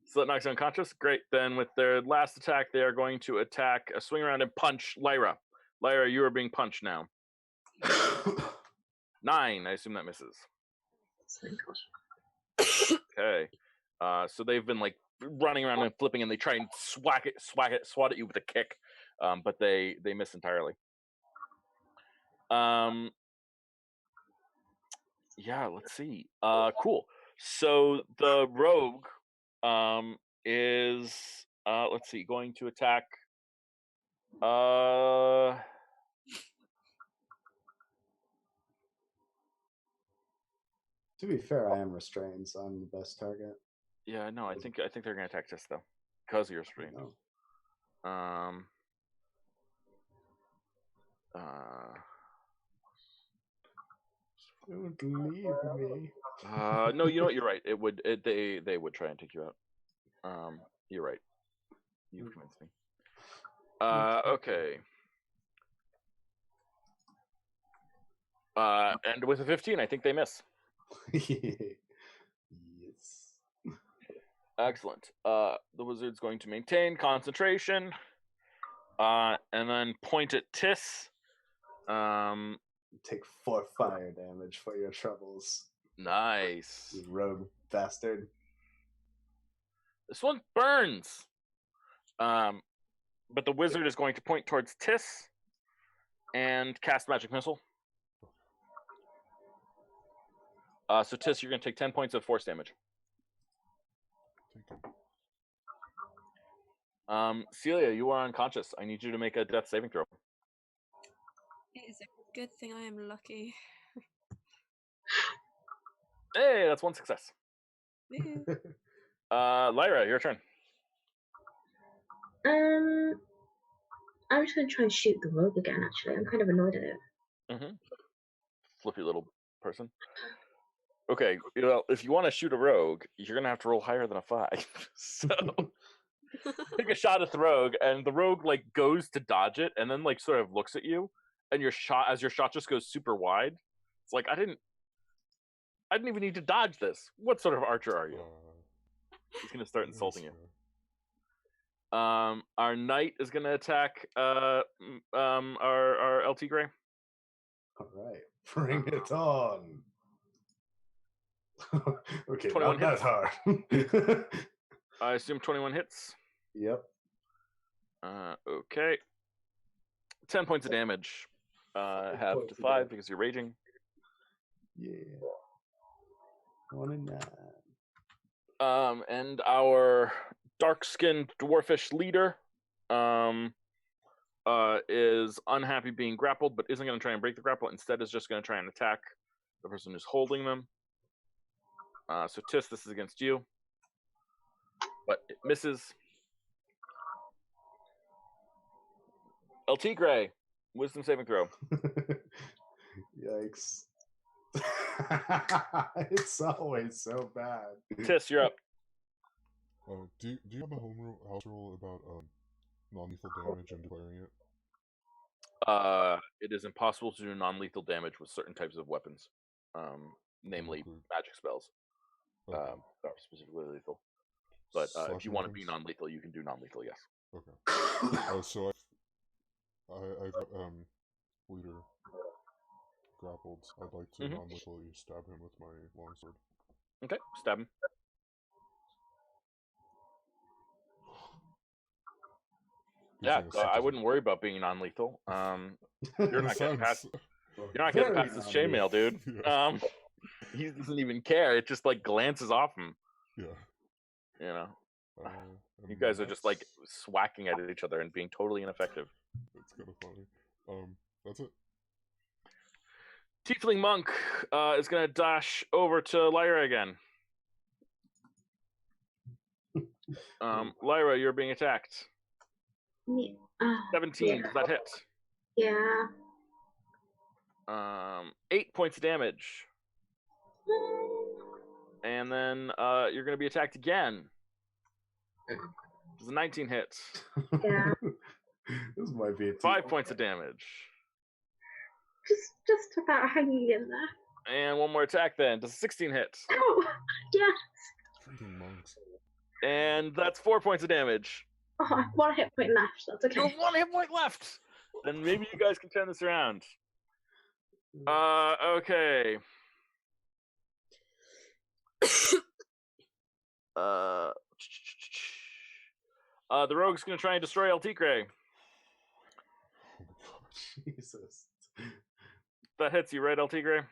So that knocks you unconscious. Great. Then with their last attack, they are going to attack, swing around and punch Lyra. Lyra, you are being punched now. 9. I assume that misses. Thank God. Okay. So they've been like running around and flipping, and they try and swat at you with a kick, but they miss entirely. Yeah, let's see. Cool. So the rogue is let's see, going to attack To be fair, I am restrained, so I'm the best target. yeah, no, I think they're gonna attack this though. Because of your screen. No. Don't leave me. No, you know what? You're right. It would. They would try and take you out. You're right. You've convinced me. Okay. And with a 15, I think they miss. Yes. Excellent. The wizard's going to maintain concentration, and then point at Tiss. Take 4 fire damage for your troubles, Nice. you rogue bastard. This one burns. But the wizard is going to point towards Tiss and cast magic missile. So Tiss, you're going to take 10 points of force damage. Celia, you are unconscious. I need you to make a death saving throw. It is a good thing I am lucky. Hey, that's 1 success. Woo. Lyra, your turn. I'm just gonna try and shoot the rogue again. Actually, I'm kind of annoyed at it. Mm-hmm. Flippy little person. Okay, well, if you want to shoot a rogue, you're gonna have to roll higher than a 5. So take a shot at the rogue, and the rogue like goes to dodge it, and then like sort of looks at you, and your shot just goes super wide. It's like I didn't even need to dodge this. What sort of archer are you? He's gonna start insulting you. Our knight is gonna attack our LT Gray. All right, bring it on. Okay, 21 not hits. that hard. I assume 21 hits. Yep. Okay. 10 points of damage. Half to 5 because you're raging. Yeah. 1 and 9. And our dark-skinned dwarfish leader is unhappy being grappled, but isn't going to try and break the grapple. Instead, is just going to try and attack the person who's holding them. So Tiss, this is against you, but it misses. LT Gray, wisdom saving throw. Yikes. It's always so bad. Tiss, you're up. Do you have a house rule about non-lethal damage and declaring it? It is impossible to do non-lethal damage with certain types of weapons, namely magic spells. Not specifically lethal. But if you want to be non-lethal, you can do non-lethal, yes. Okay. So I've got leader grappled. I'd like to non-lethally stab him with my longsword. Okay, stab him. Yeah, I wouldn't worry about being non-lethal. You're not getting past this chainmail, dude. Yeah. He doesn't even care. It just like glances off him. Yeah. You know. You guys are just like swacking at each other and being totally ineffective. That's kind of funny. That's it. Tiefling monk is gonna dash over to Lyra again. Lyra, you're being attacked. Yeah. 17, yeah. does that hit? Yeah. 8 points of damage. And then you're going to be attacked again. Does a 19 hit? Yeah. This might be a 5 points of damage. Just about hanging in there. And one more attack then. Does a 16 hit? Oh, yes. Freaking monks. And that's 4 points of damage. Oh, I have 1 hit point left. That's okay. You have 1 hit point left. Then maybe you guys can turn this around. Okay. The rogue's gonna try and destroy El Tigre. Oh my god. Jesus. That hits you, right, El Tigre?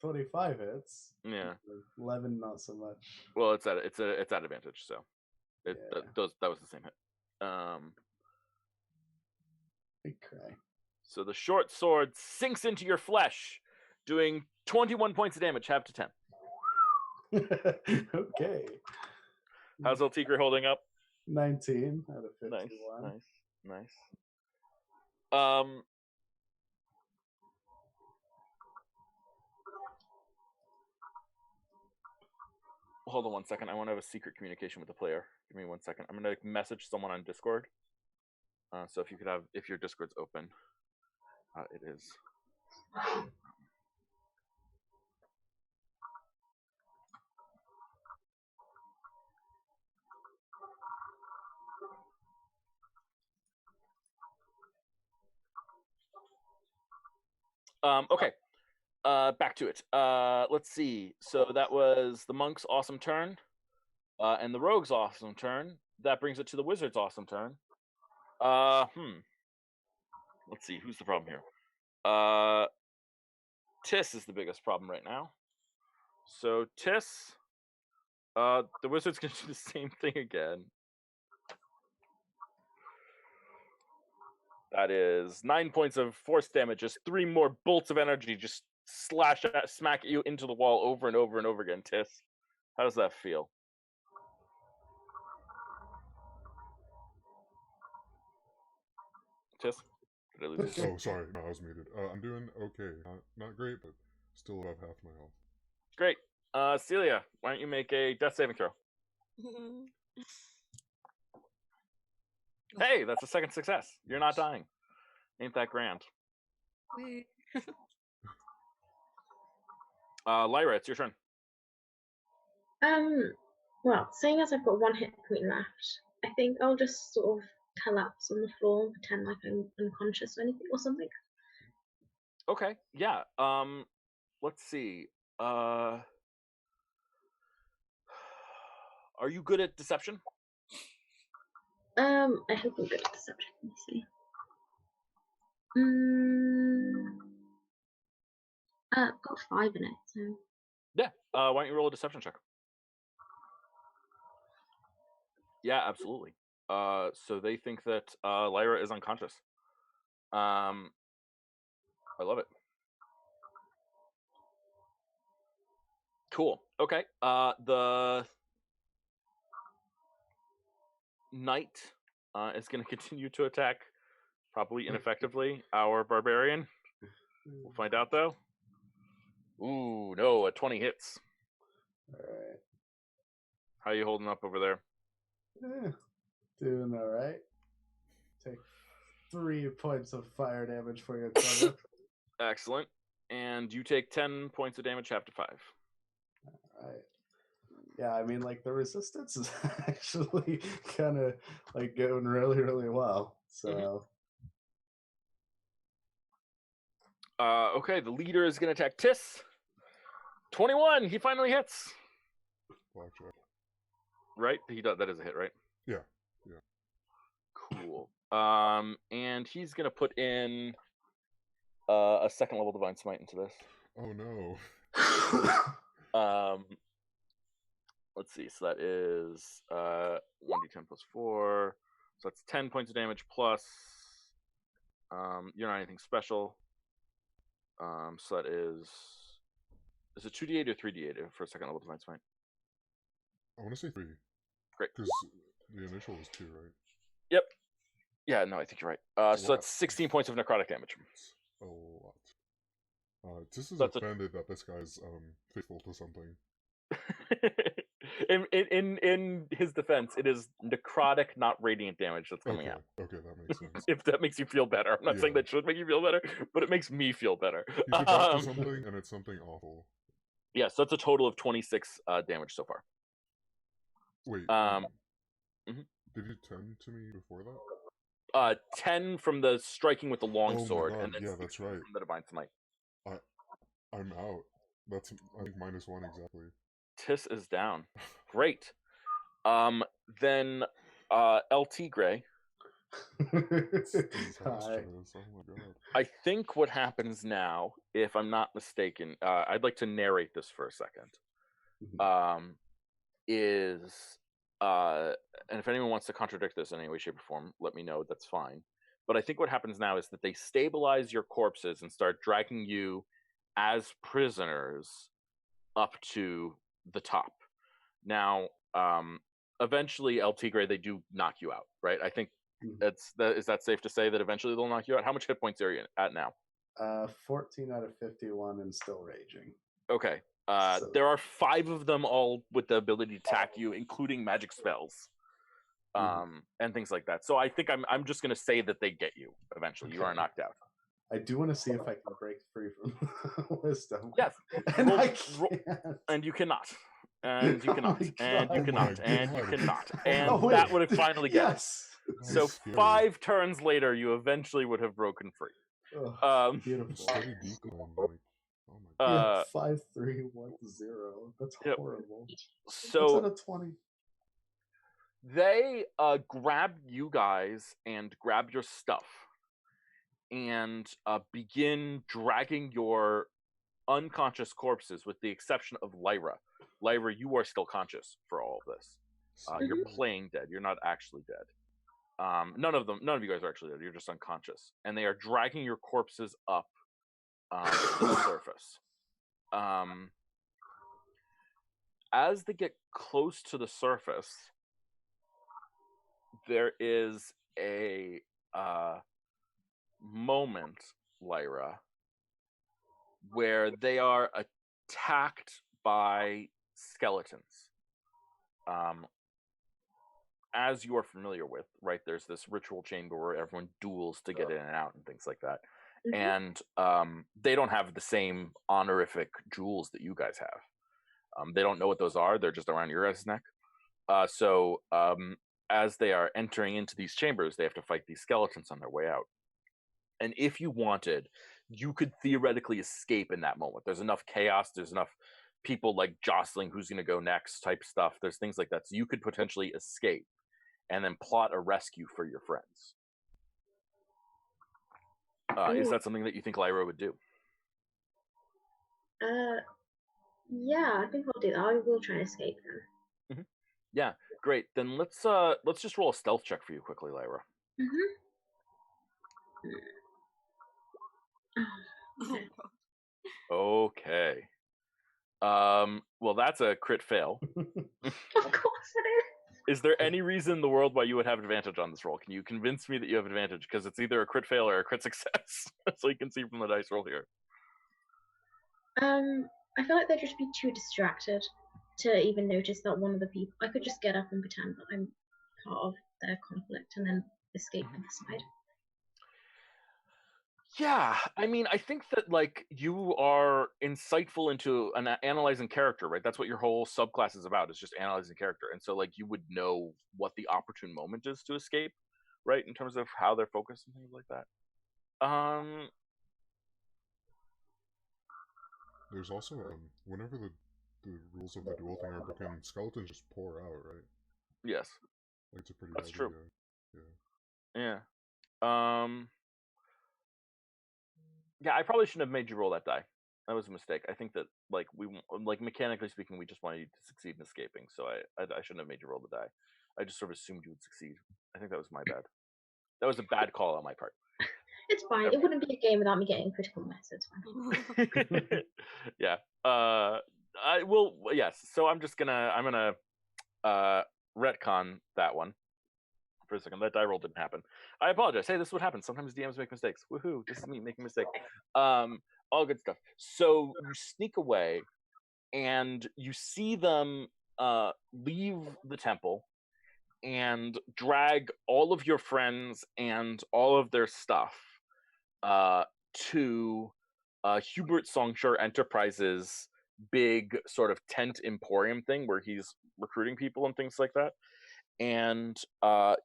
25 hits. Yeah. 11, not so much. Well, it's at advantage, so Yeah. that was the same hit. Big cry. So the short sword sinks into your flesh, doing 21 points of damage, half to 10. Okay. How's El Tigre holding up? 19 out of 51. Nice. Hold on 1 second. I want to have a secret communication with the player. Give me 1 second. I'm gonna message someone on Discord. So if your Discord's open, it is. Okay. Back to it. Let's see. So that was the monk's awesome turn, and the rogue's awesome turn. That brings it to the wizard's awesome turn. Let's see. Who's the problem here? Tiss is the biggest problem right now. So Tiss, the wizard's gonna do the same thing again. That is 9 points of force damage. Just 3 more bolts of energy just smack you into the wall over and over and over again. Tiss, how does that feel? Tiss, did I lose you? Oh, sorry. No, I was muted. I'm doing okay. Not great, but still about half my health. Great. Celia, why don't you make a death saving throw? Hey, that's a second success. You're not dying. Ain't that grand? Lyra, it's your turn. Well, seeing as I've got 1 hit point left, I think I'll just sort of collapse on the floor and pretend like I'm unconscious or anything or something. Okay, yeah. Let's see. Are you good at deception? I hope I'm good at deception. Let me see. I've got 5 in it, so. Yeah. Why don't you roll a deception check? Yeah, absolutely. So they think that Lyra is unconscious. I love it. Cool. Okay. The knight is going to continue to attack, probably ineffectively, our barbarian. We'll find out though. Ooh, no, a 20 hits. All right. How are you holding up over there? Doing all right. Take 3 points of fire damage for your trouble. Excellent. And you take 10 points of damage, half to 5. All right. Yeah, I mean, like the resistance is actually kind of like going really, really well. So. Okay, the leader is going to attack Tiss. 21. He finally hits. Blackjack. Right? He does. That is a hit, right? Yeah. Cool. And he's going to put in a second level divine smite into this. Oh no. Let's see. So that is 1d10 plus 4. So that's 10 points of damage plus. You're not anything special. So that is it 2d8 or 3d8 for a second level divine smite? I want to say 3. Great. Because the initial was 2, right? Yep. Yeah, no, I think you're right. So that's 16 points of necrotic damage. A lot. This is That's offended that this guy's faithful to something. in his defense, it is necrotic, not radiant damage that's coming out. Okay, that makes sense. If that makes you feel better, I'm not saying Yeah. that should make you feel better, but it makes me feel better. He's about to something, and it's something awful. Yeah, so that's a total of 26 damage so far. Wait. Mhm. Did you 10 to me before that? 10 from the striking with the long Oh my sword, God, and then yeah, 6 that's right. from the divine smite. I'm out. That's, I think, -1 exactly. Tis is down. Great. Then LT Gray. Disastrous. Oh my God. I think what happens now, if I'm not mistaken, I'd like to narrate this for a second. And if anyone wants to contradict this in any way, shape, or form, let me know. That's fine. But I think what happens now is that they stabilize your corpses and start dragging you as prisoners up to the top. Now, eventually, LT Gray, they do knock you out, right? I think is that safe to say that eventually they'll knock you out? How much hit points are you at now? 14 out of 51 and still raging. Okay. There are 5 of them, all with the ability to attack you, including magic spells, and things like that. So I think I'm just going to say that they get you eventually. Okay. You are knocked out. I do want to see if I can break free from wisdom. Yes, and I can't. And you cannot. And you cannot. And you cannot. And you cannot. And Oh, that would have finally get yes. So 5 turns later, you eventually would have broken free. Beautiful. Steady decline, like, oh my God. 5, 3, 1, 0. That's horrible. So that's at a 20. They grab you guys and grab your stuff and begin dragging your unconscious corpses, with the exception of Lyra. Lyra, you are still conscious for all of this. You're playing dead. You're not actually dead. None of you guys are actually dead. You're just unconscious. And they are dragging your corpses up to the surface. As they get close to the surface, there is a moment, Lyra, where they are attacked by skeletons. As you are familiar with, right, there's this ritual chamber where everyone duels to get in and out and things like that. And they don't have the same honorific jewels that you guys have. They don't know what those are. They're just around your guys' neck. So as they are entering into these chambers, they have to fight these skeletons on their way out. And if you wanted, you could theoretically escape in that moment. There's enough chaos. There's enough people like jostling who's going to go next type stuff. There's things like that. So you could potentially escape and then plot a rescue for your friends. Is that something that you think Lyra would do? Yeah, I think I'll do that. I will try and escape then. Yeah, great. Then let's just roll a stealth check for you quickly, Lyra. Okay. Well, that's a crit fail. Of course it is. Is there any reason in the world why you would have advantage on this roll? Can you convince me that you have advantage? Because it's either a crit fail or a crit success. So you can see from the dice roll here. I feel like they'd just be too distracted to even notice that one of the people. I could just get up and pretend that I'm part of their conflict and then escape from the side. Yeah, I mean, I think that, like, you are insightful into analyzing character, right? That's what your whole subclass is about, is just analyzing character. And so, like, you would know what the opportune moment is to escape, right? In terms of how they're focused and things like that. There's also, whenever the rules of the duel thing are broken, skeletons just pour out, right? Yes. Like, it's a pretty That's heavy, true. Yeah. Yeah, I probably shouldn't have made you roll that die. That was a mistake. I think that, like, mechanically speaking, we just wanted you to succeed in escaping, so I shouldn't have made you roll the die. I just sort of assumed you would succeed. I think that was my bad. That was a bad call on my part. It's fine. It wouldn't be a game without me getting critical miss. It's fine. Yeah. I will. Yes. So I'm gonna retcon that one for a second. That die roll didn't happen. I apologize. Hey, this is what happens. Sometimes DMs make mistakes. Woohoo! This is me making a mistake. all good stuff. So you sneak away, and you see them leave the temple and drag all of your friends and all of their stuff to Hubert Songshire Enterprises' big sort of tent emporium thing where he's recruiting people and things like that. And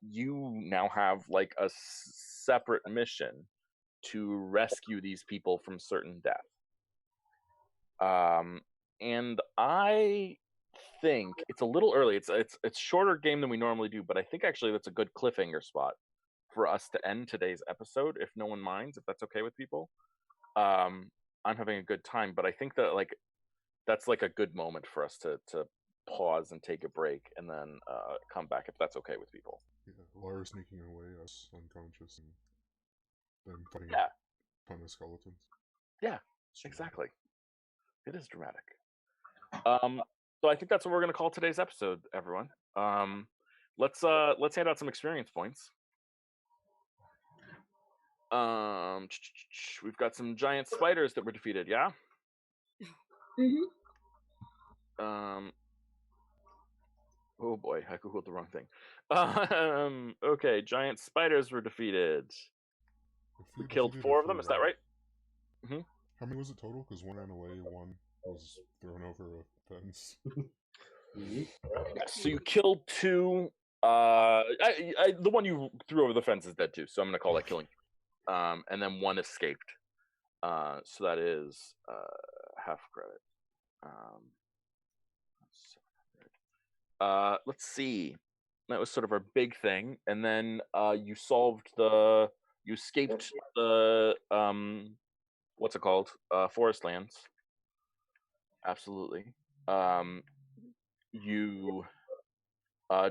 you now have like a separate mission to rescue these people from certain death. And I think it's a little early. It's shorter game than we normally do, but I think actually that's a good cliffhanger spot for us to end today's episode, if no one minds, if that's okay with people. I'm having a good time, but I think that like that's like a good moment for us to pause and take a break and then come back if that's okay with people. Yeah, Lara sneaking away, us unconscious, and then fighting Yeah. a ton of skeletons. Yeah, exactly. It is dramatic. So I think that's what we're gonna call today's episode, everyone. Let's hand out some experience points. We've got some giant spiders that were defeated, yeah? Oh boy, I googled the wrong thing. Okay, giant spiders were defeated. We killed 4 of them, is that right? How many was it total? Because one ran away, one was thrown over a fence. So you killed 2. The one you threw over the fence is dead too, so I'm gonna call that killing. And then 1 escaped. So that is half credit. Let's see. That was sort of our big thing, and then you escaped the what's it called? Forest lands. Absolutely. You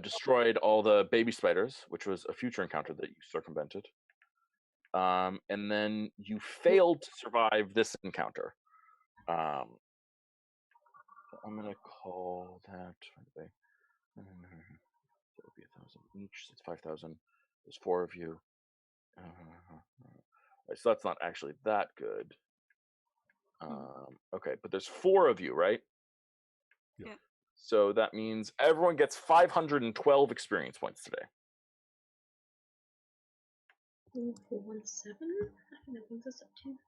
destroyed all the baby spiders, which was a future encounter that you circumvented. And then you failed to survive this encounter. So I'm gonna call that. So it'll be 1,000 each. So it's 5,000. There's 4 of you. So that's not actually that good. Okay, but there's 4 of you, right? Yeah. So that means everyone gets 512 experience points today. 417? I think that brings us up to.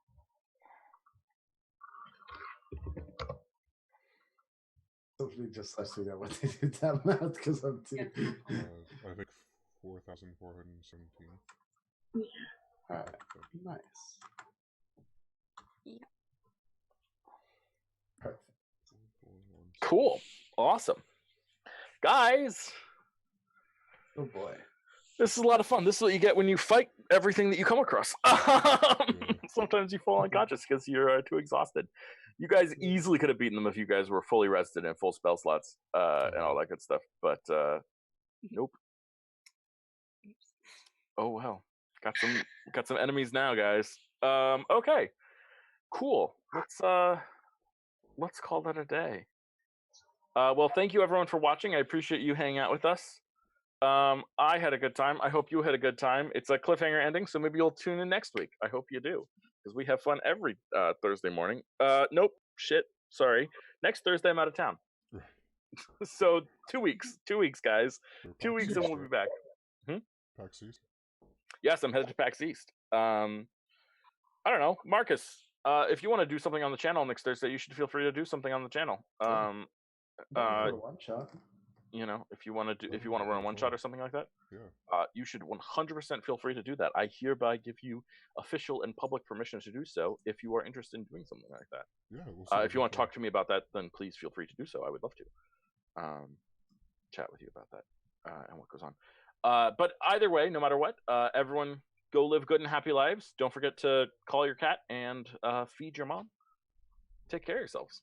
Hopefully just lets me know what they did that math because I'm too. I think 4,417. Yeah. Alright, nice. Yeah. Perfect. Cool. Awesome. Guys, Oh boy. this is a lot of fun. This is what you get when you fight everything that you come across. Sometimes you fall unconscious because you're too exhausted. You guys easily could have beaten them if you guys were fully rested and full spell slots and all that good stuff. But nope. Oh well. Got some enemies now, guys. Okay. Cool. Let's call that a day. Well, thank you everyone for watching. I appreciate you hanging out with us. I had a good time. I hope you had a good time. It's a cliffhanger ending, so maybe you'll tune in next week. I hope you do, because we have fun every Thursday morning. Nope, shit, sorry. Next Thursday I'm out of town. So 2 weeks, guys. 2 weeks and we'll be back. PAX East? Yes, I'm headed to PAX East. I don't know, Marcus. If you want to do something on the channel next Thursday, you should feel free to do something on the channel. One shot. You know, if you want to run a one shot or something like that, yeah. You should 100% feel free to do that. I hereby give you official and public permission to do so if you are interested in doing something like that. Yeah. We'll if you want to talk to me about that, then please feel free to do so. I would love to chat with you about that and what goes on. But either way, no matter what, everyone go live good and happy lives. Don't forget to call your cat and feed your mom. Take care of yourselves.